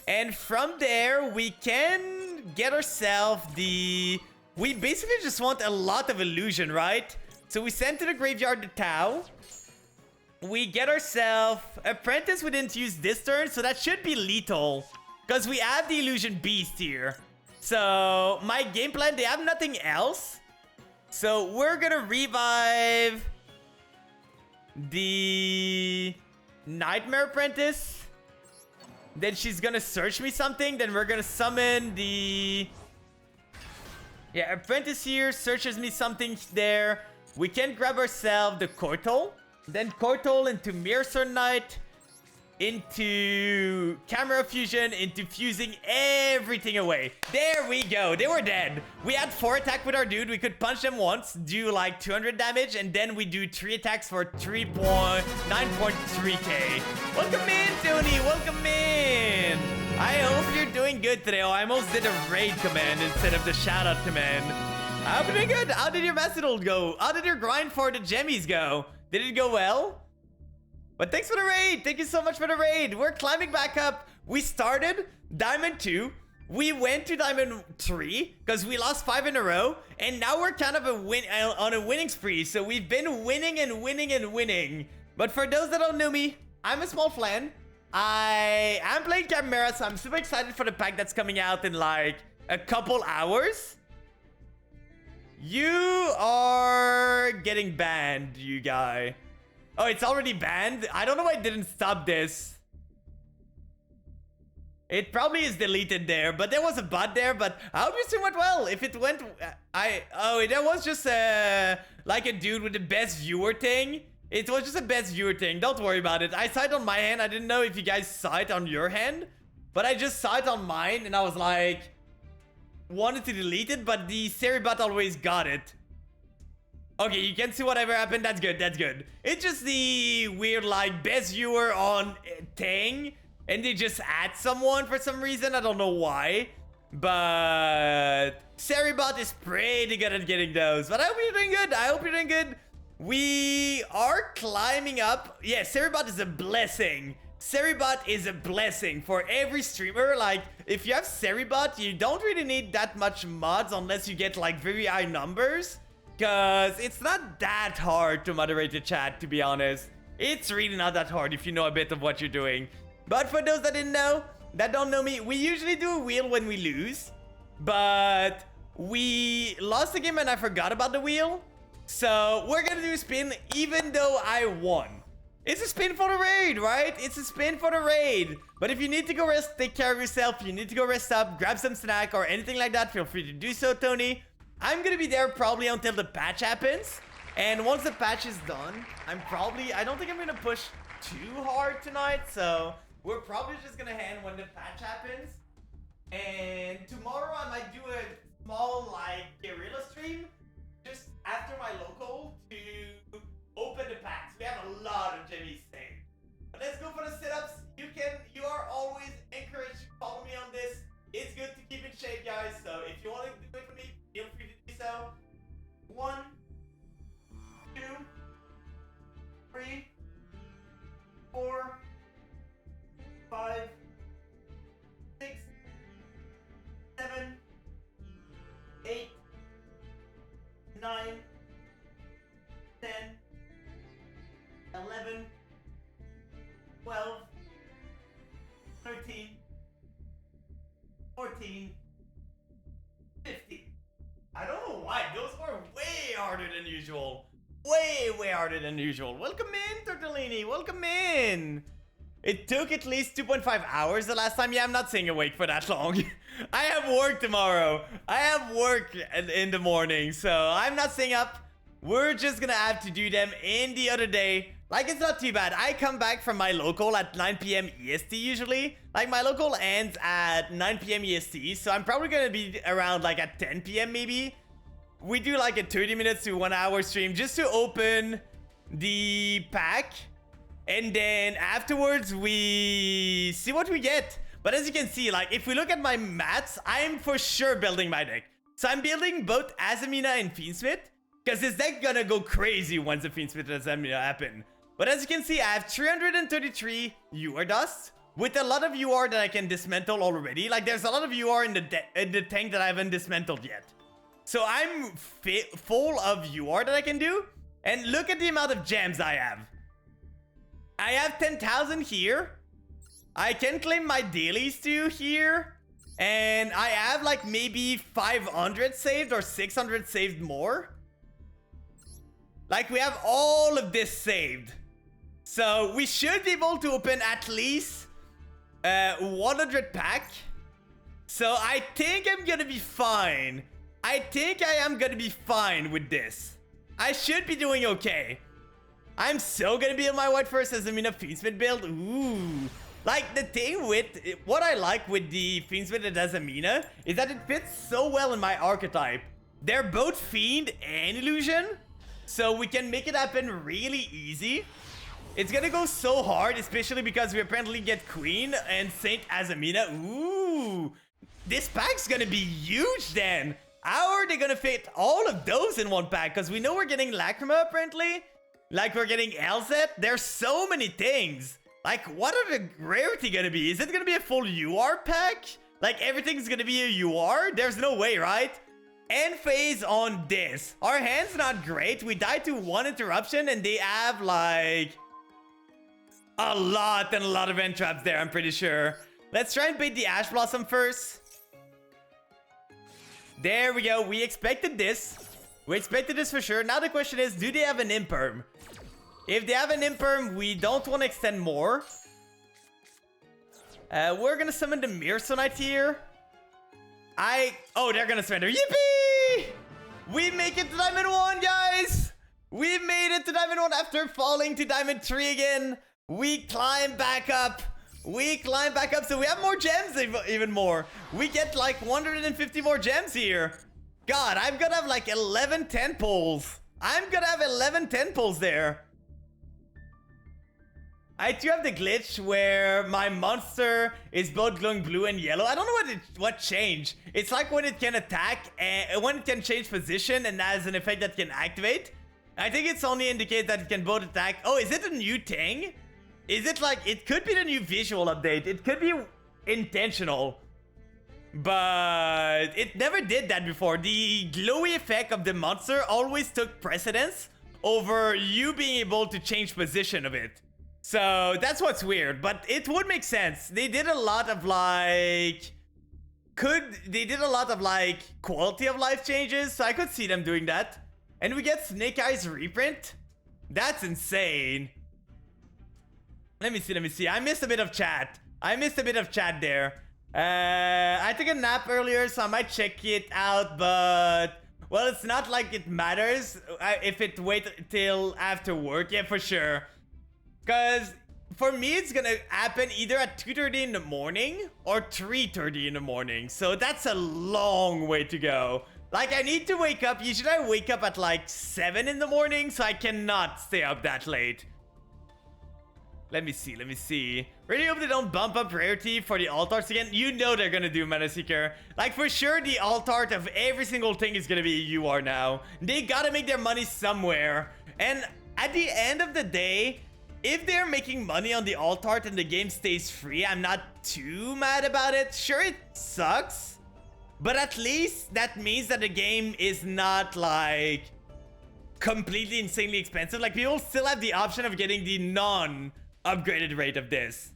And from there, we can get ourselves the... We basically just want a lot of illusion, right? So we send to the graveyard the Tau. We get ourselves Apprentice. We didn't use this turn, so that should be lethal. Because we have the Illusion Beast here. So my game plan, they have nothing else. So we're gonna revive the Nightmare Apprentice. Then she's gonna search me something. Then we're gonna summon the... Yeah, Apprentice here searches me something there. We can grab ourselves the Kortol. Then Kortol into Mirror Knight. Into Camera Fusion. Into fusing everything away. There we go. They were dead. We had 4 attack with our dude. We could punch them once. Do like 200 damage. And then we do 3 attacks for 9.3k. Welcome in, Tony. Welcome in. I hope you're doing good today. Oh, I almost did a raid command instead of the shout out command. I'm doing good. How did your Macedol go? How did your grind for the Gemmies go? Did it go well? But thanks for the raid. Thank you so much for the raid. We're climbing back up. We started Diamond 2. We went to Diamond 3 because we lost 5 in a row. And now we're kind of on a winning spree. So we've been winning and winning and winning. But for those that don't know me, I'm a small flan. I am playing Chimera, so I'm super excited for the pack that's coming out in like a couple hours. You are getting banned, you guy. Oh, it's already banned? I don't know why it didn't stop this. It probably is deleted there, but there was a bot there, but I hope your stream went well. If it went... Oh, that was just like a dude with the best viewer thing. It was just a best viewer thing. Don't worry about it. I saw it on my hand. I didn't know if you guys saw it on your hand, but I just saw it on mine, and I was like... Wanted to delete it, but the Seribot always got it. Okay, you can see whatever happened. That's good. That's good. It's just the weird, like, best viewer on thing. And they just add someone for some reason. I don't know why. But Seribot is pretty good at getting those. But I hope you're doing good. I hope you're doing good. We are climbing up. Yeah, Seribot is a blessing. Seribot is a blessing for every streamer. Like, if you have Seribot, you don't really need that much mods unless you get, like, very high numbers. Because it's not that hard to moderate the chat, to be honest. It's really not that hard if you know a bit of what you're doing. But for those that didn't know, that don't know me, we usually do a wheel when we lose. But we lost the game and I forgot about the wheel. So we're gonna do a spin even though I won. It's a spin for the raid, right? It's a spin for the raid. But if you need to go rest, take care of yourself. You need to go rest up, grab some snack or anything like that, feel free to do so, Tony. I'm gonna be there probably until the patch happens. And once the patch is done, I don't think I'm gonna push too hard tonight. So we're probably just gonna hand when the patch happens. And tomorrow I might do a small, like, guerrilla stream just after my local to open the packs. We have a lot of Jimmy's thing. But let's go for the sit-ups. You are always encouraged to follow me on this. It's good to keep in shape, guys. So if you want to do it for me, feel free to do so. 1, 2, 3, 4, 5, 6, 9, 10, 11, 12, 13, 14, 15. I don't know why, those are way harder than usual. Way harder than usual. Welcome in, Tortellini, welcome in. It took at least 2.5 hours the last time. Yeah, I'm not staying awake for that long. I have work tomorrow. I have work in the morning, so I'm not staying up. We're just gonna have to do them in the other day. Like, it's not too bad. I come back from my local at 9 p.m. EST usually. Like, my local ends at 9 p.m. EST, so I'm probably gonna be around like at 10 p.m. maybe. We do like a 30 minutes to 1 hour stream just to open the pack. And then afterwards, we see what we get. But as you can see, like, if we look at my mats, I'm for sure building my deck. So I'm building both Azamina and Fiendsmith, because this deck gonna go crazy once the Fiendsmith and Azamina happen. But as you can see, I have 333 UR dust, with a lot of UR that I can dismantle already. Like, there's a lot of UR in the tank that I haven't dismantled yet. So I'm full of UR that I can do. And look at the amount of gems I have. I have 10,000 here. I can claim my dailies too here. And I have like maybe 500 saved or 600 saved more. Like, we have all of this saved. So we should be able to open at least 100 pack. So I think I'm gonna be fine. I think I am gonna be fine with this. I should be doing okay. I'm so gonna be in my white first Azamina Fiendsmith build. Ooh. Like, the thing with what I like with the Fiendsmith and Azamina is that it fits so well in my archetype. They're both Fiend and Illusion, so we can make it happen really easy. It's gonna go so hard, especially because we apparently get Queen and Saint Azamina. Ooh. This pack's gonna be huge then. How are they gonna fit all of those in one pack? Because we know we're getting Lacrima apparently. Like, we're getting Elzet. There's so many things. Like, what are the rarity gonna be? Is it gonna be a full UR pack? Like, everything's gonna be a UR? There's no way, right? End phase on this. Our hand's not great. We died to one interruption and they have like a lot of end traps there, I'm pretty sure. Let's try and bait the Ash Blossom first. There we go. We expected this. We expected this for sure. Now the question is, do they have an Imperm? If they have an Imperm, we don't want to extend more. We're gonna summon the Mirsonite here. Oh, they're gonna surrender. Yippee! We make it to Diamond 1, guys! We made it to Diamond 1 after falling to Diamond 3 again. We climb back up. We climb back up, so we have more gems, even more. We get like 150 more gems here. God, I'm gonna have like 11 10 pulls. I'm gonna have 11 10 pulls there. I do have the glitch where my monster is both glowing blue and yellow. I don't know what changed. It's like when it can attack and when it can change position and has an effect that can activate. I think it's only indicates that it can both attack. Oh, is it a new thing? Is it like, it could be the new visual update. It could be intentional. But it never did that before. The glowy effect of the monster always took precedence over you being able to change position of it. So that's what's weird, but it would make sense. They did a lot of like... They did a lot of like quality of life changes, so I could see them doing that. And we get Snake Eyes reprint. That's insane. Let me see. I missed a bit of chat. There. I took a nap earlier, so I might check it out, but... Well, it's not like it matters if it wait till after work. Yeah, for sure. Because for me, it's gonna happen either at 2:30 in the morning or 3:30 in the morning. So that's a long way to go. Like, I need to wake up. Usually I wake up at like 7 in the morning, so I cannot stay up that late. Let me see. Really hope they don't bump up rarity for the alt arts again. You know they're gonna do, Mana Seeker. Like, for sure, the alt art of every single thing is gonna be a UR now. They gotta make their money somewhere. And at the end of the day, if they're making money on the alt art and the game stays free, I'm not too mad about it. Sure, it sucks. But at least that means that the game is not like completely insanely expensive. Like people still have the option of getting the non-upgraded rate of this.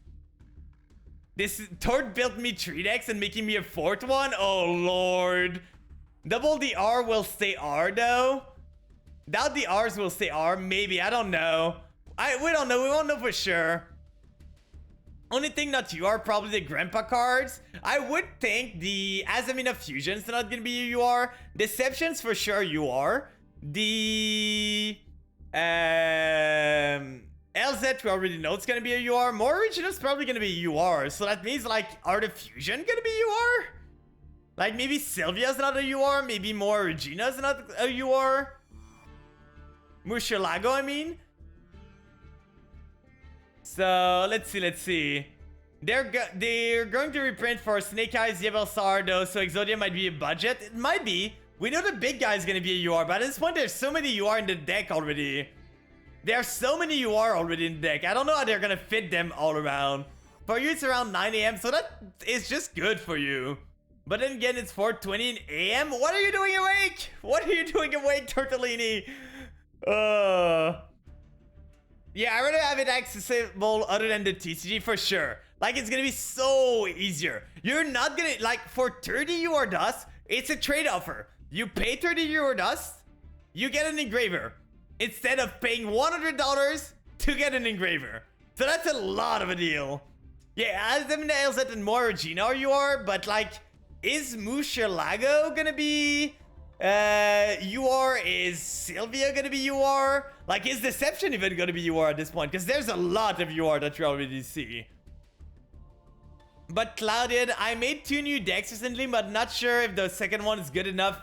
This Tord built me 3 decks and making me a 4th one? Oh lord. Double the R will stay R though. Doubt the R's will stay R. Maybe, I don't know. We don't know, we won't know for sure. Only thing not UR, probably the Grandpa cards. I would think the Azamina Fusion's not gonna be a UR. Deceptions for sure UR. The LZ we already know it's gonna be a UR. More Original's probably gonna be a UR. So that means like, are the Fusion gonna be UR? Like maybe Sylvia's not a UR, maybe more Regina's not a UR. Murcielago, I mean. So let's see. They're going to reprint for Snake Eyes, Yvelsar though, so Exodia might be a budget. It might be. We know the big guy is gonna be a UR, but at this point there's so many UR in the deck already. There are so many UR already in the deck. I don't know how they're gonna fit them all around. For you it's around 9 AM, so that is just good for you. But then again, it's 4:20 AM. What are you doing awake? What are you doing awake, Tortellini? Yeah, I'd rather have it accessible other than the TCG for sure. Like, it's gonna be so easier. You're not gonna, like, for 30 UR dust, it's a trade offer. You pay 30 UR dust, you get an engraver. Instead of paying $100 to get an engraver. So that's a lot of a deal. Yeah, as them nails that and more Regina UR, but like, is Murcielago gonna be UR? Is Sylvia gonna be UR? Like, is Deception even gonna be UR at this point? Because there's a lot of UR that you already see. But Clouded, I made 2 new decks recently, but not sure if the second one is good enough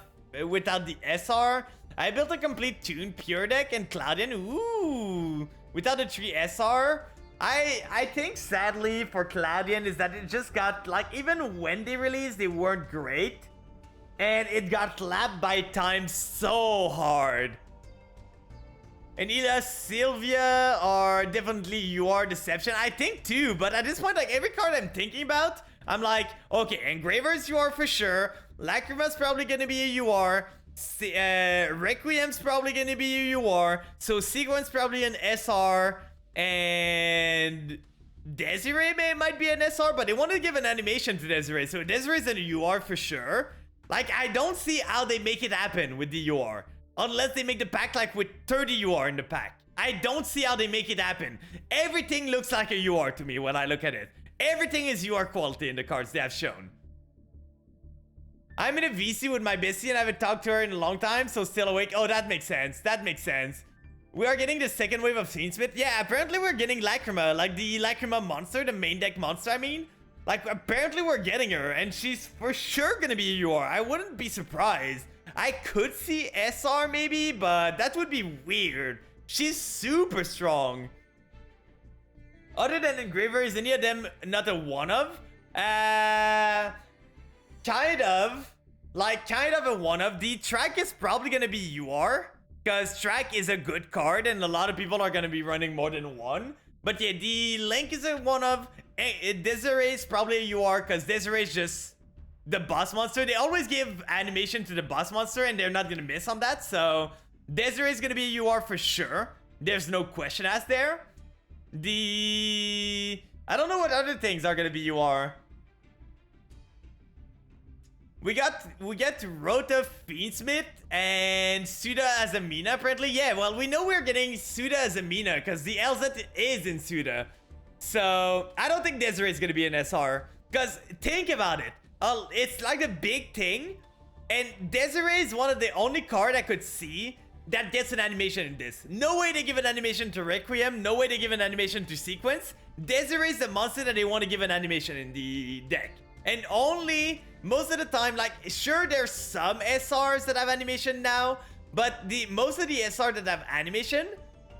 without the SR. I built a complete Toon Pure deck and Clouded, ooh, without the 3 SR. I think sadly for Cloudian is that it just got, like, even when they released, they weren't great. And it got lapped by time so hard. And either Sylvia or definitely UR Deception. I think too, but at this point, like, every card I'm thinking about, I'm like, okay, Engraver's UR for sure. Lacrima's probably gonna be a UR. Requiem's probably gonna be a UR. So Sequence probably an SR. And Desiree might be an SR, but they want to give an animation to Desiree. So Desiree's an UR for sure. Like, I don't see how they make it happen with the UR. Unless they make the pack like with 30 UR in the pack. I don't see how they make it happen. Everything looks like a UR to me when I look at it. Everything is UR quality in the cards they have shown. I'm in a VC with my bestie and I haven't talked to her in a long time, so still awake. Oh, that makes sense. That makes sense. We are getting the second wave of Fiendsmith. Yeah, apparently we're getting Lacrima. Like the Lacrima monster, the main deck monster, I mean. Like, apparently we're getting her, and she's for sure gonna be a UR. I wouldn't be surprised. I could see SR maybe, but that would be weird. She's super strong. Other than Engraver, is any of them not a one-of? Kind of. Like, kind of a one-of. The track is probably gonna be UR. Because track is a good card and a lot of people are going to be running more than one. But yeah, the Link is a one of. Desiree is probably a UR because Desiree is just the boss monster. They always give animation to the boss monster and they're not going to miss on that. So Desiree is going to be a UR for sure. There's no question asked there. I don't know what other things are going to be UR. We get Rota Fiendsmith and Suda as a Mina apparently. Yeah, well, we know we're getting Suda as a Mina because the LZ is in Suda. So I don't think Desiree is gonna be an SR. Because think about it. It's like a big thing. And Desiree is one of the only cards I could see that gets an animation in this. No way they give an animation to Requiem. No way they give an animation to Sequence. Desiree is the monster that they want to give an animation in the deck. And only most of the time, like, sure, there's some SRs that have animation now, but most of the SR that have animation,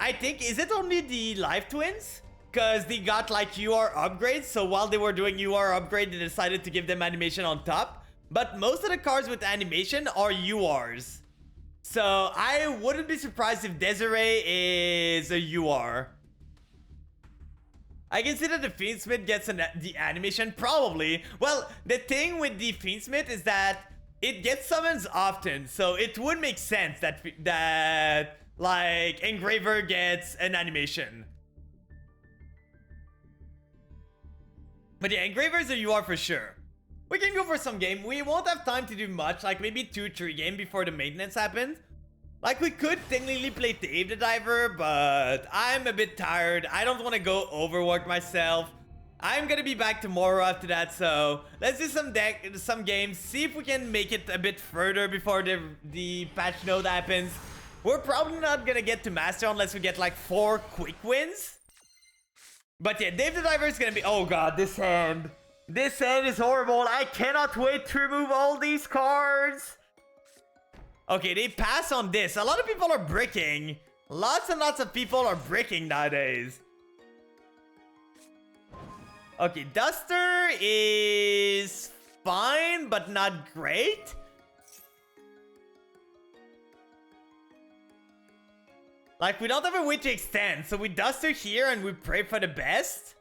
I think, is it only the Life Twins? Because they got like UR upgrades, so while they were doing UR upgrade, they decided to give them animation on top. But most of the cards with animation are URs. So I wouldn't be surprised if Desiree is a UR. I can see that the Fiendsmith gets the animation, probably. Well, the thing with the Fiendsmith is that it gets summons often, so it would make sense that like Engraver gets an animation. But yeah, Engraver's a UR for sure. We can go for some game. We won't have time to do much, like maybe 2-3 games before the maintenance happens. Like, we could technically play Dave the Diver, but I'm a bit tired. I don't want to go overwork myself. I'm gonna be back tomorrow after that, so let's do some games, see if we can make it a bit further before the patch note happens. We're probably not gonna get to Master unless we get like 4 quick wins. But yeah, Dave the Diver is gonna be... Oh god, this hand. This hand is horrible. I cannot wait to remove all these cards. Okay, they pass on this. A lot of people are bricking. Lots and lots of people are bricking nowadays. Okay, Duster is fine, but not great. Like, we don't have a way to extend, so we Duster here and we pray for the best.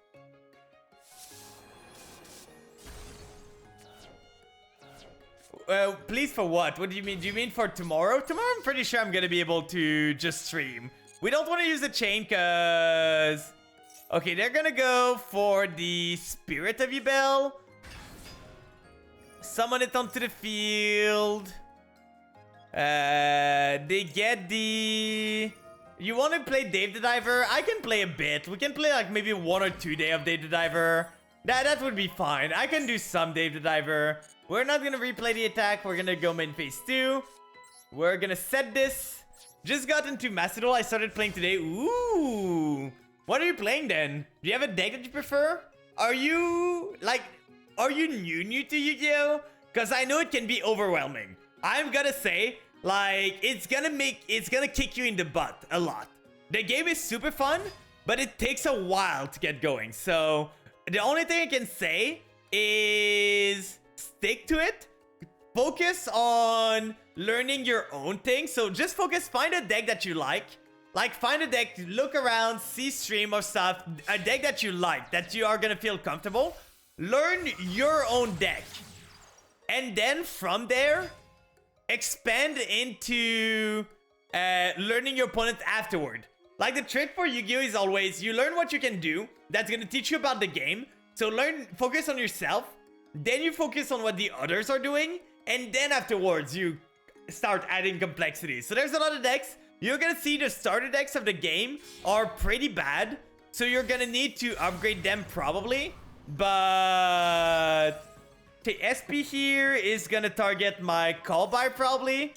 Please for what? What do you mean? Do you mean for tomorrow? Tomorrow I'm pretty sure I'm gonna be able to just stream. We don't want to use the chain because... Okay, they're gonna go for the Spirit of Yubel. Summon it onto the field. They get the... You want to play Dave the Diver? I can play a bit. We can play like maybe 1 or 2 days of Dave the Diver. That would be fine. I can do some Dave the Diver. We're not gonna replay the attack. We're gonna go main phase 2. We're gonna set this. Just got into Macedol. I started playing today. Ooh. What are you playing then? Do you have a deck that you prefer? Are you new to Yu-Gi-Oh? Because I know it can be overwhelming. I'm gonna say, like, it's gonna kick you in the butt a lot. The game is super fun, but it takes a while to get going. So the only thing I can say is stick to it. Focus on learning your own thing. So just focus, find a deck that you like. Like, find a deck, look around, see stream or stuff. A deck that you like, that you are gonna feel comfortable. Learn your own deck. And then from there, expand into learning your opponent afterward. Like, the trick for Yu-Gi-Oh! Is always, you learn what you can do. That's gonna teach you about the game. So focus on yourself. Then you focus on what the others are doing. And then afterwards, you start adding complexity. So there's a lot of decks. You're gonna see the starter decks of the game are pretty bad. So you're gonna need to upgrade them probably. But... Okay, SP here is gonna target my Call by probably.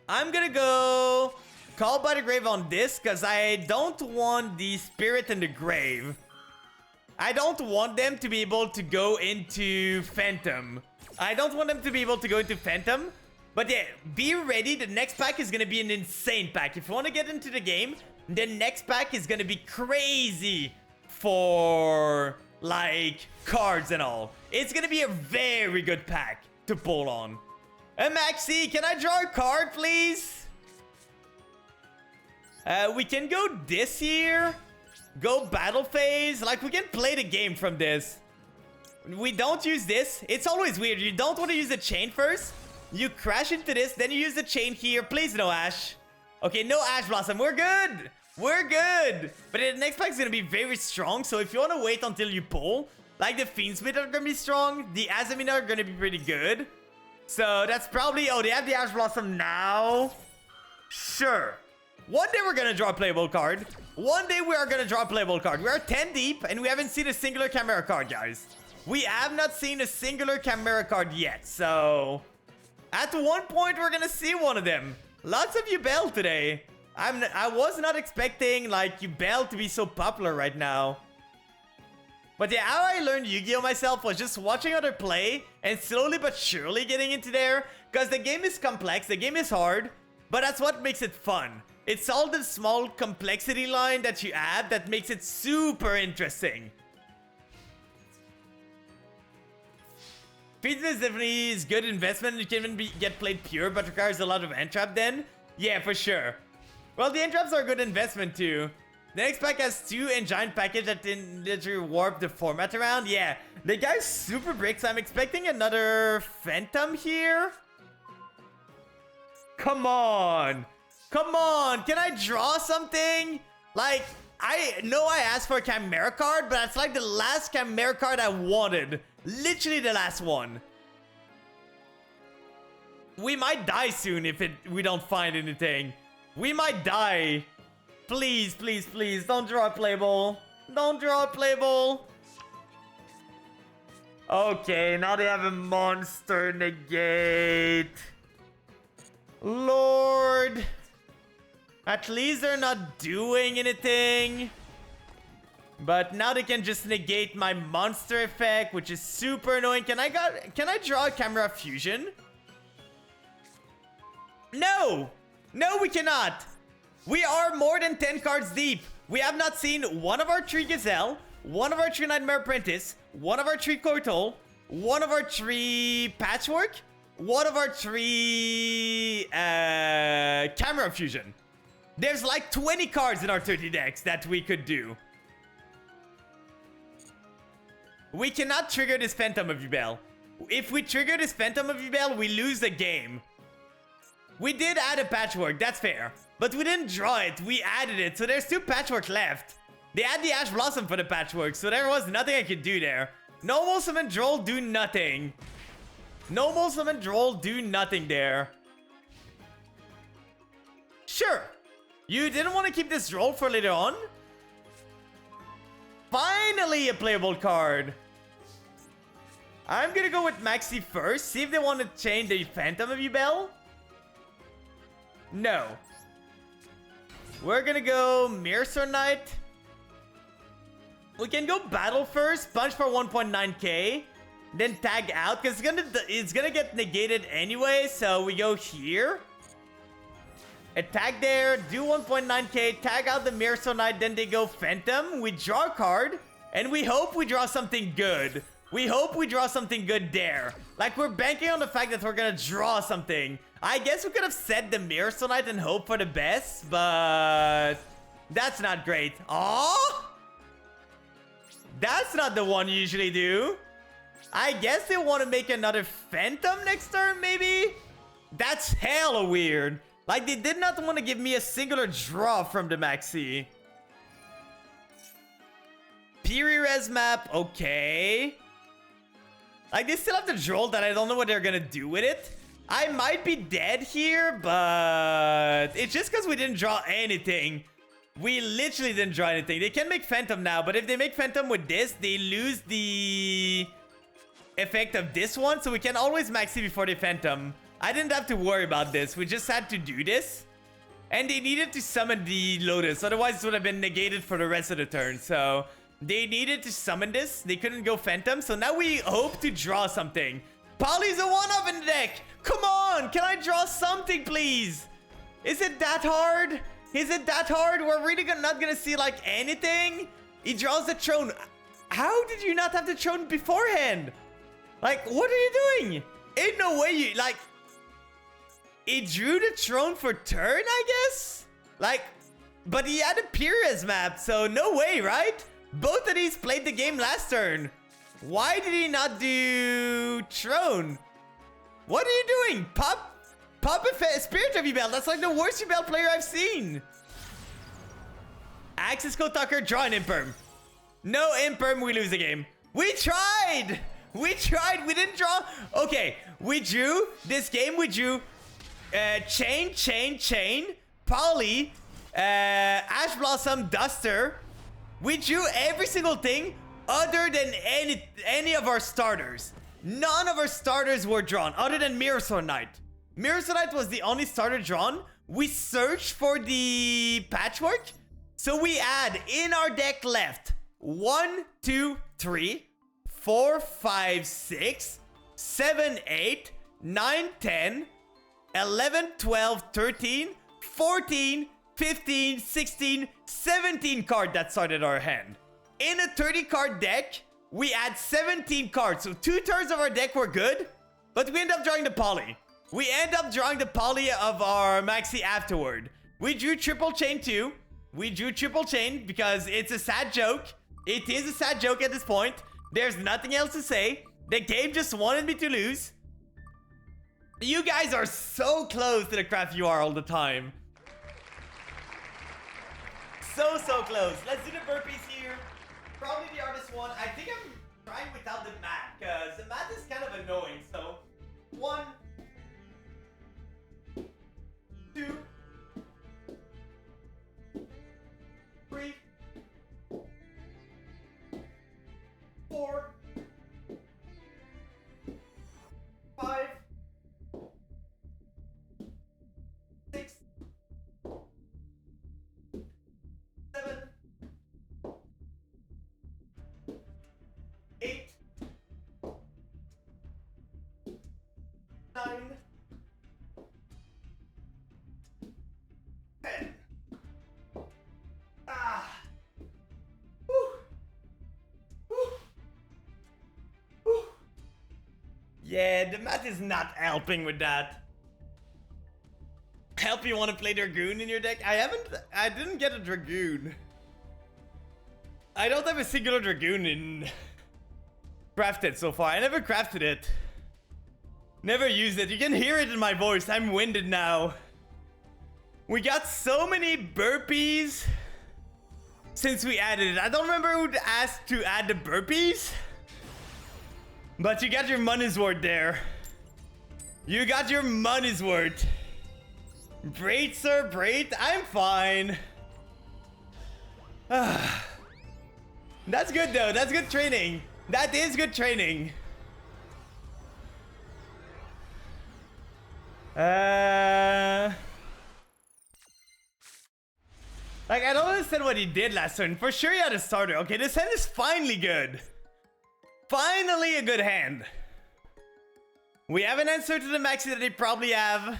I'm gonna go Call by the Grave on this because I don't want the Spirit in the Grave. I don't want them to be able to go into Phantom. But yeah, be ready. The next pack is gonna be an insane pack. If you want to get into the game, the next pack is gonna be crazy for, like, cards and all. It's gonna be a very good pack to pull on. Maxi, can I draw a card, please? We can go this here. Go battle phase. Like, we can play the game from this. We don't use this. It's always weird. You don't want to use the chain first. You crash into this, then you use the chain here. Please, no Ash. Okay, no Ash Blossom. We're good. We're good. But the next pack is going to be very strong. So if you want to wait until you pull, like the Fiendsmith are going to be strong. The Azamina are going to be pretty good. So that's probably... Oh, they have the Ash Blossom now. Sure. One day we're going to draw a playable card. One day we are going to draw a playable card. We are 10 deep and we haven't seen a singular Chimera card, guys. We have not seen a singular Chimera card yet. So... At one point, we're gonna see one of them. Lots of Yubel today. I was not expecting, like, Yubel to be so popular right now. But yeah, how I learned Yu-Gi-Oh! Myself was just watching other play and slowly but surely getting into there. Because the game is complex, the game is hard, but that's what makes it fun. It's all the small complexity line that you add that makes it super interesting. Fiendsmith definitely is good investment. It can even get played pure, but requires a lot of Entrap then. Yeah, for sure. Well, the Entraps are a good investment too. The next pack has 2 and giant package that didn't literally warp the format around. Yeah, the guy's super brick, so I'm expecting another Phantom here. Come on. Come on. Can I draw something? Like, I know I asked for a Chimera card, but that's like the last Chimera card I wanted. Literally the last one. We might die soon if we don't find anything. We might die. Please, please, please, don't draw a Playboy. Don't draw a Playboy. Okay, now they have a monster negate. Lord. At least they're not doing anything. But now they can just negate my monster effect, which is super annoying. Can I draw a Camera Fusion? No! No, we cannot! We are more than 10 cards deep. We have not seen one of our 3 Gazelle, one of our 3 Nightmare Apprentice, one of our 3 Kotal, one of our 3 Patchwork, one of our 3 Camera Fusion. There's like 20 cards in our 30 decks that we could do. We cannot trigger this Phantom of Yubel. If we trigger this Phantom of Yubel, we lose the game. We did add a Patchwork, that's fair. But we didn't draw it, we added it, so there's 2 Patchwork left. They had the Ash Blossom for the Patchwork, so there was nothing I could do there. Normal Summon Droll, do nothing. Normal Summon Droll, do nothing there. Sure. You didn't want to keep this Droll for later on? Finally a playable card. I'm gonna go with Maxi first, see if they want to change the Phantom of Yubel. No. We're gonna go Mirror Knight. We can go Battle first, punch for 1.9k, then tag out, because it's gonna get negated anyway, so we go here. Attack there, do 1.9k, tag out the Mirror Knight, then they go Phantom. We draw a card, and we hope we draw something good. We hope we draw something good there. Like, we're banking on the fact that we're gonna draw something. I guess we could have set the Mirror Knight and hope for the best, but that's not great. Oh, that's not the one you usually do. I guess they want to make another Phantom next turn, maybe? That's hella weird. Like, they did not want to give me a singular draw from the Maxi. Piri-Res map, okay. Like, they still have the Droll that I don't know what they're gonna do with it. I might be dead here, but it's just because we didn't draw anything. We literally didn't draw anything. They can make Phantom now, but if they make Phantom with this, they lose the effect of this one, so we can always Maxi before they Phantom. I didn't have to worry about this. We just had to do this. And they needed to summon the Lotus, otherwise it would have been negated for the rest of the turn. So they needed to summon this. They couldn't go Phantom, so now we hope to draw something. Polly's a one-off in the deck. Come on, can I draw something, please? Is it that hard? Is it that hard? We're really not gonna see like anything. He draws the throne. How did you not have the throne beforehand? Like, what are you doing? Ain't no way you like. He drew the throne for turn, I guess? Like, but he had a Piri-Res map, so no way, right? Both of these played the game last turn. Why did he not do throne? What are you doing? Pop a Spirit of Yubel. That's like the worst Yubel player I've seen. Axis Kotucker, draw an Imperm. No Imperm, we lose the game. We tried! We tried, we didn't draw. Okay, we drew, this game we drew Chain, Polly, Ash Blossom, Duster. We drew every single thing other than any of our starters. None of our starters were drawn other than Mirror Knight. Mirror Knight was the only starter drawn. We searched for the Patchwork. So we add in our deck left 1, 2, 3, 4, 5, 6, 7, 8, 9, 10, 11, 12, 13, 14, 15, 16, 17 card that started our hand. In a 30 card deck, we add 17 cards. So 2/3 of our deck were good, but we end up drawing the Poly. We end up drawing the Poly of our Maxi afterward. We drew Triple Chain 2. We drew triple chain because it's a sad joke. It is a sad joke at this point. There's nothing else to say. The game just wanted me to lose. You guys are so close to the craft you are all the time. So close. Let's do the burpees here. Probably the hardest one. I think I'm trying without the mat, because the mat is kind of annoying. So, 1, 2, 3, 4, 5, 6, 7, 8, 9, 10. Ah. Woo. Woo. Woo. Yeah, the mat is not helping with that. Help you want to play Dragoon in your deck? I didn't get a Dragoon. I don't have a singular Dragoon in crafted so far. I never crafted it. Never used it. You can hear it in my voice. I'm winded now. We got so many burpees since we added it. I don't remember who asked to add the burpees, but you got your money's worth there. You got your money's worth. Braid, sir, braid. I'm fine. That's good though. That's good training. That is good training. Like, I don't understand what he did last turn. For sure he had a starter. Okay, this hand is finally good. Finally a good hand. We have an answer to the maxi that they probably have.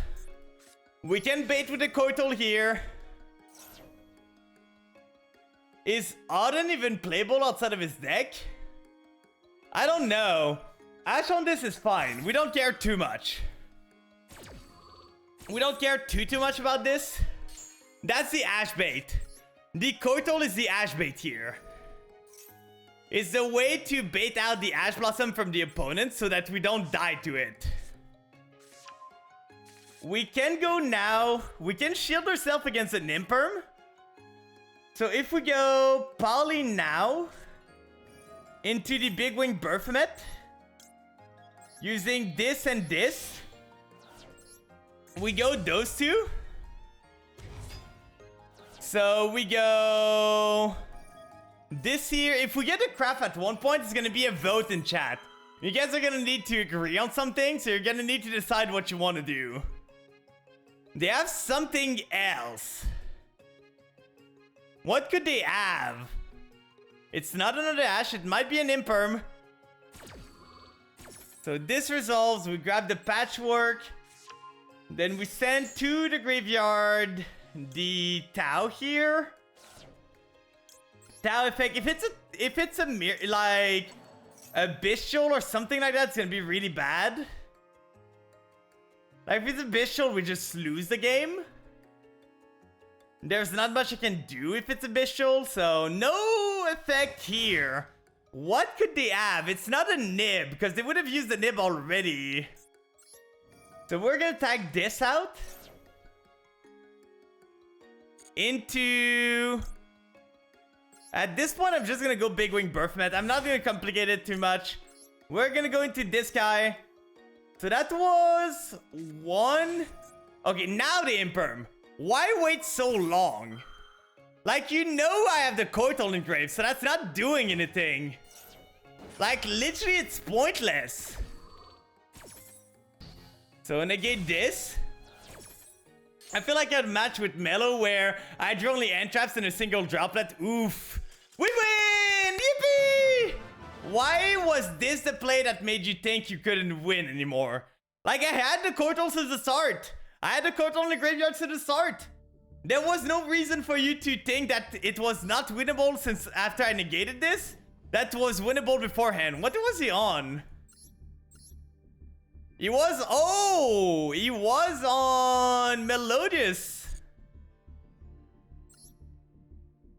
We can bait with the Koital here. Is Auden even playable outside of his deck? I don't know. Ash on this is fine. We don't care too much. We don't care too much about this. That's the Ash bait. The Koital is the Ash bait here. It's the way to bait out the Ash Blossom from the opponent so that we don't die to it. We can go now. We can shield ourselves against an Imperm. So if we go Poly now into the Big Wing Berthomet, using this and this, we go those two. So we go this here. If we get a craft at one point, it's gonna be a vote in chat. You guys are gonna need to agree on something, so you're gonna need to decide what you want to do. They have something else. What could they have? It's not another Ash. It might be an Imperm. So this resolves. We grab the Patchwork. Then we send to the graveyard the Tau here. Tau effect. If it's a like a Bestial or something like that, it's gonna be really bad. Like if it's a Bestial, we just lose the game. There's not much I can do if it's a Bestial, so no effect here. What could they have? It's not a Nib, because they would have used the Nib already. So we're gonna tag this out. Into... At this point, I'm just gonna go Big Wing Berthomet. I'm not gonna complicate it too much. We're gonna go into this guy. So that was 1. Okay, now the Imperm. Why wait so long? Like, you know I have the Koital engraved, so that's not doing anything. Like, literally, it's pointless. So, negate this. I feel like I'd match with Mellow, where I drew only end traps in a single droplet. Oof. We win! Yippee! Why was this the play that made you think you couldn't win anymore? Like, I had the Koital since the start. I had the Koital in the graveyard since the start. There was no reason for you to think that it was not winnable since after I negated this. That was winnable beforehand. What was he on? He was... Oh! He was on Melodious.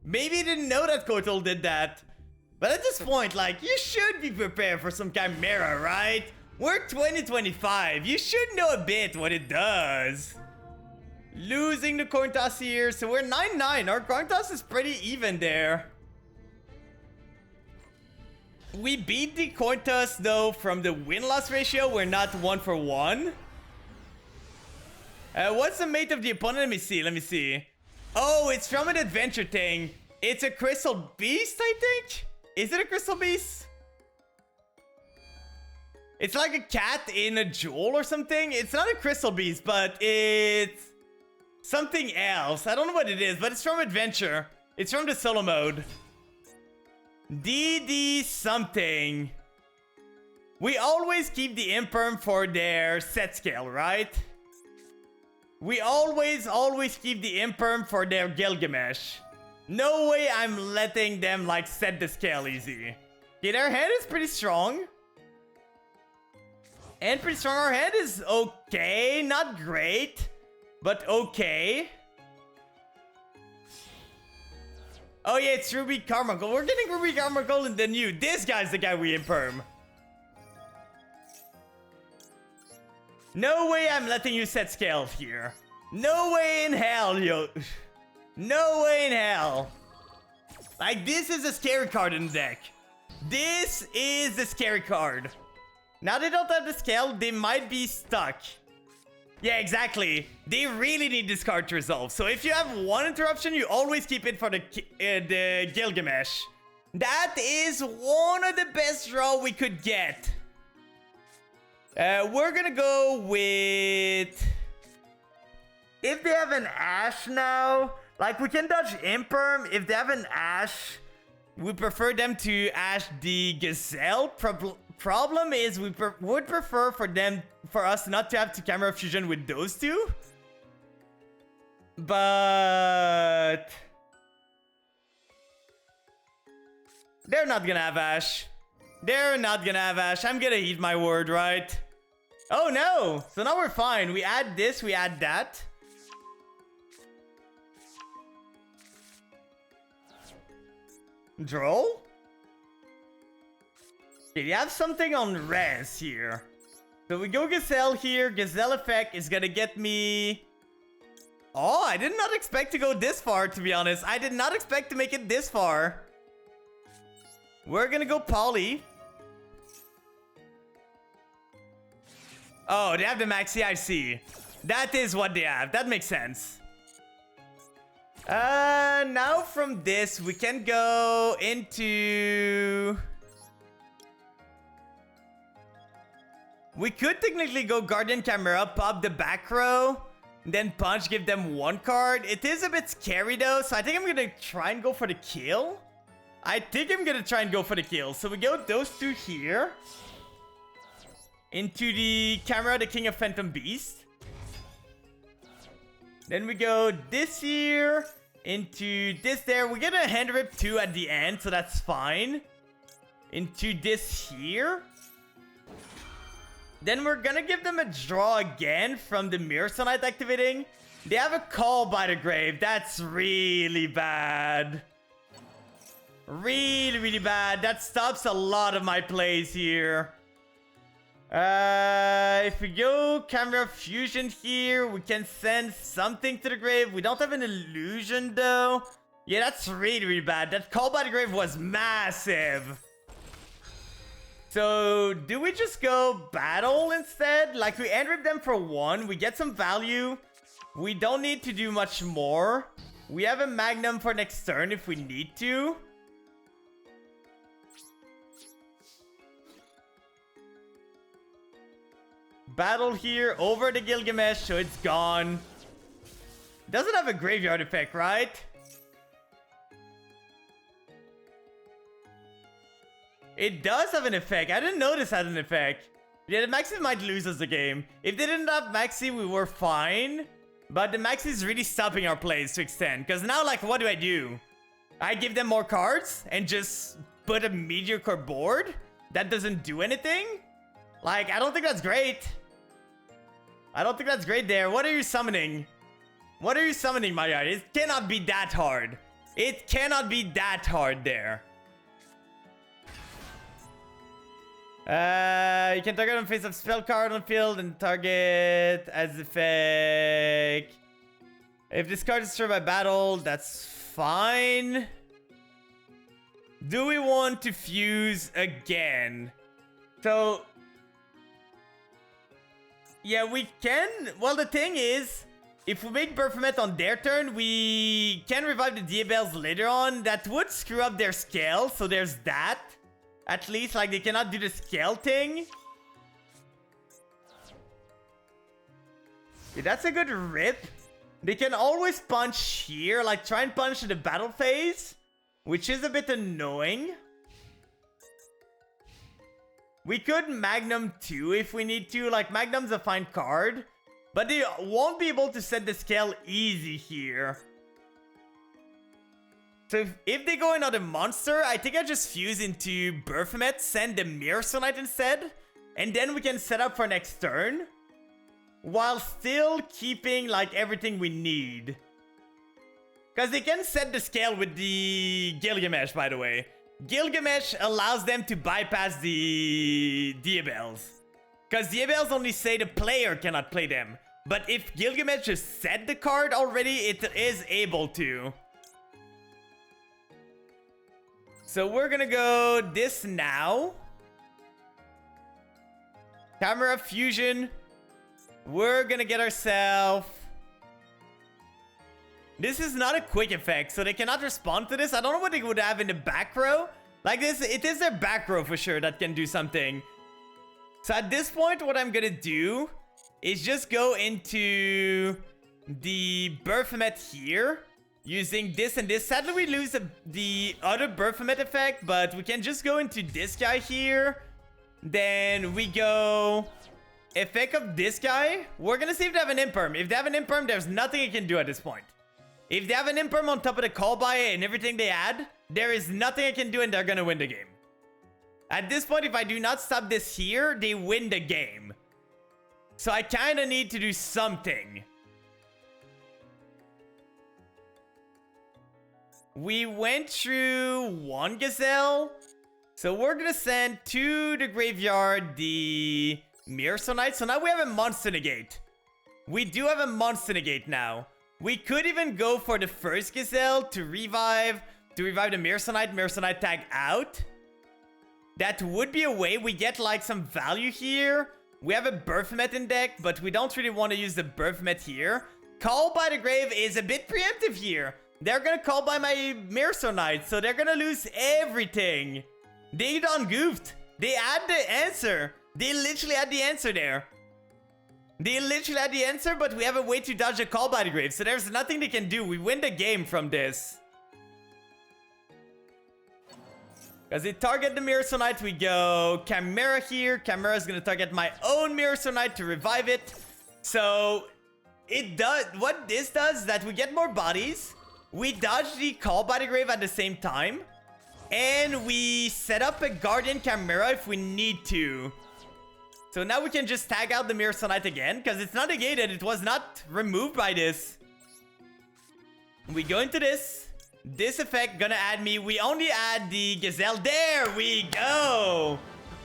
Maybe you didn't know that Kotal did that. But at this point, like, you should be prepared for some Chimera, right? We're 2025. You should know a bit what it does. Losing the coin toss here. So we're 9-9. Our coin toss is pretty even there. We beat the coin toss, though, from the win-loss ratio. We're not 1-for-1. What's the mate of the opponent? Let me see. Oh, it's from an adventure thing. It's a crystal beast, I think? Is it a crystal beast? It's like a cat in a jewel or something. It's not a crystal beast, but it's something else. I don't know what it is, but it's from adventure. It's from the solo mode. DD something. We always keep the imperm for their set scale, right? We always keep the imperm for their Gilgamesh. No way I'm letting them, like, set the scale easy. Okay, their hand is pretty strong. And pretty strong. Our hand is okay. Not great, but okay. Oh yeah, it's Ruby Carmichael. We're getting Ruby Carmichael in the new. This guy's the guy we imperm. No way I'm letting you set scale here. No way in hell, yo. No way in hell. Like, this is a scary card in the deck. This is the scary card. Now they don't have the scale, they might be stuck. Yeah, exactly. They really need this card to resolve. So if you have one interruption, you always keep it for the Gilgamesh. That is one of the best draw we could get. We're gonna go with... If they have an Ash now, like, we can dodge Imperm. If they have an Ash, we prefer them to Ash the Gazelle. Problem is, we would prefer for us not to have to camera fusion with those two. But... they're not gonna have Ash. They're not gonna have Ash. I'm gonna eat my word, right? Oh no! So now we're fine. We add this, we add that. Droll? Okay, you have something on res here. So we go Gazelle here. Gazelle effect is gonna get me... Oh, I did not expect to go this far, to be honest. I did not expect to make it this far. We're gonna go Poly. Oh, they have the Maxi, I see. That is what they have. That makes sense. Now from this, we can go into... We could technically go Guardian Chimera, pop the back row, then punch, give them one card. It is a bit scary though, so I think I'm gonna try and go for the kill. So we go those two here. Into the Chimera, the King of Phantom Beast. Then we go this here. Into this there. We get a hand rip 2 at the end, so that's fine. Into this here. Then we're gonna give them a draw again from the Mirror Sunlight activating. They have a Call by the Grave. That's really bad. Really, really bad. That stops a lot of my plays here. If we go Camera Fusion here, we can send something to the grave. We don't have an illusion though. Yeah, that's really, really bad. That Call by the Grave was massive. So, do we just go Battle instead? Like, we end rip them for 1. We get some value. We don't need to do much more. We have a Magnum for next turn if we need to. Battle here over the Gilgamesh, so it's gone. Doesn't have a graveyard effect, right? It does have an effect. I didn't know this had an effect. Yeah, the Maxi might lose us the game. If they didn't have Maxi, we were fine. But the Maxi is really stopping our plays to extend. Because now, like, what do? I give them more cards and just put a mediocre board that doesn't do anything? Like, I don't think that's great. I don't think that's great there. What are you summoning? What are you summoning, my guy? It cannot be that hard. It cannot be that hard there. You can target on face of spell card on field and target as effect. If this card is destroyed by battle, that's fine. Do we want to fuse again? So, yeah, we can. Well, the thing is, if we make Baphomet on their turn, we can revive the Diabels later on. That would screw up their scale, so there's that. At least, like, they cannot do the scale thing. Yeah, that's a good rip. They can always punch here, like, try and punch in the battle phase, which is a bit annoying. We could Magnum too if we need to. Like, Magnum's a fine card, but they won't be able to set the scale easy here. So if they go another monster, I think I just fuse into Baphomet, send the Mirror Sonite instead, and then we can set up for next turn, while still keeping, like, everything we need. Because they can set the scale with the Gilgamesh, by the way. Gilgamesh allows them to bypass the Diabels. Because Diabels only say the player cannot play them. But if Gilgamesh just set the card already, it is able to. So we're gonna go this now. Camera Fusion. We're gonna get ourselves... This is not a quick effect, so they cannot respond to this. I don't know what they would have in the back row. Like this, it is their back row for sure that can do something. So at this point, what I'm gonna do is just go into the Baphomet here, using this and this. Sadly, we lose the other Baphomet effect, but we can just go into this guy here. Then we go... Effect of this guy. We're gonna see if they have an Imperm. If they have an Imperm, there's nothing I can do at this point. If they have an Imperm on top of the call by and everything they add, there is nothing I can do and they're gonna win the game. At this point, if I do not stop this here, they win the game. So I kind of need to do something. We went through one Gazelle. So we're gonna send to the graveyard the Mirror Sonite. So now we have a Monster Negate. We do have a Monster Negate now. We could even go for the first Gazelle to revive the Mirror Sonite tag out. That would be a way we get like some value here. We have a Baphomet in deck, but we don't really want to use the Baphomet here. Call by the Grave is a bit preemptive here. They're gonna call by my Mirror Sonite, so they're gonna lose everything. They done goofed. They add the answer. They literally had the answer there. They literally had the answer, but we have a way to dodge a call by the Grave, so there's nothing they can do. We win the game from this. Because they target the Mirror Sonite, we go Chimera here. Chimera is going to target my own Mirror Sonite to revive it. So, it does... What this does is that we get more bodies. We dodge the call by the Grave at the same time. And we set up a Guardian Chimera if we need to. So now we can just tag out the Mirror Sonite again, because it's not negated. It was not removed by this. We go into this. This effect gonna add me. We only add the Gazelle. There we go.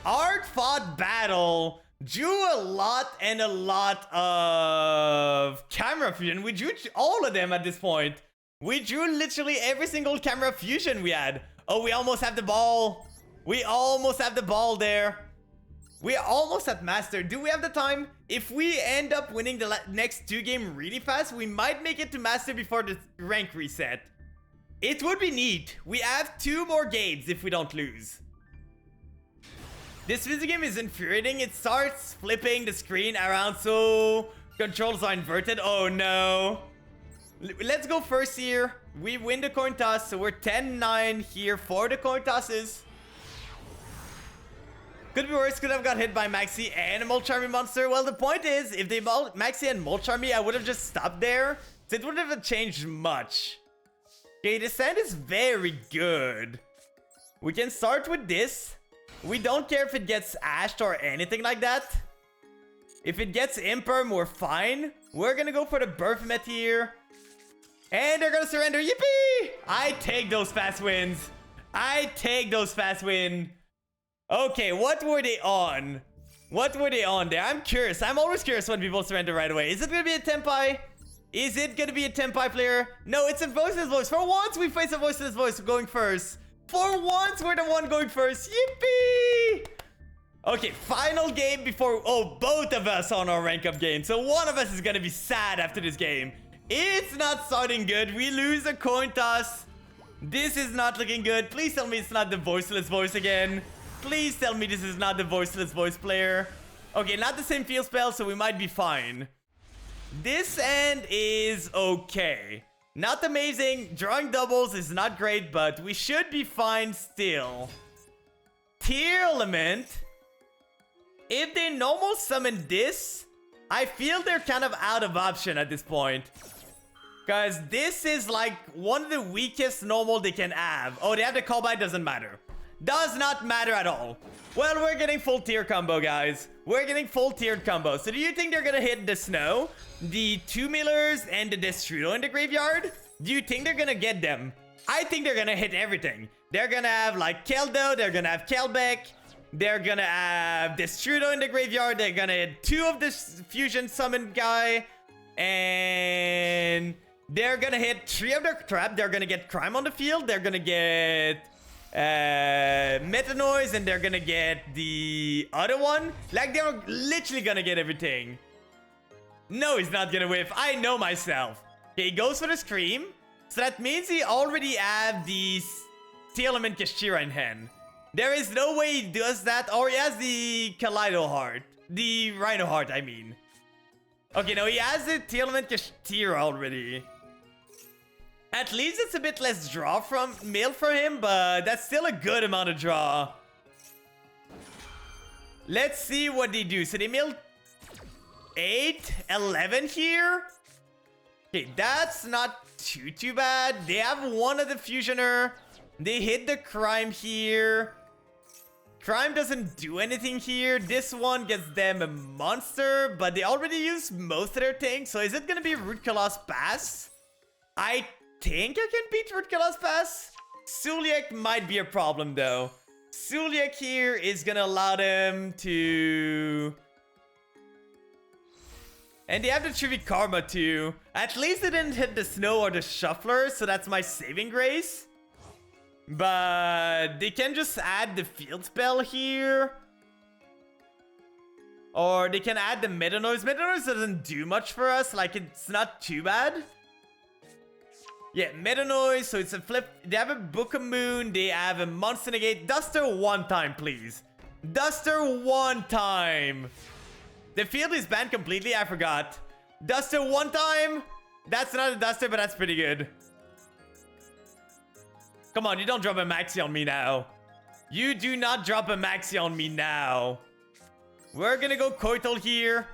Hard fought battle. Drew a lot and a lot of Camera Fusion. We drew all of them at this point. We drew literally every single Camera Fusion we had. Oh, we almost have the ball. We almost have the ball there. We are almost at Master. Do we have the time? If we end up winning the next two games really fast, we might make it to Master before the rank reset. It would be neat. We have 2 more games if we don't lose. This Fizzy game is infuriating. It starts flipping the screen around so controls are inverted. Oh no. Let's go first here. We win the coin toss, so we're 10-9 here for the coin tosses. Could be worse, could have got hit by Maxi and a Molcharmy monster. Well, the point is, if they Maxi and Molcharmy, I would have just stopped there. So it wouldn't have changed much. Okay, the sand is very good. We can start with this. We don't care if it gets ashed or anything like that. If it gets Imperm, we're fine. We're gonna go for the Baphomet here. And they're gonna surrender. Yippee! I take those fast wins. I take those fast wins. Okay, what were they on? What were they on there? I'm curious. I'm always curious when people surrender right away. Is it gonna be a Tenpai? Is it gonna be a Tenpai player? No, it's a voiceless voice. For once, we face a voiceless voice going first. For once, we're the one going first. Yippee! Okay, final game before... Oh, both of us on our rank up game. So one of us is gonna be sad after this game. It's not starting good. We lose a coin toss. This is not looking good. Please tell me it's not the voiceless voice again. Please tell me this is not the voiceless voice player. Okay, not the same field spell, so we might be fine. This end is okay. Not amazing. Drawing doubles is not great, but we should be fine still. Tier element. If they normal summon this, I feel they're kind of out of option at this point. Because this is like one of the weakest normal they can have. Oh, they have the call by, doesn't matter. Does not matter at all. Well, we're getting full tier combo, guys. We're getting full tiered combo. So do you think they're gonna hit the snow, the 2 millers, and the Destrudo in the graveyard? Do you think they're gonna get them? I think they're gonna hit everything. They're gonna have like Keldo, they're gonna have Kelbeck, they're gonna have Destrudo in the graveyard, they're gonna hit 2 of this fusion summon guy, and they're gonna hit 3 of their trap. They're gonna get Crime on the field, they're gonna get Meta Noise, and they're gonna get the other one. Like, they're literally gonna get everything. No, he's not gonna whiff. I know myself. Okay, he goes for the Scream. So that means he already have the Steel Element Kashira in hand. There is no way he does that. Or he has the Kaleido Heart. The Rhino Heart, I mean. Okay, no, he has the Steel Element Kashira already. At least it's a bit less draw from mill for him, but that's still a good amount of draw. Let's see what they do. So they mill 8, 11 here. Okay, that's not too bad. They have one of the Fusioner. They hit the Crime here. Crime doesn't do anything here. This one gets them a monster, but they already used most of their things. So is it gonna be Root Colossus Pass? I think I can beat Root Colossus Pass. Suliek might be a problem though. Suliek here is gonna allow them to... And they have the Trivy Karma too. At least they didn't hit the Snow or the Shuffler, so that's my saving grace. But they can just add the Field Spell here. Or they can add the Meta Noise. Meta Noise doesn't do much for us. Like, it's not too bad. Yeah, Meta Noise, so it's a flip. They have a Book of Moon. They have a Monster Negate. Duster one time, please. Duster one time. The field is banned completely, I forgot. Duster one time. That's not a Duster, but that's pretty good. Come on, you don't drop a Maxi on me now. You do not drop a Maxi on me now. We're gonna go Koital here.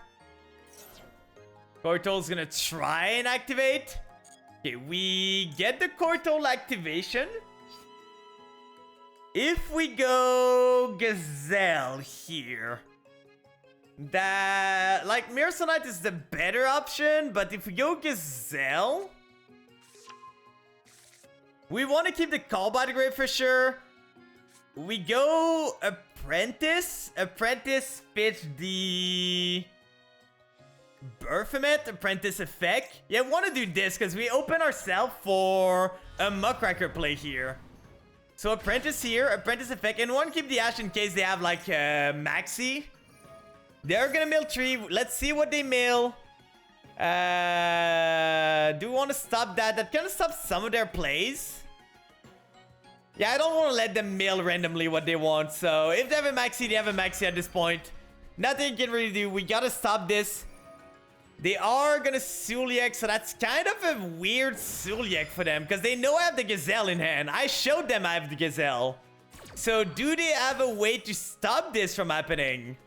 Koital's gonna try and activate. Okay, we get the Koital activation. If we go Gazelle here, that, like, Mirror Sonite is the better option, but if we go Gazelle, we want to keep the Call by the Grave for sure. We go Apprentice. Apprentice fits the Baphomet Apprentice effect. Yeah, I want to do this because we open ourselves for a Muckracker play here. So Apprentice here, Apprentice effect, and one keep the Ash in case they have like Maxi. They're gonna mill 3. Let's see what they mill. Do we want to stop that? That kind of stops some of their plays. Yeah, I don't want to let them mill randomly what they want. So if they have a Maxi, they have a Maxi at this point. Nothing you can really do. We gotta stop this. They are gonna Suliek, so that's kind of a weird Suliek for them because they know I have the Gazelle in hand. I showed them I have the Gazelle. So do they have a way to stop this from happening?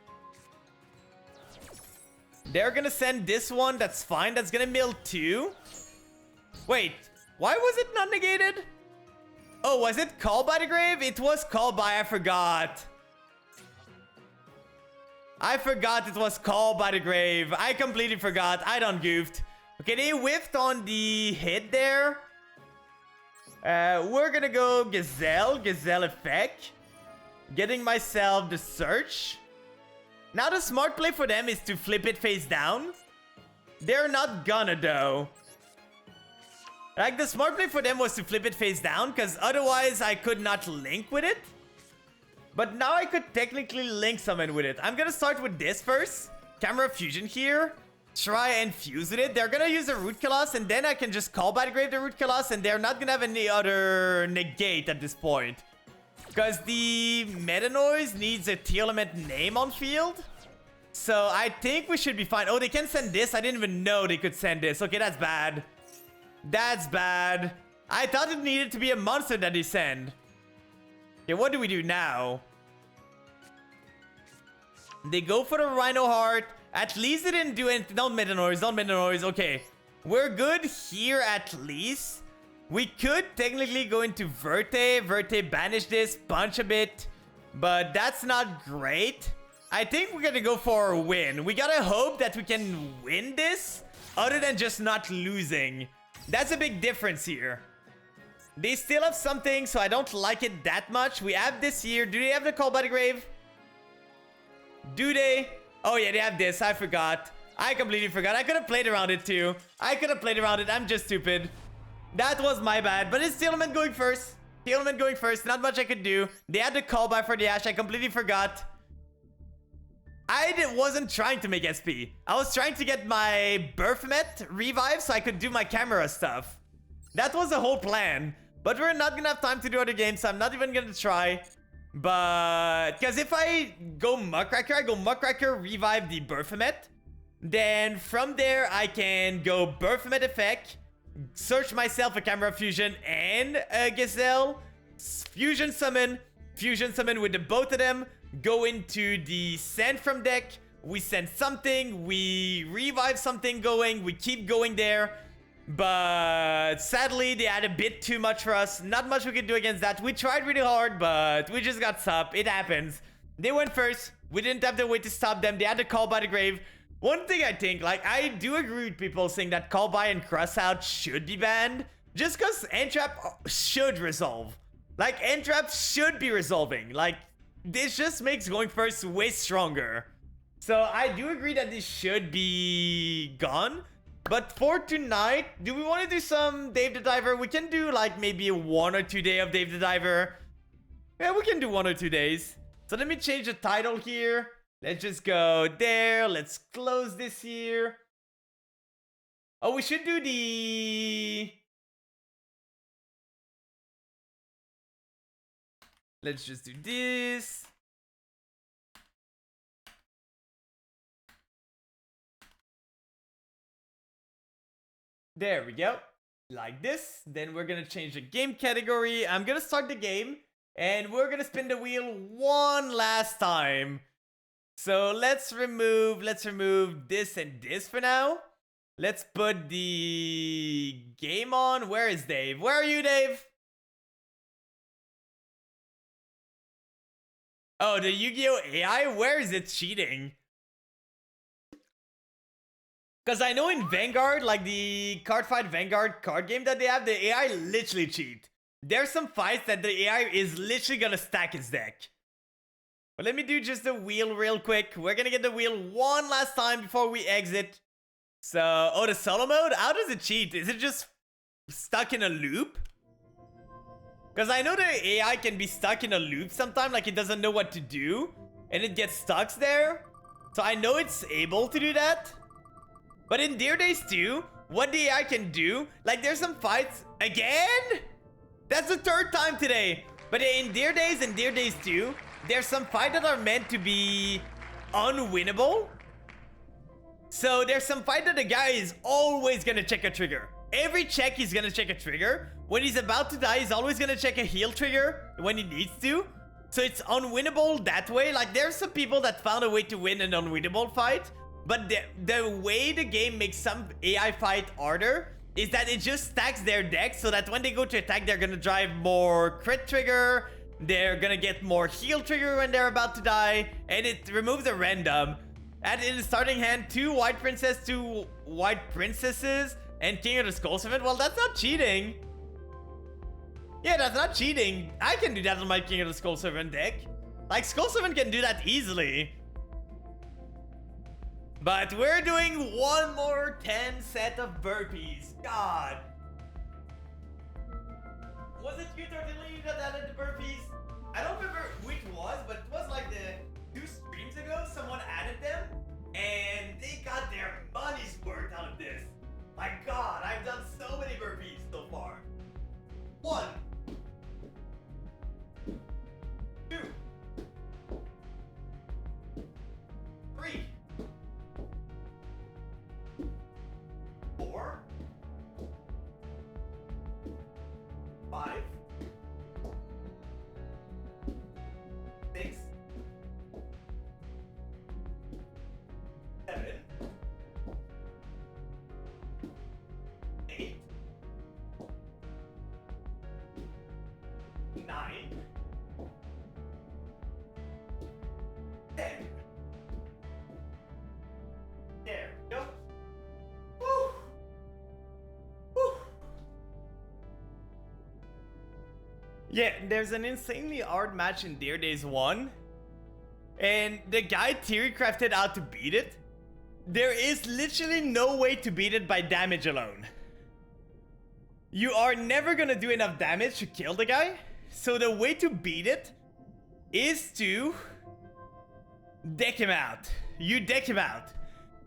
They're gonna send this one. That's fine. That's gonna mill 2. Wait, why was it not negated? Oh, was it Call by the Grave? It was Call by. I forgot. I forgot it was Call by the Grave. I completely forgot. I done goofed. Okay, they whiffed on the hit there. We're gonna go Gazelle effect. Getting myself the search. Now the smart play for them is to flip it face down. They're not gonna though. Like the smart play for them was to flip it face down because otherwise I could not link with it. But now I could technically link summon with it. I'm gonna start with this first. Camera Fusion here. Try and fuse with it. They're gonna use a Root Colossus and then I can just call by the grave the Root Colossus and they're not gonna have any other negate at this point. Because the Meta Noise needs a T-element name on field. So I think we should be fine. Oh, they can send this? I didn't even know they could send this. Okay, that's bad. That's bad. I thought it needed to be a monster that they send. Okay, what do we do now? They go for the Rhino Heart. At least they didn't do anything. Don't make a noise. Don't make a noise. Okay. We're good here at least. We could technically go into Verte. Verte banish this. Punch a bit. But that's not great. I think we're gonna go for a win. We gotta hope that we can win this. Other than just not losing. That's a big difference here. They still have something. So I don't like it that much. We have this here. Do they have the Call by the Grave? Do they? Oh yeah, they have this. I forgot. I completely forgot. I could have played around it too. I could have played around it. I'm just stupid. That was my bad. But it's T-element going first. T-element going first. Not much I could do. They had the call by for the Ash. I completely forgot. I wasn't trying to make SP. I was trying to get my Berthmet revive so I could do my camera stuff. That was the whole plan. But we're not gonna have time to do other games, so I'm not even gonna try. But because if I go Muckracker, I go Muckracker, revive the Berthmet. Then from there, I can go Berthmet effect, search myself a Camera Fusion and a Gazelle, Fusion Summon with the both of them, go into the send from deck, we send something, we revive something going, we keep going there. But sadly, they had a bit too much for us. Not much we could do against that. We tried really hard, but we just got subbed. It happens. They went first. We didn't have the way to stop them. They had to call by the grave. One thing I think, like, I do agree with people saying that call by and cross out should be banned. Just because Entrap should resolve. Like, Entrap should be resolving. Like, this just makes going first way stronger. So I do agree that this should be gone. But for tonight, do we want to do some Dave the Diver? We can do like maybe 1 or 2 days of Dave the Diver. Yeah, we can do 1 or 2 days. So let me change the title here. Let's just go there. Let's close this here. Oh, we should do the... Let's just do this. There we go. Like this. Then we're going to change the game category. I'm going to start the game. And we're going to spin the wheel one last time. So let's remove this and this for now. Let's put the game on. Where is Dave? Where are you, Dave? Oh, the Yu-Gi-Oh! AI? Where is it cheating? Because I know in Vanguard, like the Card Fight Vanguard card game that they have, the AI literally cheat. There's some fights that the AI is literally gonna stack its deck. But let me do just the wheel real quick. We're gonna get the wheel one last time before we exit. So, oh, the solo mode? How does it cheat? Is it just stuck in a loop? Because I know the AI can be stuck in a loop sometimes, like it doesn't know what to do. And it gets stuck there. So I know it's able to do that. But in Dear Days 2, what the AI can do, like there's some fights, again? That's the 3rd time today. But in Dear Days and Dear Days 2, there's some fights that are meant to be unwinnable. So there's some fight that the guy is always gonna check a trigger. Every check he's gonna check a trigger. When he's about to die, he's always gonna check a heal trigger when he needs to. So it's unwinnable that way. Like there's some people that found a way to win an unwinnable fight. But the way the game makes some AI fight harder is that it just stacks their deck so that when they go to attack, they're gonna drive more crit trigger. They're gonna get more heal trigger when they're about to die. And it removes a random. Add in the starting hand 2 white princess, 2 white princesses, and King of the Skull Servant. Well, that's not cheating. Yeah, that's not cheating. I can do that on my King of the Skull Servant deck. Like, Skull Servant can do that easily. But we're doing one more 10 set of burpees. God. Was it you, Tortellini, that added the burpees? I don't remember which was, but it was like the 2 streams ago. Someone added them, and they got their money's worth out of this. My God, I've done so many burpees so far. 1, 2, 3, 4, 5, 6, 7, 8, 9, 10. There we go. Woo. Woo. Yeah, there's an insanely hard match in Dear Days 1. And the guy theory crafted out to beat it. There is literally no way to beat it by damage alone. You are never gonna do enough damage to kill the guy. So the way to beat it is to deck him out. You deck him out.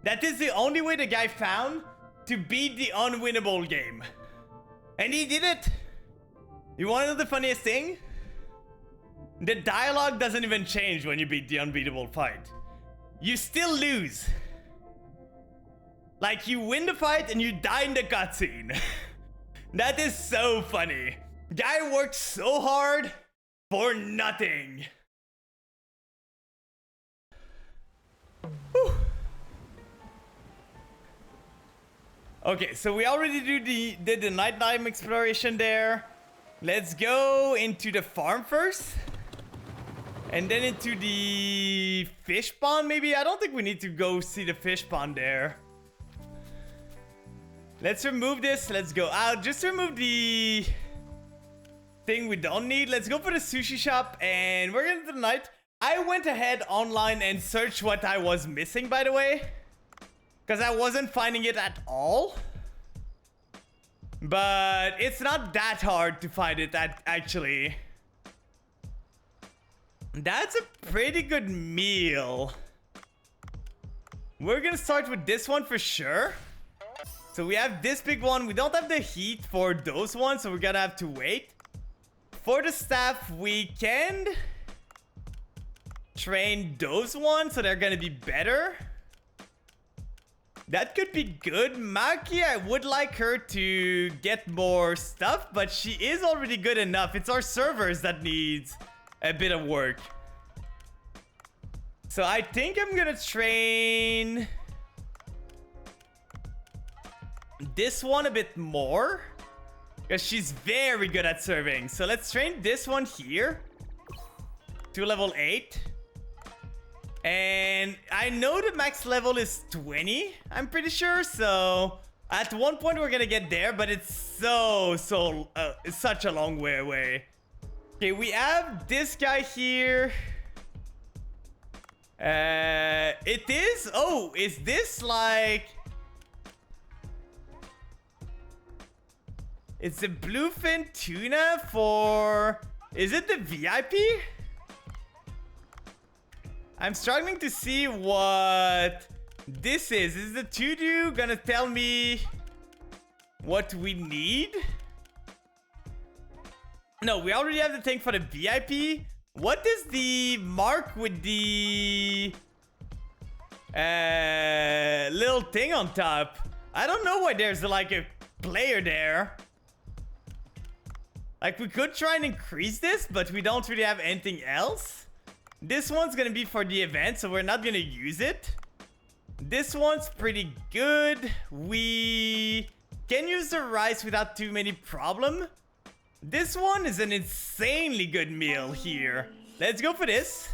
That is the only way the guy found to beat the unwinnable game. And he did it. You wanna know the funniest thing? The dialogue doesn't even change when you beat the unbeatable fight. You still lose. Like, you win the fight and you die in the cutscene. That is so funny. Guy worked so hard for nothing. Whew. Okay, so we already did the nighttime exploration there. Let's go into the farm first. And then into the fish pond, maybe? I don't think we need to go see the fish pond there. Let's remove this. Let's go out. Just remove the thing we don't need. Let's go for the sushi shop. And we're going to the night. I went ahead online and searched what I was missing, by the way. Because I wasn't finding it at all. But it's not that hard to find it, actually. That's a pretty good meal. We're gonna start with this one for sure. So we have this big one. We don't have the heat for those ones, so we're gonna have to wait. For the staff, we can train those ones, so they're gonna be better. That could be good. Maki, I would like her to get more stuff, but she is already good enough. It's our servers that needs a bit of work. So I think I'm gonna train this one a bit more, because she's very good at serving. So let's train this one here to level 8. And I know the max level is 20, I'm pretty sure. So at one point we're gonna get there, but it's it's such a long way away. Okay, we have this guy here. It is. Oh, is this like? It's a bluefin tuna for. Is it the VIP? I'm struggling to see what this is. Is the to-do gonna tell me what we need? No, we already have the thing for the VIP. What is the mark with the little thing on top? I don't know why there's like a player there. Like, we could try and increase this, but we don't really have anything else. This one's gonna be for the event, so we're not gonna use it. This one's pretty good. We can use the rice without too many problem. This one is an insanely good meal here. Let's go for this.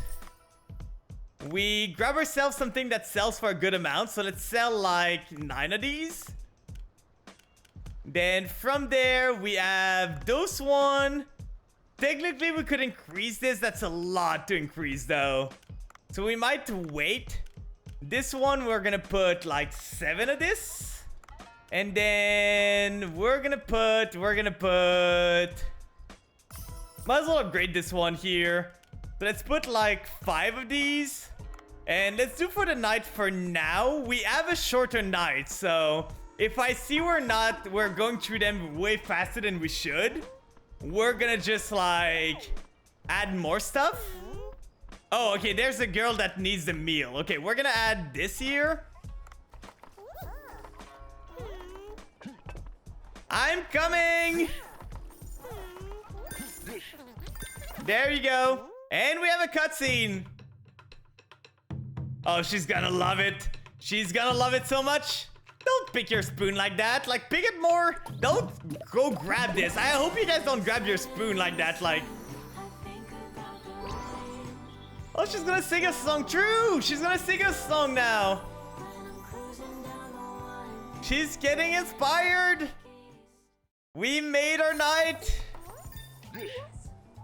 we grab ourselves something that sells for a good amount. So let's sell like 9 of these. Then from there, we have those one. Technically, we could increase this. That's a lot to increase, though. So we might wait. This one, we're gonna put like 7 of this. And then we're gonna put... Might as well upgrade this one here. So let's put like 5 of these. And let's do for the night for now. We have a shorter night, so... If I see we're going through them way faster than we should, we're gonna just like add more stuff. Oh, okay, there's a girl that needs the meal. Okay, we're gonna add this here. I'm coming. There you go. And we have a cutscene. Oh, she's gonna love it. She's gonna love it so much. Don't pick your spoon like that. Like, pick it more. Don't go grab this. I hope you guys don't grab your spoon like that. Like, oh, she's gonna sing a song. True. She's gonna sing a song now. She's getting inspired. We made our night.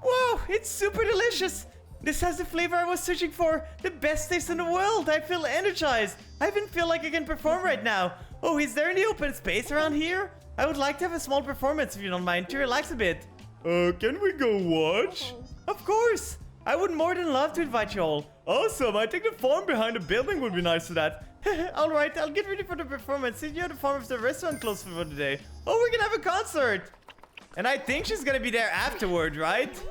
Whoa, it's super delicious. This has the flavor I was searching for. The best taste in the world. I feel energized. I even feel like I can perform right now. Oh, is there any open space around here? I would like to have a small performance if you don't mind, to relax a bit. Can we go watch? Of course. I would more than love to invite you all. Awesome. I think the farm behind the building would be nice for that. Alright, I'll get ready for the performance. Since you have the farm of the restaurant closed for the day. Oh, we're gonna have a concert. And I think she's gonna be there afterward, right?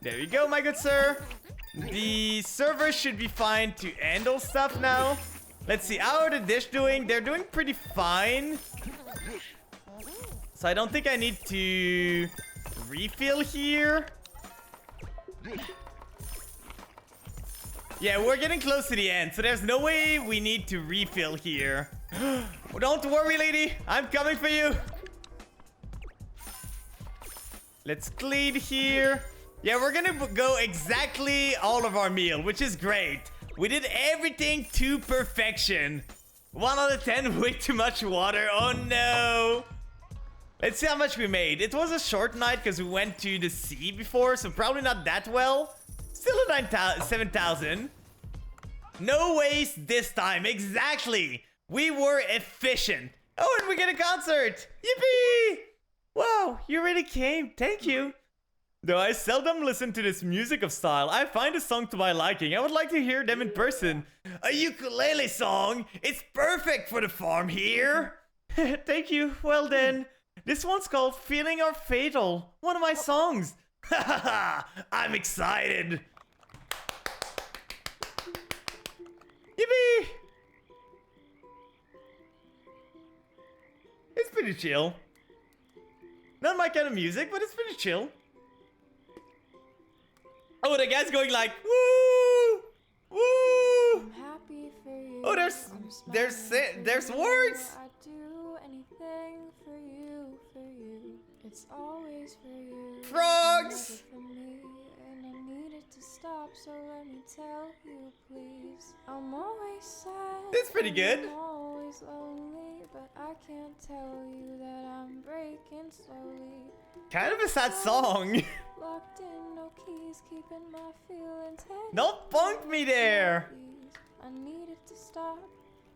There you go, my good sir. The server should be fine to handle stuff now. Let's see, how are the dish doing? They're doing pretty fine. So I don't think I need to refill here. Yeah, we're getting close to the end, so there's no way we need to refill here. Don't worry, lady. I'm coming for you. Let's clean here. Yeah, we're gonna go exactly all of our meal, which is great. We did everything to perfection. 1 out of 10, way too much water. Oh no. Let's see how much we made. It was a short night because we went to the sea before, so probably not that well. Still a 7,000. No waste this time. Exactly. We were efficient. Oh, and we get a concert. Yippee! Wow, you really came. Thank you. Though I seldom listen to this music of style, I find a song to my liking. I would like to hear them in person. A ukulele song? It's perfect for the farm here. Thank you. Well then, this one's called Feeling Are Fatal. One of my songs. I'm excited. Yippee! It's pretty chill. Not my kind of music, but it's pretty chill. Oh, the guy's going like, woo! Woo! I'm happy for you. Oh, there's words! I'd do anything for you, It's always for you. Frogs! For me, and I needed to stop, so let me tell you, please. I'm always sad. It's pretty good. I'm always lonely, but I can't tell you that I'm breaking slowly. Kind of a sad song. Locked in, no keys, keeping my feelings hanging. Don't punk me there. I needed to stop,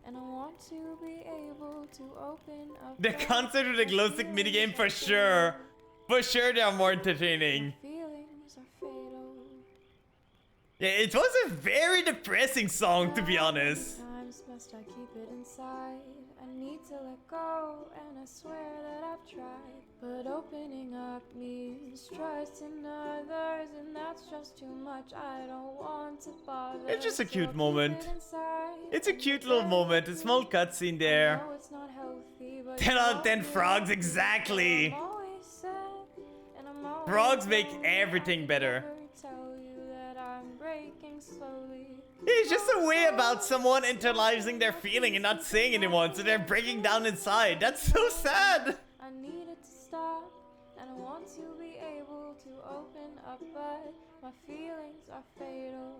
and I want to be able to open up. The concert with the glow stick minigame for sure. For sure they are more entertaining. Feelings are fatal. Yeah, it was a very depressing song, to be honest. Times must I keep it inside? I need to let go, and I swear that I've tried. But opening up means trusting others, and that's just too much. I don't want to bother. It's just a so cute keep moment. it inside. It's a cute little moment, a small cutscene there. I know it's not healthy, but 10 out of 10 frogs, exactly. I'm always sad, and I'm always Frogs make lonely. everything better. I tell you that I'm breaking slowly. It's just a way about someone internalizing their feeling and not saying anyone, so they're breaking down inside. That's so sad. I needed to stop, and I want to be able to open up, but my feelings are fatal.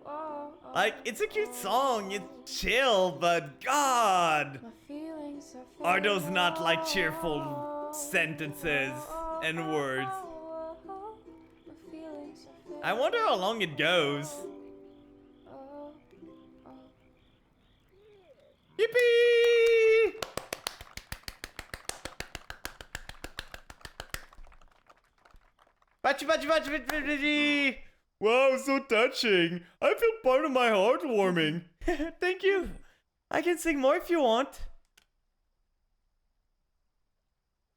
Whoa, Like, it's a cute song, it's chill, but God! my feelings are fatal. Are those not like cheerful sentences and words? My feelings are fatal. I wonder how long it goes. Oh, oh. Yippee! Bachi, bachi, bachi, bachi, bachi. Wow, so touching. I feel part of my heart warming. Thank you. I can sing more if you want.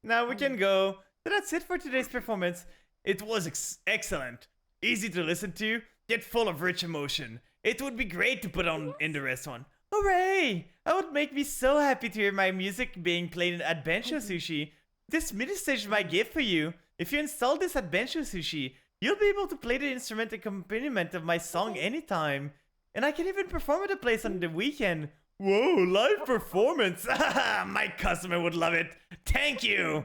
Now we can go. So that's it for today's performance. It was excellent. Easy to listen to, yet full of rich emotion. It would be great to put on in the rest one. Hooray! That would make me so happy to hear my music being played in Adventure Sushi. This mini stage is my gift for you. If you install this Adventure Sushi, you'll be able to play the instrument accompaniment of my song anytime. And I can even perform at a place on the weekend. Whoa, live performance! My customer would love it. Thank you!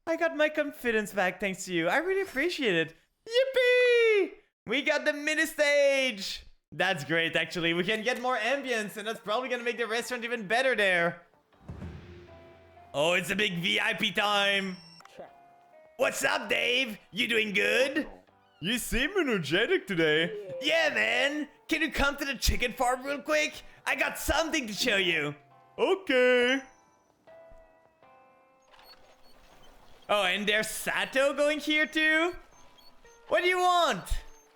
I got my confidence back thanks to you. I really appreciate it. Yippee! We got the mini stage! That's great, actually. We can get more ambience, and that's probably gonna make the restaurant even better there. Oh, it's a big VIP time. What's up, Dave? You doing good? You seem energetic today. Yeah, man. Can you come to the chicken farm real quick? I got something to show you. Okay. Oh, and there's Sato going here too? What do you want?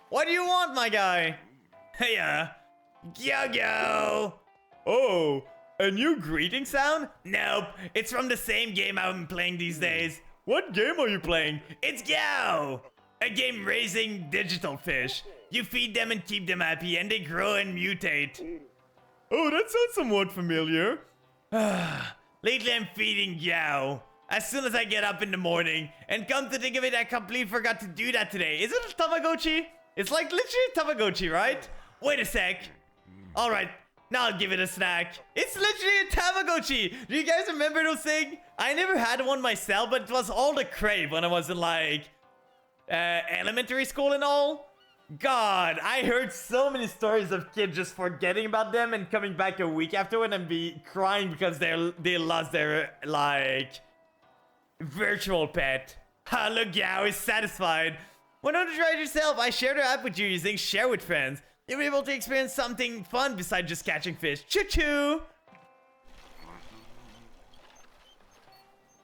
What do you want, my guy? Heya. Yo-yo. Oh, a new greeting sound? Nope, it's from the same game I'm playing these days. What game are you playing? It's Gyo! A game raising digital fish. You feed them and keep them happy and they grow and mutate. Oh, that sounds somewhat familiar. Lately I'm feeding Gyo. As soon as I get up in the morning. And come to think of it, I completely forgot to do that today. Is it a Tamagotchi? It's like literally a Tamagotchi, right? Wait a sec. Alright, now I'll give it a snack. It's literally a Tamagotchi. Do you guys remember those things? I never had one myself, but it was all the crave when I was in like elementary school and all. God, I heard so many stories of kids just forgetting about them and coming back a week afterward and be crying because they lost their like virtual pet. Ha, look, Gao is satisfied. Why don't you try it yourself? I shared the app with you using Share with Friends. You'll be able to experience something fun besides just catching fish. Choo-choo!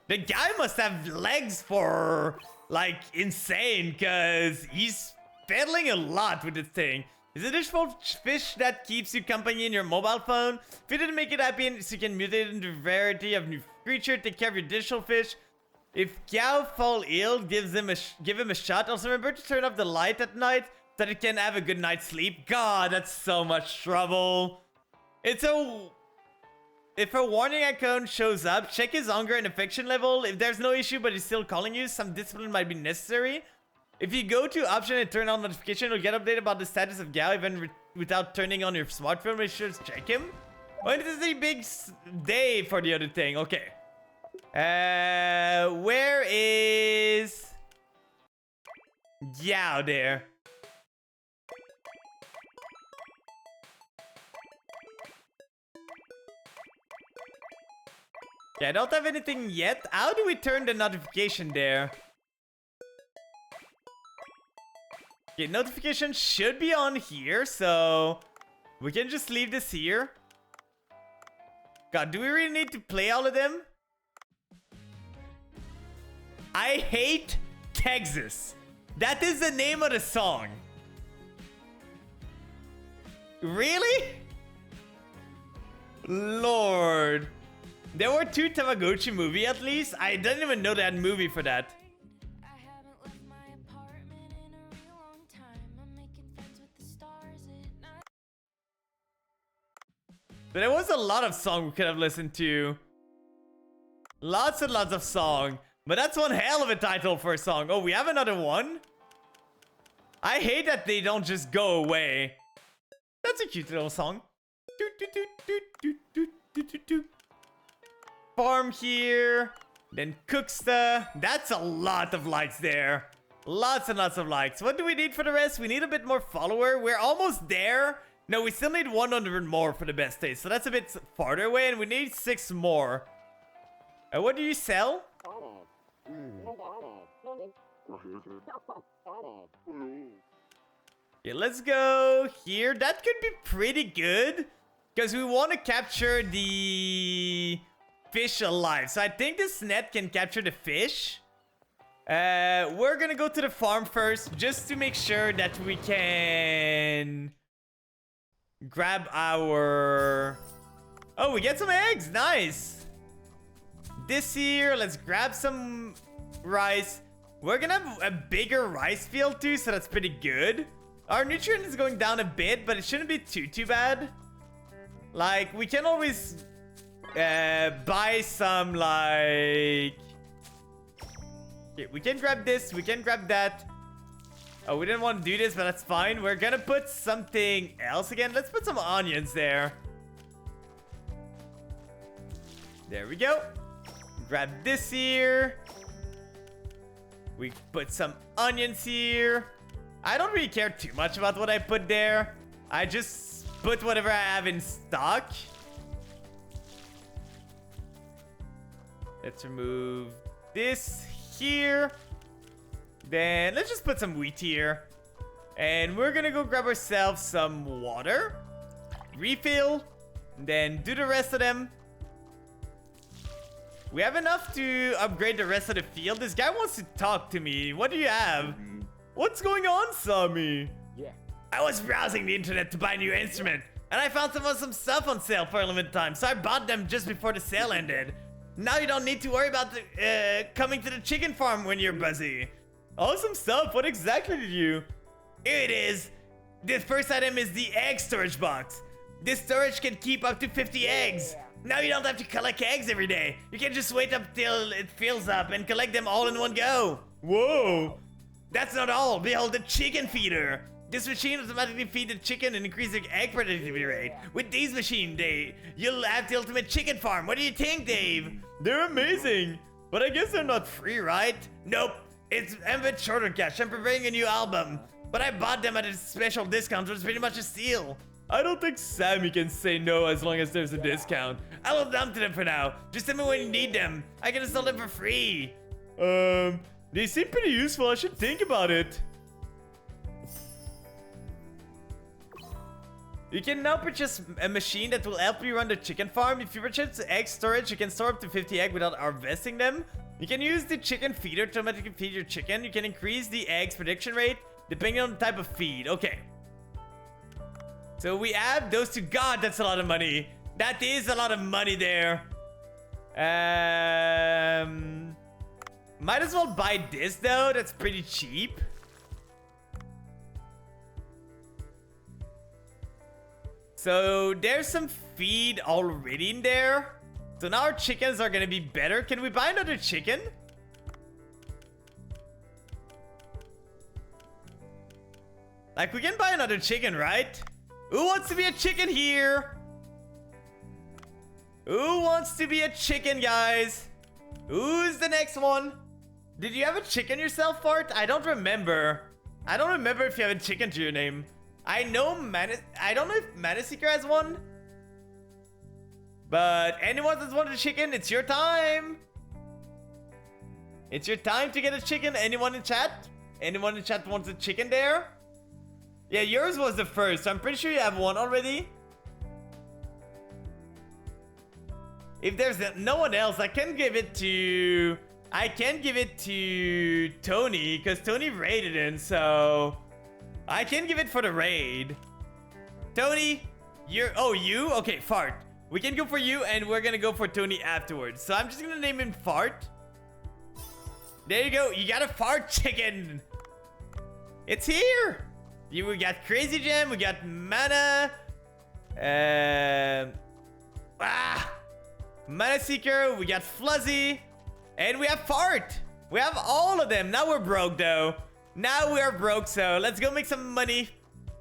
The guy must have legs for, like, insane, because he's pedaling a lot with this thing. Is a dish full of fish that keeps you company in your mobile phone? If you didn't make it happy, so you can mutate into a variety of new creature, take care of your digital fish. If Gao fall ill, give him a shot. Also remember to turn off the light at night so that it can have a good night's sleep. God, that's so much trouble. If a warning icon shows up, check his hunger and affection level. If there's no issue but he's still calling you, some discipline might be necessary. If you go to option and turn on notification, you'll get updated about the status of Gao even without turning on your smartphone. Make sure to check him. When is the big day for the other thing? Okay. Where is Gao there? Yeah, I don't have anything yet. How do we turn the notification there? Okay, notification should be on here, so we can just leave this here. God, do we really need to play all of them? I hate Texas. That is the name of the song. Really? Lord. There were 2 Tamagotchi movie at least. I didn't even know that movie for that. I haven't left my apartment in a real long time. I'm making friends with the stars at night. But there was a lot of song we could have listened to. Lots and lots of song. But that's one hell of a title for a song. Oh, we have another one? I hate that they don't just go away. That's a cute little song. Farm here. Then Cooksta. That's a lot of likes there. Lots and lots of likes. What do we need for the rest? We need a bit more follower. We're almost there. No, we still need 100 more for the best taste. So that's a bit farther away, and we need 6 more. What do you sell? Yeah, let's go here. That could be pretty good. Because we want to capture the fish alive. So I think this net can capture the fish. We're gonna go to the farm first, just to make sure that we can grab our... Oh, we get some eggs. Nice. This here, let's grab some rice. We're gonna have a bigger rice field too, so that's pretty good. Our nutrient is going down a bit, but it shouldn't be too bad. Like, we can always buy some, like... Okay, we can grab this, we can grab that. Oh, we didn't want to do this, but that's fine. We're gonna put something else again. Let's put some onions there. There we go. Grab this here. We put some onions here. I don't really care too much about what I put there. I just put whatever I have in stock. Let's remove this here. Then let's just put some wheat here. And we're gonna go grab ourselves some water. Refill. Then do the rest of them. We have enough to upgrade the rest of the field. This guy wants to talk to me. What do you have? What's going on, Sammy? Yeah. I was browsing the internet to buy a new instrument, and I found some stuff on sale for a limited time, so I bought them just before the sale ended. Now you don't need to worry about coming to the chicken farm when you're busy. Awesome stuff. What exactly did you... Here it is. The first item is the egg storage box. This storage can keep up to 50 eggs. Now you don't have to collect eggs every day. You can just wait up till it fills up and collect them all in one go. Whoa. That's not all. Behold the chicken feeder. This machine automatically feeds the chicken and increases the egg productivity rate. With these machines, you'll have the ultimate chicken farm. What do you think, Dave? They're amazing. But I guess they're not free, right? Nope. It's a bit shorter cash. I'm preparing a new album. But I bought them at a special discount, which is pretty much a steal. I don't think Sammy can say no as long as there's a discount. I will dump to them for now. Just tell me when you need them. I can install them for free. They seem pretty useful. I should think about it. You can now purchase a machine that will help you run the chicken farm. If you purchase egg storage, you can store up to 50 eggs without harvesting them. You can use the chicken feeder to automatically feed your chicken. You can increase the eggs prediction rate depending on the type of feed. Okay. So we have those two. God, that's a lot of money. That is a lot of money there. Might as well buy this though. That's pretty cheap. So there's some feed already in there. So now our chickens are gonna be better. Can we buy another chicken? Like, we can buy another chicken, right? Who wants to be a chicken here? Who wants to be a chicken, guys? Who's the next one? Did you have a chicken yourself, Fart? I don't remember. I don't remember if you have a chicken to your name. I know I don't know if Manaseeker has one. But anyone that's wanted a chicken, it's your time. It's your time to get a chicken. Anyone in chat? Anyone in chat wants a chicken there? Yeah, yours was the first. I'm pretty sure you have one already. If there's no one else, I can give it to... I can give it to Tony, because Tony raided in, so... I can give it for the raid. Tony, you're... Oh, you? Okay, Fart. We can go for you, and we're gonna go for Tony afterwards. So I'm just gonna name him Fart. There you go. You got a Fart chicken. It's here. We got Crazy Gem. We got Mana. Mana Seeker. We got Fluzzy. And we have Fart. We have all of them. Now we're broke, though. Now we are broke, so let's go make some money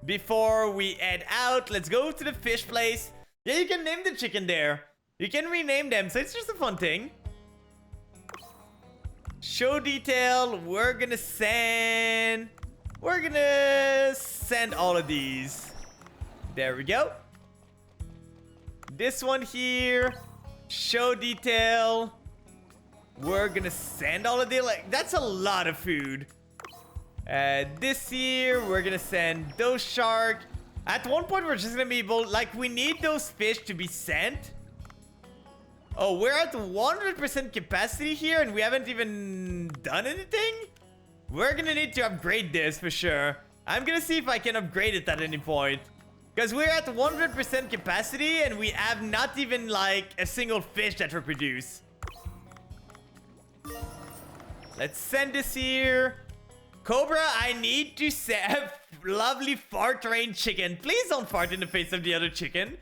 before we head out. Let's go to the fish place. Yeah, you can name the chicken there. You can rename them, so it's just a fun thing. Show detail. We're gonna send all of these. There we go. This one here. Show detail. We're gonna send all of the, like, that's a lot of food. This here, we're gonna send those shark. At one point, we're just gonna be able, like, we need those fish to be sent. Oh, we're at 100% capacity here and we haven't even done anything? We're gonna need to upgrade this for sure. I'm gonna see if I can upgrade it at any point. Because we're at 100% capacity and we have not even, like, a single fish that reproduce. Let's send this here. Cobra, I need to have lovely fart rain chicken. Please don't fart in the face of the other chicken.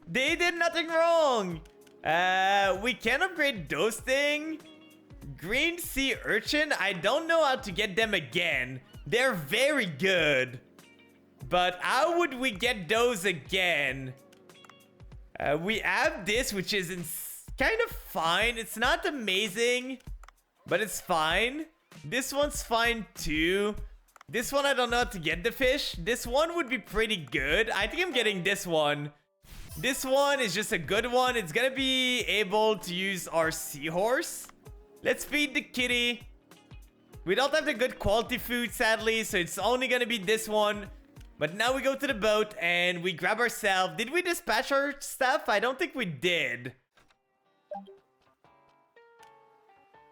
They did nothing wrong. We can upgrade those things. Green sea urchin, I don't know how to get them again. They're very good. But how would we get those again? We have this, which is kind of fine. It's not amazing, but it's fine. This one's fine too. This one, I don't know how to get the fish. This one would be pretty good. I think I'm getting this one. This one is just a good one. It's gonna be able to use our seahorse. Let's feed the kitty. We don't have the good quality food, sadly, so it's only gonna be this one. But now we go to the boat and we grab ourselves. Did we dispatch our stuff? I don't think we did.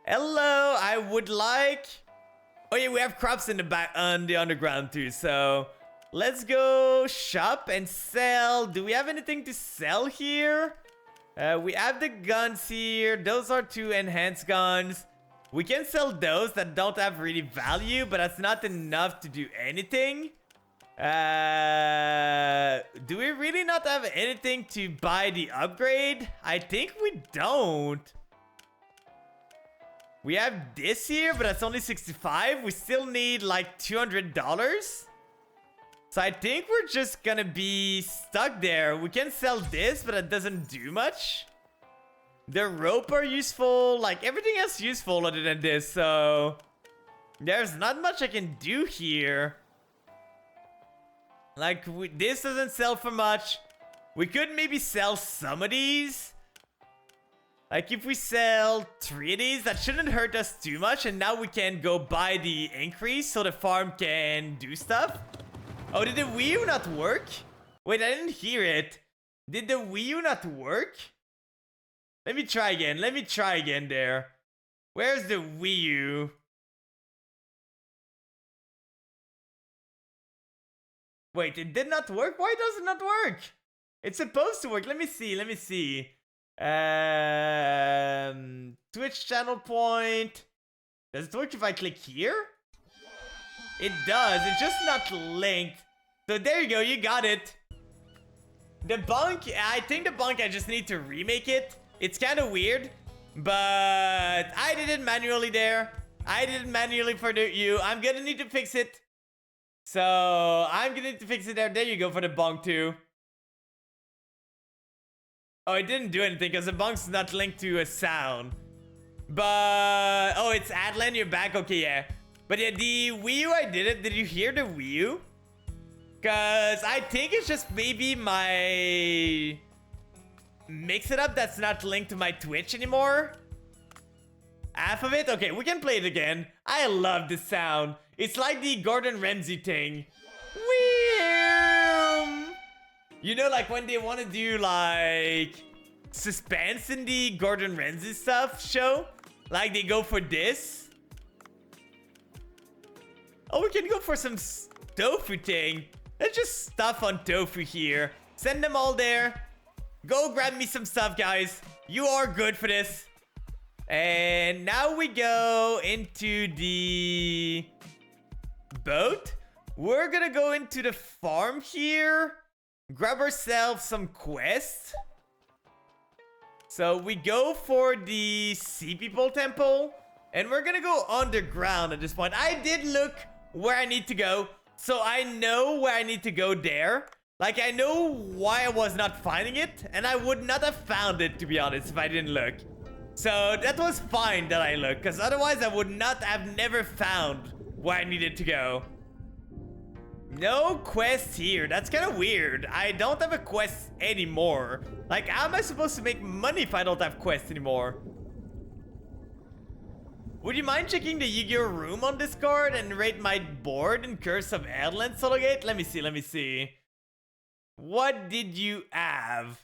Hello, I would like... Oh yeah, we have crops in the back on the underground too, so... Let's go shop and sell. Do we have anything to sell here? We have the guns here. Those are 2 enhanced guns. We can sell those that don't have really value, but that's not enough to do anything. Do we really not have anything to buy the upgrade? I think we don't. We have this here, but that's only 65. We still need like $200. So I think we're just gonna be stuck there. We can sell this, but it doesn't do much. The rope are useful. Like, everything else useful other than this. So there's not much I can do here. Like, this doesn't sell for much. We could maybe sell some of these. Like, if we sell 3 of these, that shouldn't hurt us too much. And now we can go buy the increase so the farm can do stuff. Oh, did the Wii U not work? Wait, I didn't hear it. Did the Wii U not work? Let me try again. Let me try again there. Where's the Wii U? Wait, it did not work? Why does it not work? It's supposed to work. Let me see. Let me see. Twitch channel point. Does it work if I click here? It does. It's just not linked. So there you go. You got it. The bunk. I think the bunk, I just need to remake it. It's kind of weird. But I did it manually there. I did it manually for you. I'm going to need to fix it. So I'm going to need to fix it there. There you go for the bunk too. Oh, it didn't do anything because the bunk's not linked to a sound. But... Oh, it's Adlan. You're back. Okay, yeah. But yeah, the Wii U, I did it. Did you hear the Wii U? Because I think it's just maybe my Mix It Up that's not linked to my Twitch anymore. Half of it? Okay, we can play it again. I love this sound. It's like the Gordon Ramsay thing. You know, like when they want to do like suspense in the Gordon Ramsay stuff show? Like they go for this. Oh, we can go for some tofu thing. Let's just stuff on tofu here. Send them all there. Go grab me some stuff, guys. You are good for this. And now we go into the boat. We're gonna go into the farm here. Grab ourselves some quests. So we go for the Sea People Temple. And we're gonna go underground at this point. I did look where I need to go. So I know where I need to go there. Like, I know why I was not finding it. And I would not have found it, to be honest, if I didn't look. So that was fine that I looked, because otherwise I would not have never found where I needed to go. No quest here. That's kind of weird. I don't have a quest anymore. Like, how am I supposed to make money if I don't have quests anymore? Would you mind checking the Yu-Gi-Oh room on Discord and rate my board in Curse of Erland Sologate? Let me see, let me see. What did you have?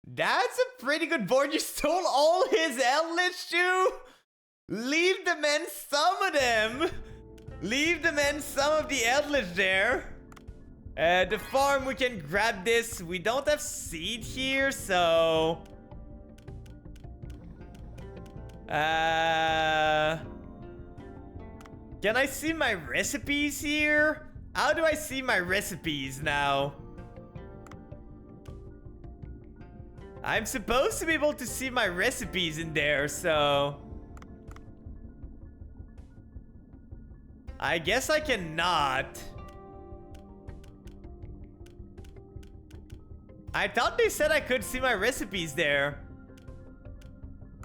That's a pretty good board. You stole all his Eldritch too? Leave the men some of them. Leave the men some of the Eldritch there. The farm, we can grab this. We don't have seed here, so... Can I see my recipes here? How do I see my recipes now? I'm supposed to be able to see my recipes in there, so... I guess I cannot. I thought they said I could see my recipes there.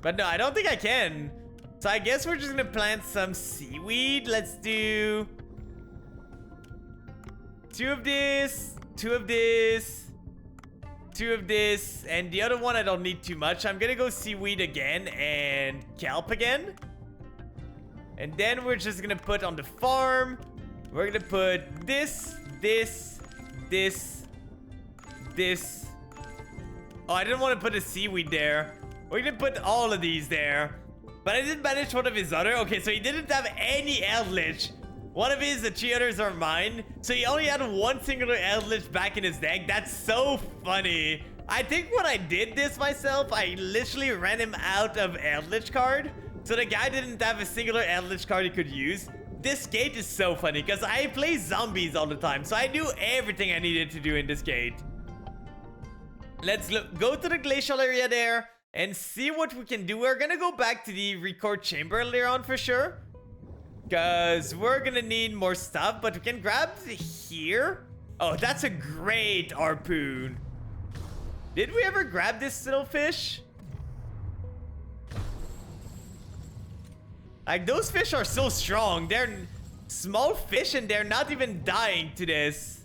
But no, I don't think I can. So I guess we're just gonna plant some seaweed. Let's do 2 of this, 2 of this, 2 of this, and the other one I don't need too much. I'm gonna go seaweed again and kelp again. And then we're just gonna put on the farm, we're gonna put this, this, this, this. Oh, I didn't want to put a seaweed there. We're gonna put all of these there. But I didn't manage one of his other. Okay, so he didn't have any Eldritch. One of his, the 3 others are mine. So he only had one singular Eldritch back in his deck. That's so funny. I think when I did this myself, I literally ran him out of Eldritch card. So the guy didn't have a singular Eldritch card he could use. This gate is so funny because I play zombies all the time. So I knew everything I needed to do in this gate. Let's go to the glacial area there and see what we can do. We're gonna go back to the record chamber later on for sure, because we're gonna need more stuff, but we can grab here. Oh, that's a great harpoon. Did we ever grab this little fish? Like, those fish are so strong. They're small fish and they're not even dying to this.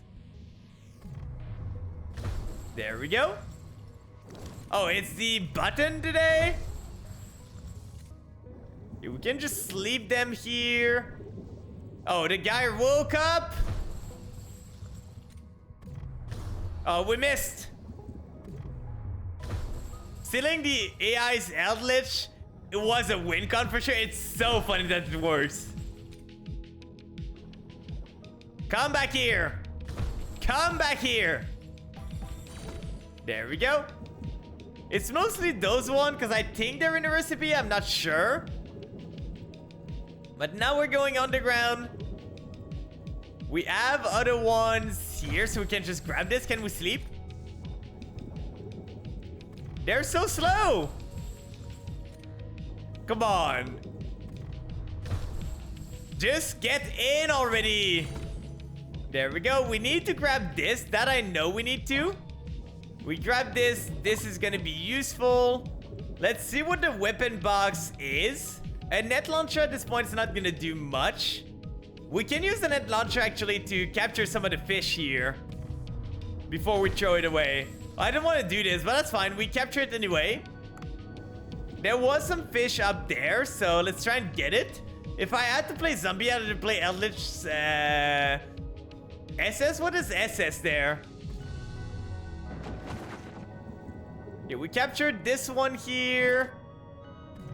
There we go. Oh, it's the button today? Yeah, we can just sleep them here. Oh, the guy woke up. Oh, we missed. Stealing the AI's Eldritch, it was a win con for sure. It's so funny that it works. Come back here. Come back here. There we go. It's mostly those one because I think they're in a recipe. I'm not sure. But now we're going underground. We have other ones here, so we can just grab this. Can we sleep? They're so slow. Come on. Just get in already. There we go. We need to grab this. That I know we need to. We grab this. This is gonna be useful. Let's see what the weapon box is. A net launcher at this point is not gonna do much. We can use the net launcher actually to capture some of the fish here before we throw it away. I don't want to do this, but that's fine. We capture it anyway. There was some fish up there, so let's try and get it. If I had to play zombie, I had to play Eldritch SS? What is SS there? Yeah, we captured this one here.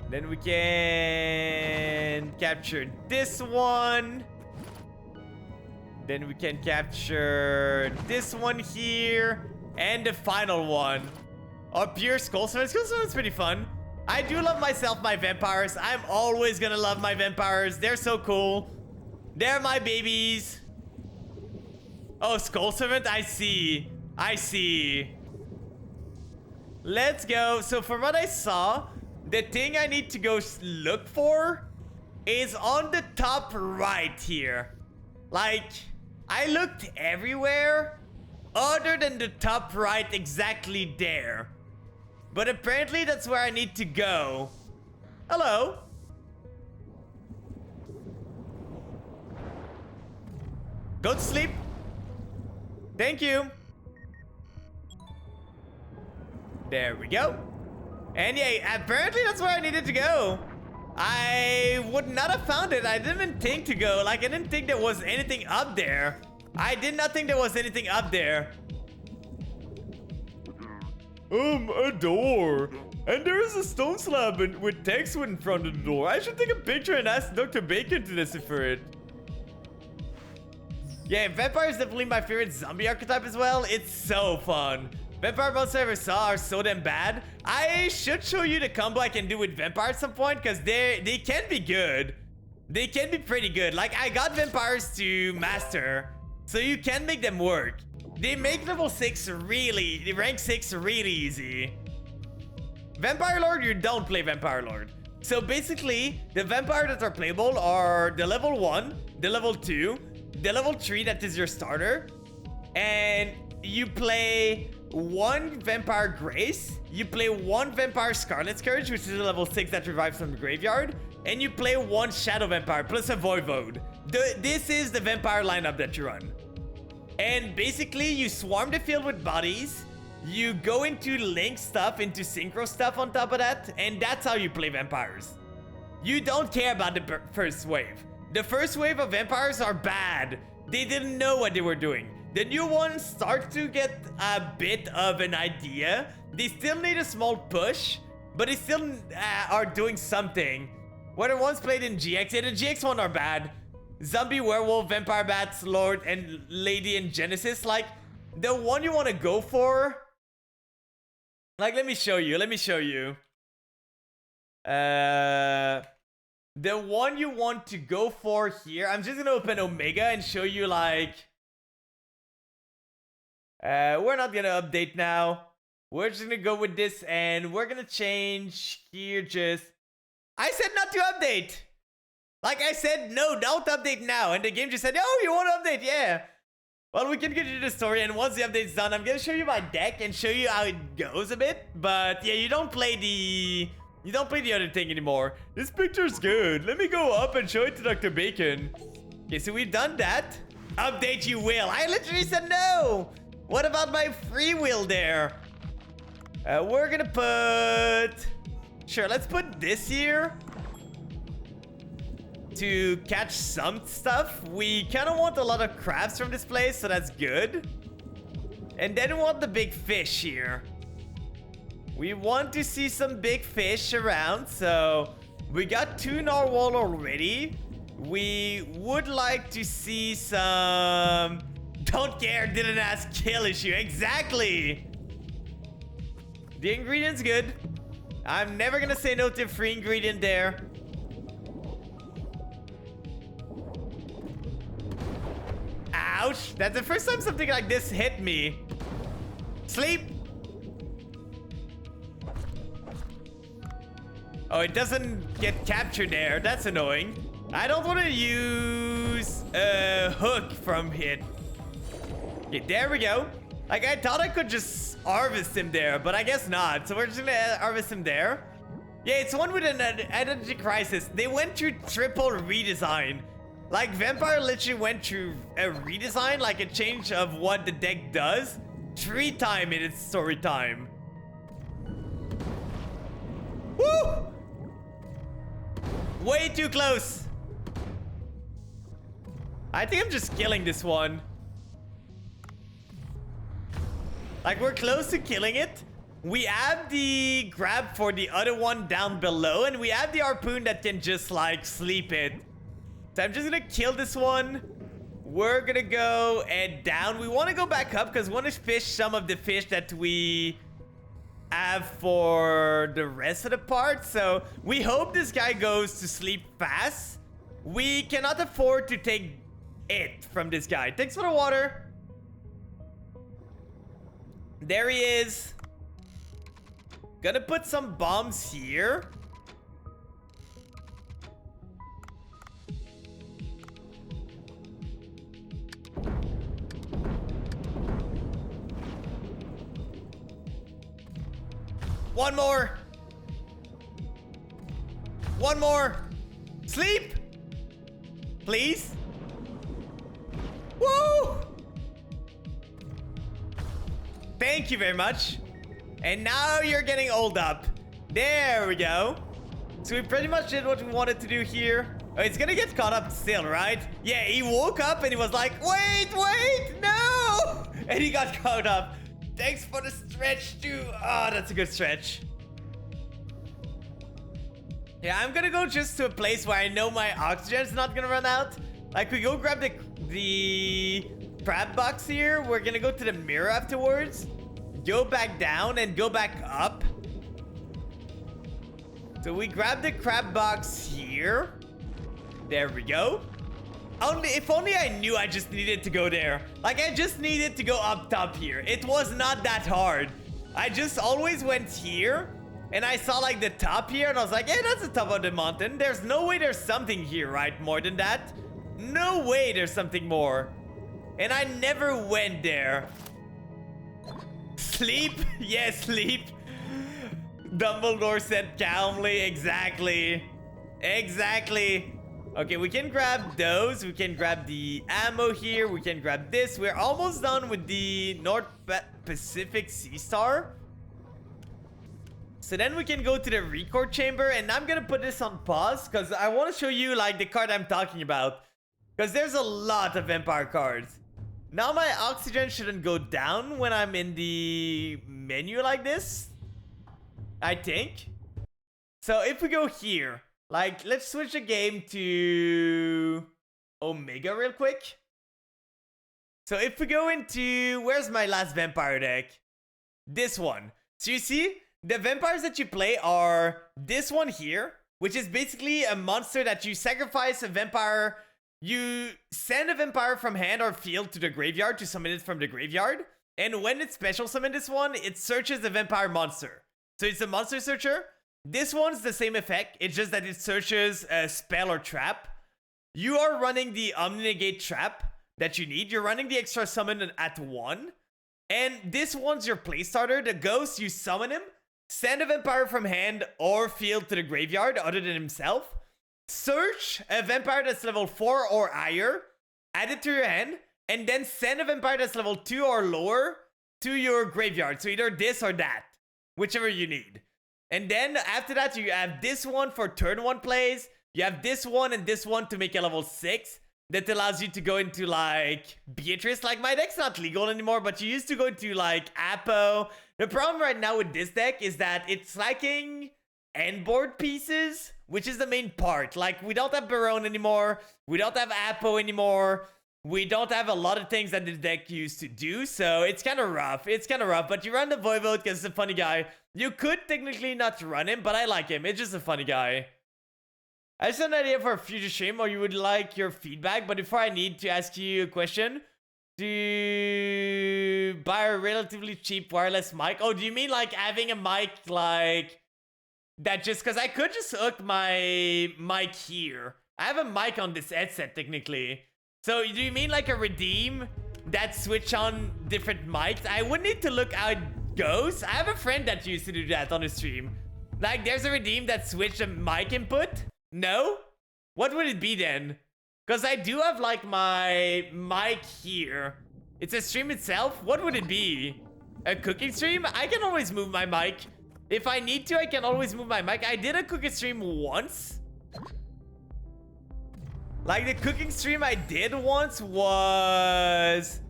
Then we can capture this one. Then we can capture this one here. And the final one. Oh, pure Skull Summon. Skull Summon's pretty fun. I do love myself my vampires. I'm always gonna love my vampires. They're so cool. They're my babies. Oh, Skull Servant? I see. I see. Let's go. So from what I saw, the thing I need to go look for is on the top right here. Like, I looked everywhere other than the top right exactly there. But apparently that's where I need to go. Hello. Go to sleep. Thank you. There we go. And yeah, apparently that's where I needed to go. I would not have found it. I didn't even think to go. Like, I didn't think there was anything up there. I did not think there was anything up there. A door. And there is a stone slab with text in front of the door. I should take a picture and ask Dr. Bacon to decipher it. Yeah, vampire is definitely my favorite zombie archetype as well. It's so fun. Vampire monsters I ever saw are so damn bad. I should show you the combo I can do with vampire at some point, because they can be good. They can be pretty good. Like, I got vampires to master, so you can make them work. They make level 6 really, rank 6 really easy. Vampire Lord, you don't play Vampire Lord. So basically, the vampire that are playable are the level 1, the level 2, the level 3 that is your starter, and you play 1 Vampire Grace, you play 1 Vampire Scarlet Scourge, which is a level 6 that revives from the graveyard, and you play 1 Shadow Vampire plus a Voivode. This is the vampire lineup that you run. And basically, you swarm the field with bodies, you go into Link stuff, into Synchro stuff on top of that, and that's how you play vampires. You don't care about the first wave. The first wave of vampires are bad. They didn't know what they were doing. The new ones start to get a bit of an idea. They still need a small push, but they still are doing something. Where the ones played in GX, yeah, the GX one are bad. Zombie, Werewolf, Vampire Bats, Lord, and Lady in Genesis. Like, the one you want to go for... Like, let me show you. The one you want to go for here... I'm just going to open Omega and show you, like... we're not going to update now. We're just going to go with this, and we're going to change here just... I said not to update! Like I said, no, don't update now. And the game just said, oh, you want to update? Yeah. Well, we can continue the story, and once the update's done, I'm going to show you my deck and show you how it goes a bit. But yeah, you don't play the other thing anymore. This picture's good. Let me go up and show it to Dr. Bacon. Okay, so we've done that. Update you will. I literally said no. What about my free will there? We're going to put... Sure, let's put this here. To catch some stuff. We kind of want a lot of crabs from this place, so that's good. And then we want the big fish here. We want to see some big fish around, so we got 2 narwhal already. We would like to see some... Don't care, didn't ask, kill issue. Exactly. The ingredient's good. I'm never gonna say no to a free ingredient there. Ouch! That's the first time something like this hit me. Sleep! Oh, it doesn't get captured there. That's annoying. I don't want to use a hook from hit. Okay, there we go. Like, I thought I could just harvest him there, but I guess not. So we're just gonna harvest him there. Yeah, it's one with an identity crisis. They went through triple redesign. Like, Vampire literally went through a redesign, like a change of what the deck does, 3 times in its story time. Woo! Way too close. I think I'm just killing this one. Like, we're close to killing it. We have the grab for the other one down below, and we have the harpoon that can just, like, sleep it. So I'm just gonna kill this one. We're gonna go and down. We want to go back up because we want to fish some of the fish that we have for the rest of the part. So we hope this guy goes to sleep fast. We cannot afford to take it from this guy. Thanks for the water. There he is. Gonna put some bombs here. One more. One more. Sleep. Please. Woo! Thank you very much. And now you're getting old up. There we go. So we pretty much did what we wanted to do here. Oh, it's gonna get caught up still, right? Yeah, he woke up and he was like, wait, no! And he got caught up. Thanks for the stretch, too. Oh, that's a good stretch. Yeah, I'm gonna go just to a place where I know my oxygen's not gonna run out. Like, we go grab the crab box here. We're gonna go to the mirror afterwards. Go back down and go back up. So we grab the crab box here. There we go. If only I knew I just needed to go there. Like, I just needed to go up top here. It was not that hard. I just always went here. And I saw, like, the top here. And I was like, yeah, that's the top of the mountain. There's no way there's something here, right? More than that. No way there's something more. And I never went there. Sleep? Yes, sleep. Dumbledore said calmly. Exactly. Exactly. Okay, we can grab those. We can grab the ammo here. We can grab this. We're almost done with the North Pacific Sea Star. So then we can go to the record chamber. And I'm going to put this on pause because I want to show you, like, the card I'm talking about. Because there's a lot of vampire cards. Now my oxygen shouldn't go down when I'm in the menu like this. I think. So if we go here, like, let's switch the game to Omega real quick. So if we go into, where's my last vampire deck? This one. So you see, the vampires that you play are this one here, which is basically a monster that you sacrifice a vampire. You send a vampire from hand or field to the graveyard to summon it from the graveyard. And when it's special summon this one, it searches the vampire monster. So it's a monster searcher. This one's the same effect. It's just that it searches a spell or trap. You are running the Omni-Negate trap that you need. You're running the extra summon at 1. And this one's your play starter. The ghost, you summon him. Send a vampire from hand or field to the graveyard other than himself. Search a vampire that's level 4 or higher. Add it to your hand. And then send a vampire that's level 2 or lower to your graveyard. So either this or that. Whichever you need. And then after that, you have this one for turn 1 plays. You have this one and this one to make a level 6. That allows you to go into, like, Beatrice. Like, my deck's not legal anymore, but you used to go into, like, Apo. The problem right now with this deck is that it's lacking end board pieces, which is the main part. Like, we don't have Baronne anymore. We don't have Apo anymore. We don't have a lot of things that the deck used to do, so it's kind of rough. It's kind of rough, but you run the Voivode because it's a funny guy. You could technically not run him, but I like him. It's just a funny guy. I just have an idea for a future stream, or you would like your feedback, but before I need to ask you a question, to buy a relatively cheap wireless mic? Oh, do you mean like having a mic like that just because I could just hook my mic here. I have a mic on this headset technically. So do you mean like a redeem that switch on different mics? I would need to look how it goes. I have a friend that used to do that on the stream. Like there's a redeem that switched a mic input. No? What would it be then? Because I do have like my mic here. It's a stream itself. What would it be? A cooking stream? I can always move my mic. If I need to, I can always move my mic. I did a cooking stream once. Like the cooking stream I did once was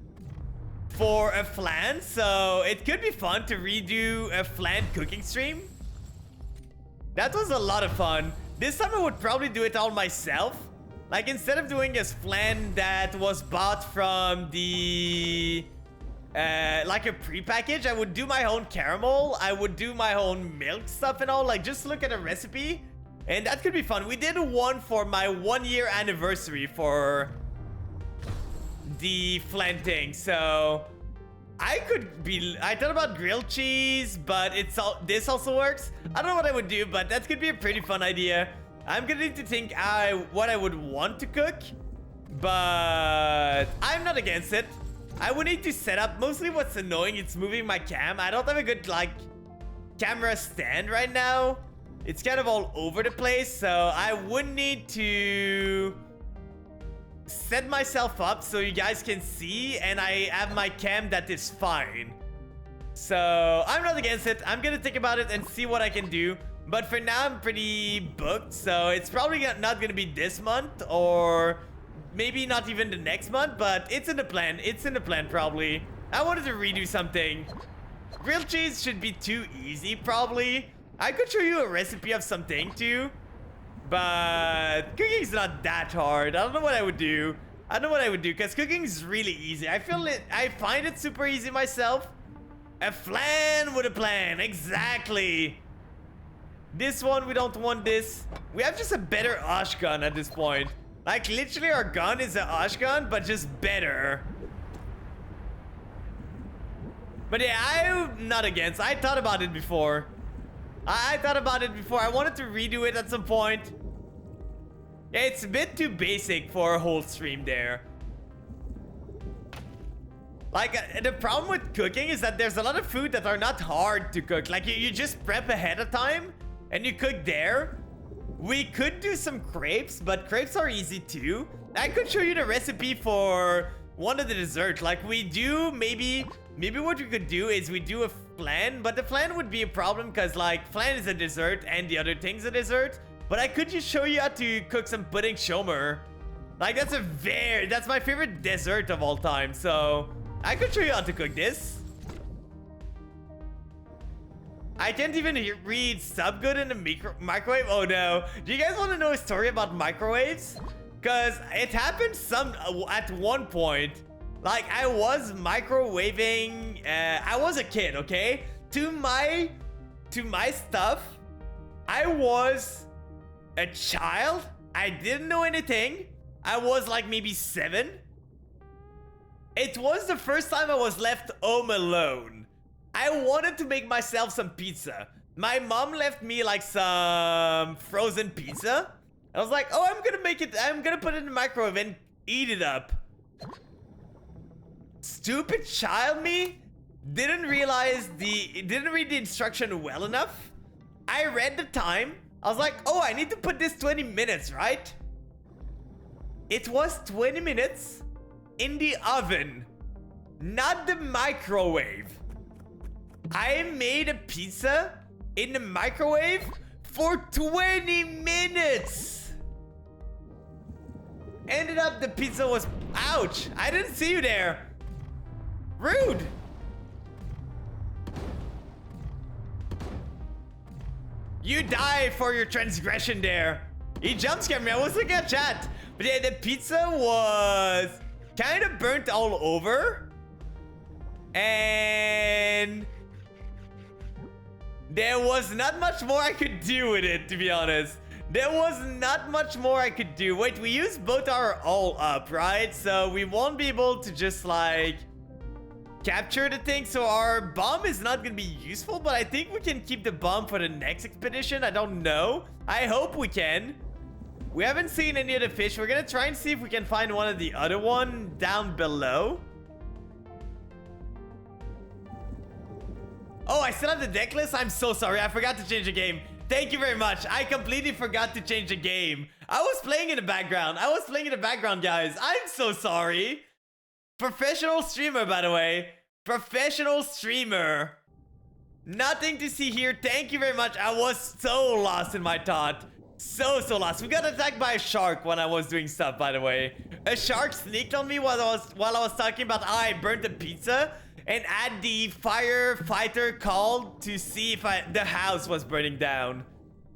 for a flan. So it could be fun to redo a flan cooking stream. That was a lot of fun. This time I would probably do it all myself. Like instead of doing a flan that was bought from the like a pre-package, I would do my own caramel. I would do my own milk stuff and all. Like just look at a recipe. And that could be fun. We did one for my 1-year anniversary for the flan thing. So I thought about grilled cheese, but this also works. I don't know what I would do, but that could be a pretty fun idea. I'm gonna need to think what I would want to cook, but I'm not against it. I would need to set up. Mostly what's annoying, it's moving my cam. I don't have a good like camera stand right now. It's kind of all over the place, so I would need to set myself up so you guys can see, and I have my cam that is fine. So I'm not against it. I'm gonna think about it and see what I can do. But for now, I'm pretty booked, so it's probably not gonna be this month, or maybe not even the next month, but it's in the plan. It's in the plan, probably. I wanted to redo something. Grilled cheese should be too easy, probably. I could show you a recipe of something, too. But cooking's not that hard. I don't know what I would do. I don't know what I would do, because cooking's really easy. I find it super easy myself. A flan with a plan. Exactly. This one, we don't want this. We have just a better Osh gun at this point. Like, literally, our gun is an Osh gun, but just better. But yeah, I'm not against. I thought about it before. I thought about it before. I wanted to redo it at some point. Yeah, it's a bit too basic for a whole stream there. Like, the problem with cooking is that there's a lot of food that are not hard to cook. Like, you just prep ahead of time and you cook there. We could do some crepes, but crepes are easy too. I could show you the recipe for one of the desserts. Like, we do maybe what we could do is we do a flan, but the flan would be a problem because, like, flan is a dessert and the other thing's a dessert. But I could just show you how to cook some pudding shomer. Like, that's my favorite dessert of all time. So I could show you how to cook this. I can't even read sub good in the microwave. Oh no. Do you guys want to know a story about microwaves? Because it happened at one point. Like, I was microwaving. I was a kid, okay? To my stuff, I was a child. I didn't know anything. I was like maybe 7. It was the first time I was left home alone. I wanted to make myself some pizza. My mom left me like some frozen pizza. I was like, oh, I'm gonna put it in the microwave and eat it up. Stupid child me didn't read the instruction well enough. I read the time. I was like, oh, I need to put this 20 minutes, right? It was 20 minutes in the oven, not the microwave. I made a pizza in the microwave for 20 minutes. Ended up the pizza was, ouch, I didn't see you there. Rude. You die for your transgression there. He jump scared me. I was looking at chat. But yeah, the pizza was kind of burnt all over. And there was not much more I could do with it, to be honest. There was not much more I could do. Wait, we used both our all up, right? So we won't be able to just like capture the thing. So our bomb is not gonna be useful, but I think we can keep the bomb for the next expedition. I don't know. I hope we can. We haven't seen any of the fish. We're gonna try and see if we can find one of the other one down below. Oh, I still have the deck list? I'm so sorry. I forgot to change the game. Thank you very much. I completely forgot to change the game. I was playing in the background. Guys. I'm so sorry. Professional streamer, by the way. Professional streamer. Nothing to see here. Thank you very much. I was so lost in my thought. So lost. We got attacked by a shark when I was doing stuff, by the way. A shark sneaked on me while I was talking about how I burnt the pizza. And had the firefighter called to see if the house was burning down.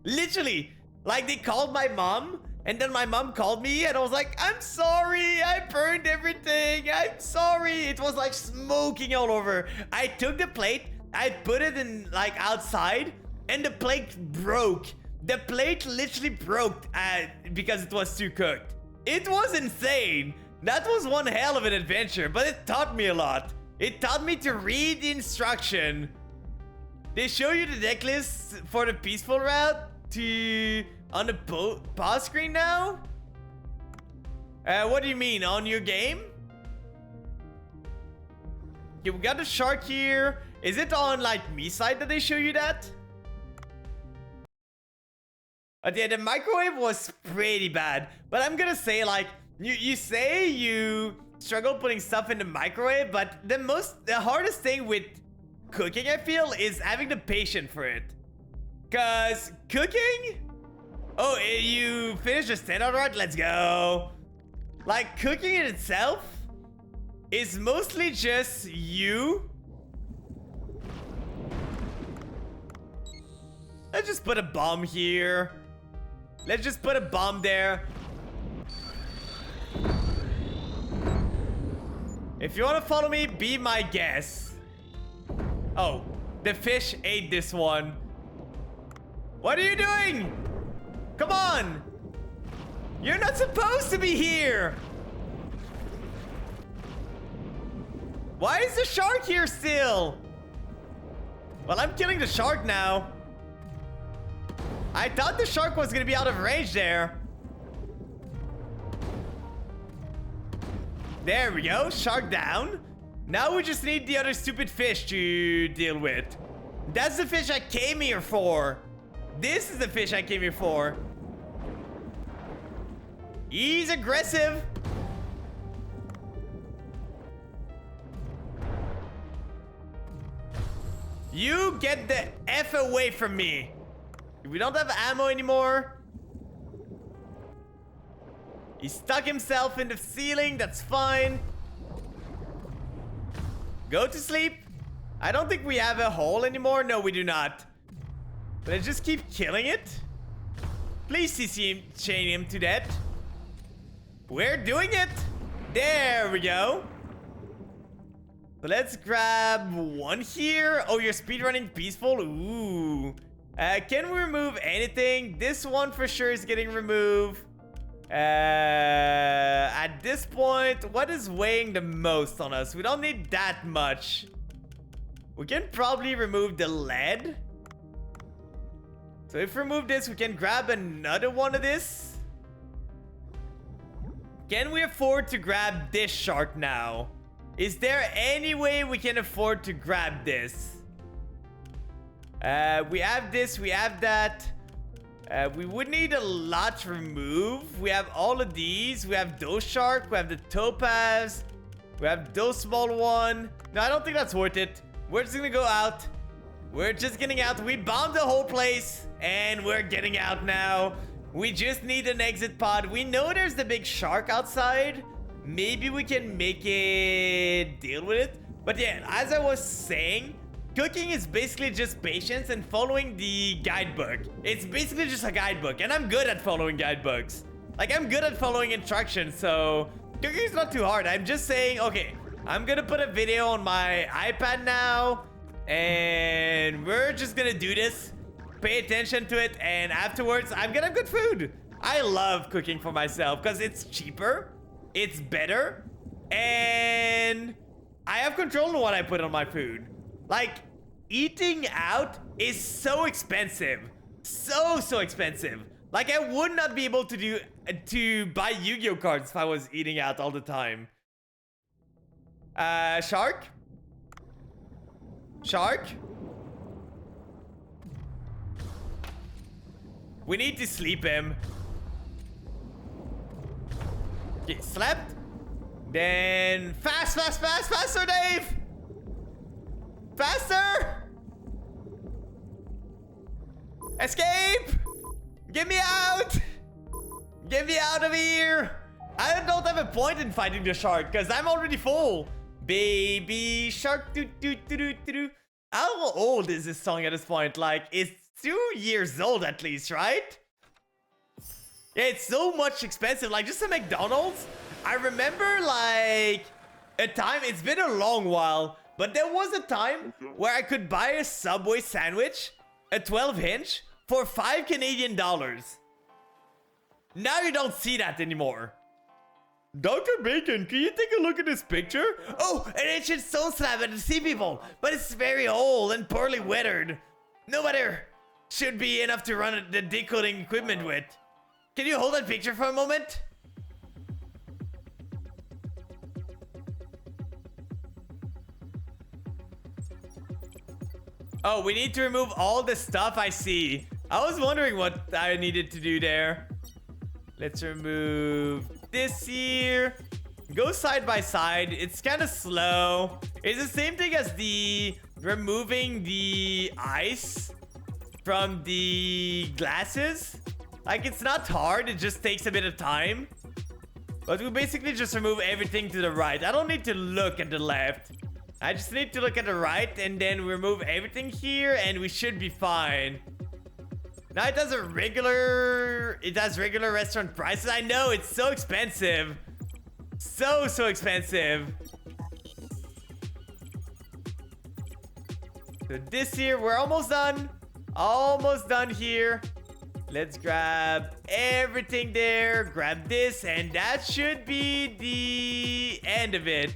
Literally, like they called my mom, and then my mom called me, and I was like, I'm sorry, I burned everything. I'm sorry. It was like smoking all over. I took the plate, I put it in like outside, and the plate broke. The plate literally broke because it was too cooked. It was insane. That was one hell of an adventure, but it taught me a lot. It taught me to read the instruction. They show you the deck list for the peaceful route on the pause screen now? What do you mean? On your game? Okay, we got the shark here. Is it on like me side that they show you that? But yeah, the microwave was pretty bad. But I'm gonna say like, you say you struggle putting stuff in the microwave, but the hardest thing with cooking, I feel, is having the patience for it. Cause cooking, oh, you finished the stand alright? Let's go. Like, cooking in itself is mostly just you. Let's just put a bomb here. Let's just put a bomb there. If you want to follow me, be my guest. Oh, the fish ate this one. What are you doing? Come on. You're not supposed to be here. Why is the shark here still? Well, I'm killing the shark now. I thought the shark was gonna be out of range there. There we go, shark down. Now we just need the other stupid fish to deal with. That's the fish I came here for. This is the fish I came here for. He's aggressive. You get the F away from me. We don't have ammo anymore. He stuck himself in the ceiling. That's fine. Go to sleep. I don't think we have a hole anymore. No, we do not. Let's just keep killing it. Please CC him, chain him to that. We're doing it. There we go. So let's grab one here. Oh, you're speedrunning peaceful. Ooh. Can we remove anything? This one for sure is getting removed. At this point, what is weighing the most on us? We don't need that much. We can probably remove the lead. So if we remove this, we can grab another one of this. Can we afford to grab this shark now? Is there any way we can afford to grab this? We have this, we have that. We would need a lot to remove. We have all of these. We have those shark. We have the topaz. We have those small one. No, I don't think that's worth it. We're just gonna go out. We're just getting out. We bombed the whole place. And we're getting out now. We just need an exit pod. We know there's the big shark outside. Maybe we can make it deal with it. But yeah, as I was saying, cooking is basically just patience and following the guidebook. It's basically just a guidebook, and I'm good at following guidebooks. Like, I'm good at following instructions, so cooking is not too hard. I'm just saying, okay, I'm gonna put a video on my iPad now, and we're just gonna do this. Pay attention to it, and afterwards, I'm gonna have good food. I love cooking for myself because it's cheaper, it's better, and I have control of what I put on my food. Like, eating out is so expensive. So expensive. Like, I would not be able to buy Yu-Gi-Oh cards if I was eating out all the time. Shark? Shark? We need to sleep him. Get slept. Then faster, Dave! Faster! Escape! Get me out! Get me out of here! I don't have a point in fighting the shark because I'm already full. Baby shark, do do do do do. How old is this song at this point? Like, it's 2 years old at least, right? Yeah, it's so much expensive. Like, just a McDonald's. I remember, like, a time. It's been a long while. But there was a time where I could buy a Subway sandwich, a 12-inch, for $5 Canadian. Now you don't see that anymore. Dr. Bacon, can you take a look at this picture? Oh, an ancient stone slab at the sea people, but it's very old and poorly weathered. No matter, should be enough to run the decoding equipment with. Can you hold that picture for a moment? Oh, we need to remove all the stuff, I see. I was wondering what I needed to do there. Let's remove this here. Go side by side. It's kind of slow. It's the same thing as the removing the ice from the glasses. Like, it's not hard. It just takes a bit of time. But we basically just remove everything to the right. I don't need to look at the left. I just need to look at the right and then remove everything here and we should be fine. Now it has regular restaurant prices. I know, it's so expensive. So expensive. So this here, we're almost done. Almost done here. Let's grab everything there. Grab this and that should be the end of it.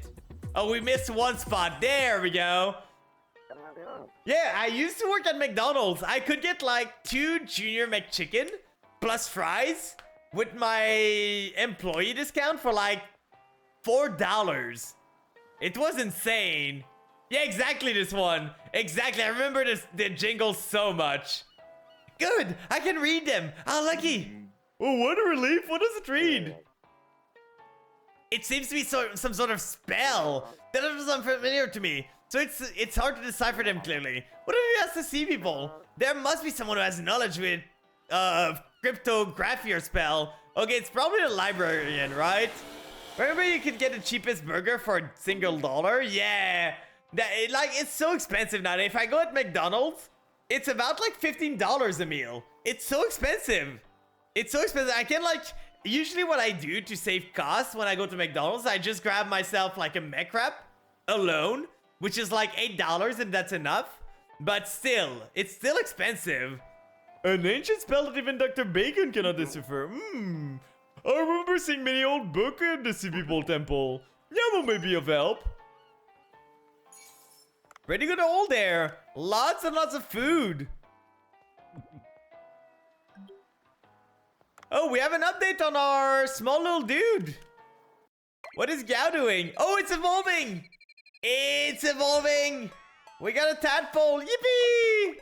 Oh, we missed one spot. There we go. Yeah, I used to work at McDonald's. I could get like 2 Junior McChicken plus fries with my employee discount for like $4. It was insane. Yeah, exactly this one. Exactly. I remember the jingle so much. Good. I can read them. Oh, lucky. Oh, what a relief. What does it read? It seems to be some sort of spell that is unfamiliar to me. So it's hard to decipher them clearly. What if you ask to see people? There must be someone who has knowledge with cryptography or spell. Okay, it's probably the librarian, right? Remember you could get the cheapest burger for $1. Yeah. It's so expensive now. If I go at McDonald's, it's about like $15 a meal. It's so expensive. It's so expensive. I can usually what I do to save costs when I go to McDonald's, I just grab myself like a mech wrap alone, which is like $8 and that's enough. But still, it's still expensive. An ancient spell that even Dr. Bacon cannot decipher. I remember seeing many old books at the Sea People Temple. Yamo may be of help. Pretty good haul there. Lots and lots of food. Oh, we have an update on our small little dude. What is Gao doing? Oh, it's evolving. It's evolving. We got a tadpole. Yippee!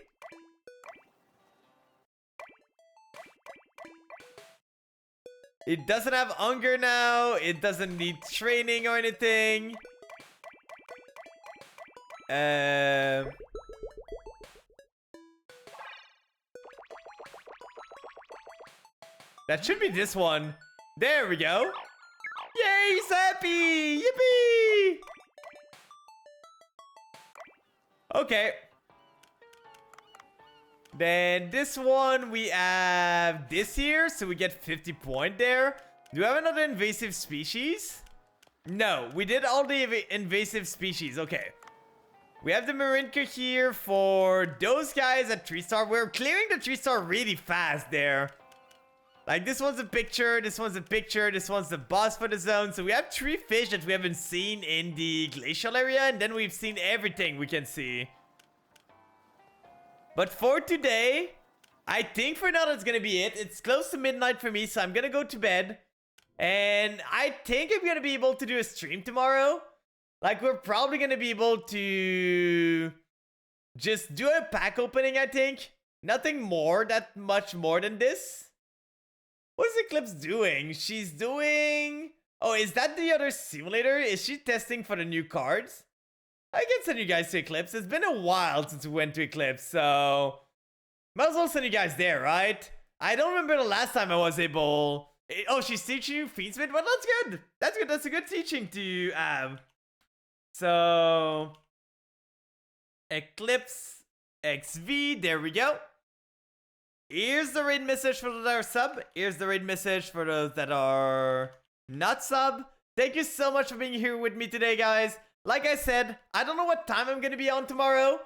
It doesn't have hunger now. It doesn't need training or anything. That should be this one. There we go. Yay, he's happy. Yippee! Okay. Then this one, we have this here. So we get 50 points there. Do we have another invasive species? No, we did all the invasive species. Okay. We have the Marinka here for those guys at 3-star. We're clearing the 3-star really fast there. Like, this one's a picture, this one's a picture, this one's the boss for the zone. So we have 3 fish that we haven't seen in the glacial area. And then we've seen everything we can see. But for today, I think for now that's gonna be it. It's close to midnight for me, so I'm gonna go to bed. And I think I'm gonna be able to do a stream tomorrow. Like, we're probably gonna be able to just do a pack opening, I think. Nothing more, that much more than this. What is Eclipse doing? She's doing... Oh, is that the other simulator? Is she testing for the new cards? I can send you guys to Eclipse. It's been a while since we went to Eclipse, so... Might as well send you guys there, right? I don't remember the last time I was able... Oh, she's teaching you Fiendsmith? Well, that's good. That's good. That's a good teaching to have. So... Eclipse XV. There we go. Here's the raid message for those that are sub. Here's the raid message for those that are not sub. Thank you so much for being here with me today, guys. Like I said, I don't know what time I'm gonna be on tomorrow.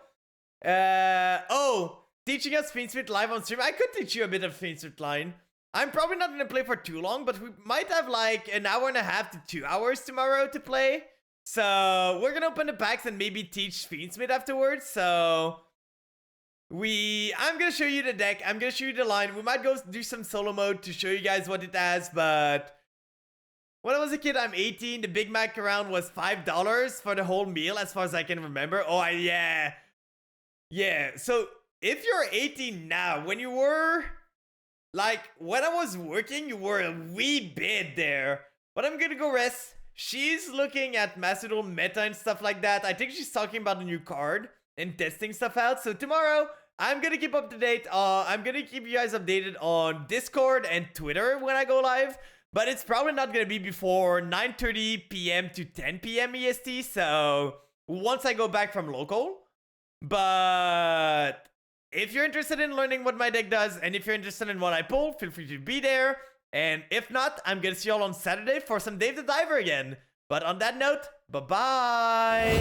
Teaching us Fiendsmith live on stream. I could teach you a bit of Fiendsmith line. I'm probably not gonna play for too long, but we might have like an hour and a half to 2 hours tomorrow to play. So we're gonna open the packs and maybe teach Fiendsmith afterwards. So I'm gonna show you the deck. I'm gonna show you the line. We might go do some solo mode to show you guys what it has, but when I was a kid, I'm 18. The Big Mac around was $5 for the whole meal, as far as I can remember. Oh, yeah. Yeah, so if you're 18 now, when you were like when I was working, you were a wee bit there. But I'm gonna go rest. She's looking at Macedon meta and stuff like that. I think she's talking about a new card and testing stuff out. So tomorrow, I'm gonna keep up to date. I'm gonna keep you guys updated on Discord and Twitter when I go live. But it's probably not gonna be before 9:30 p.m. to 10 p.m. EST. So once I go back from local. But if you're interested in learning what my deck does, and if you're interested in what I pull, feel free to be there. And if not, I'm gonna see y'all on Saturday for some Dave the Diver again. But on that note, bye-bye!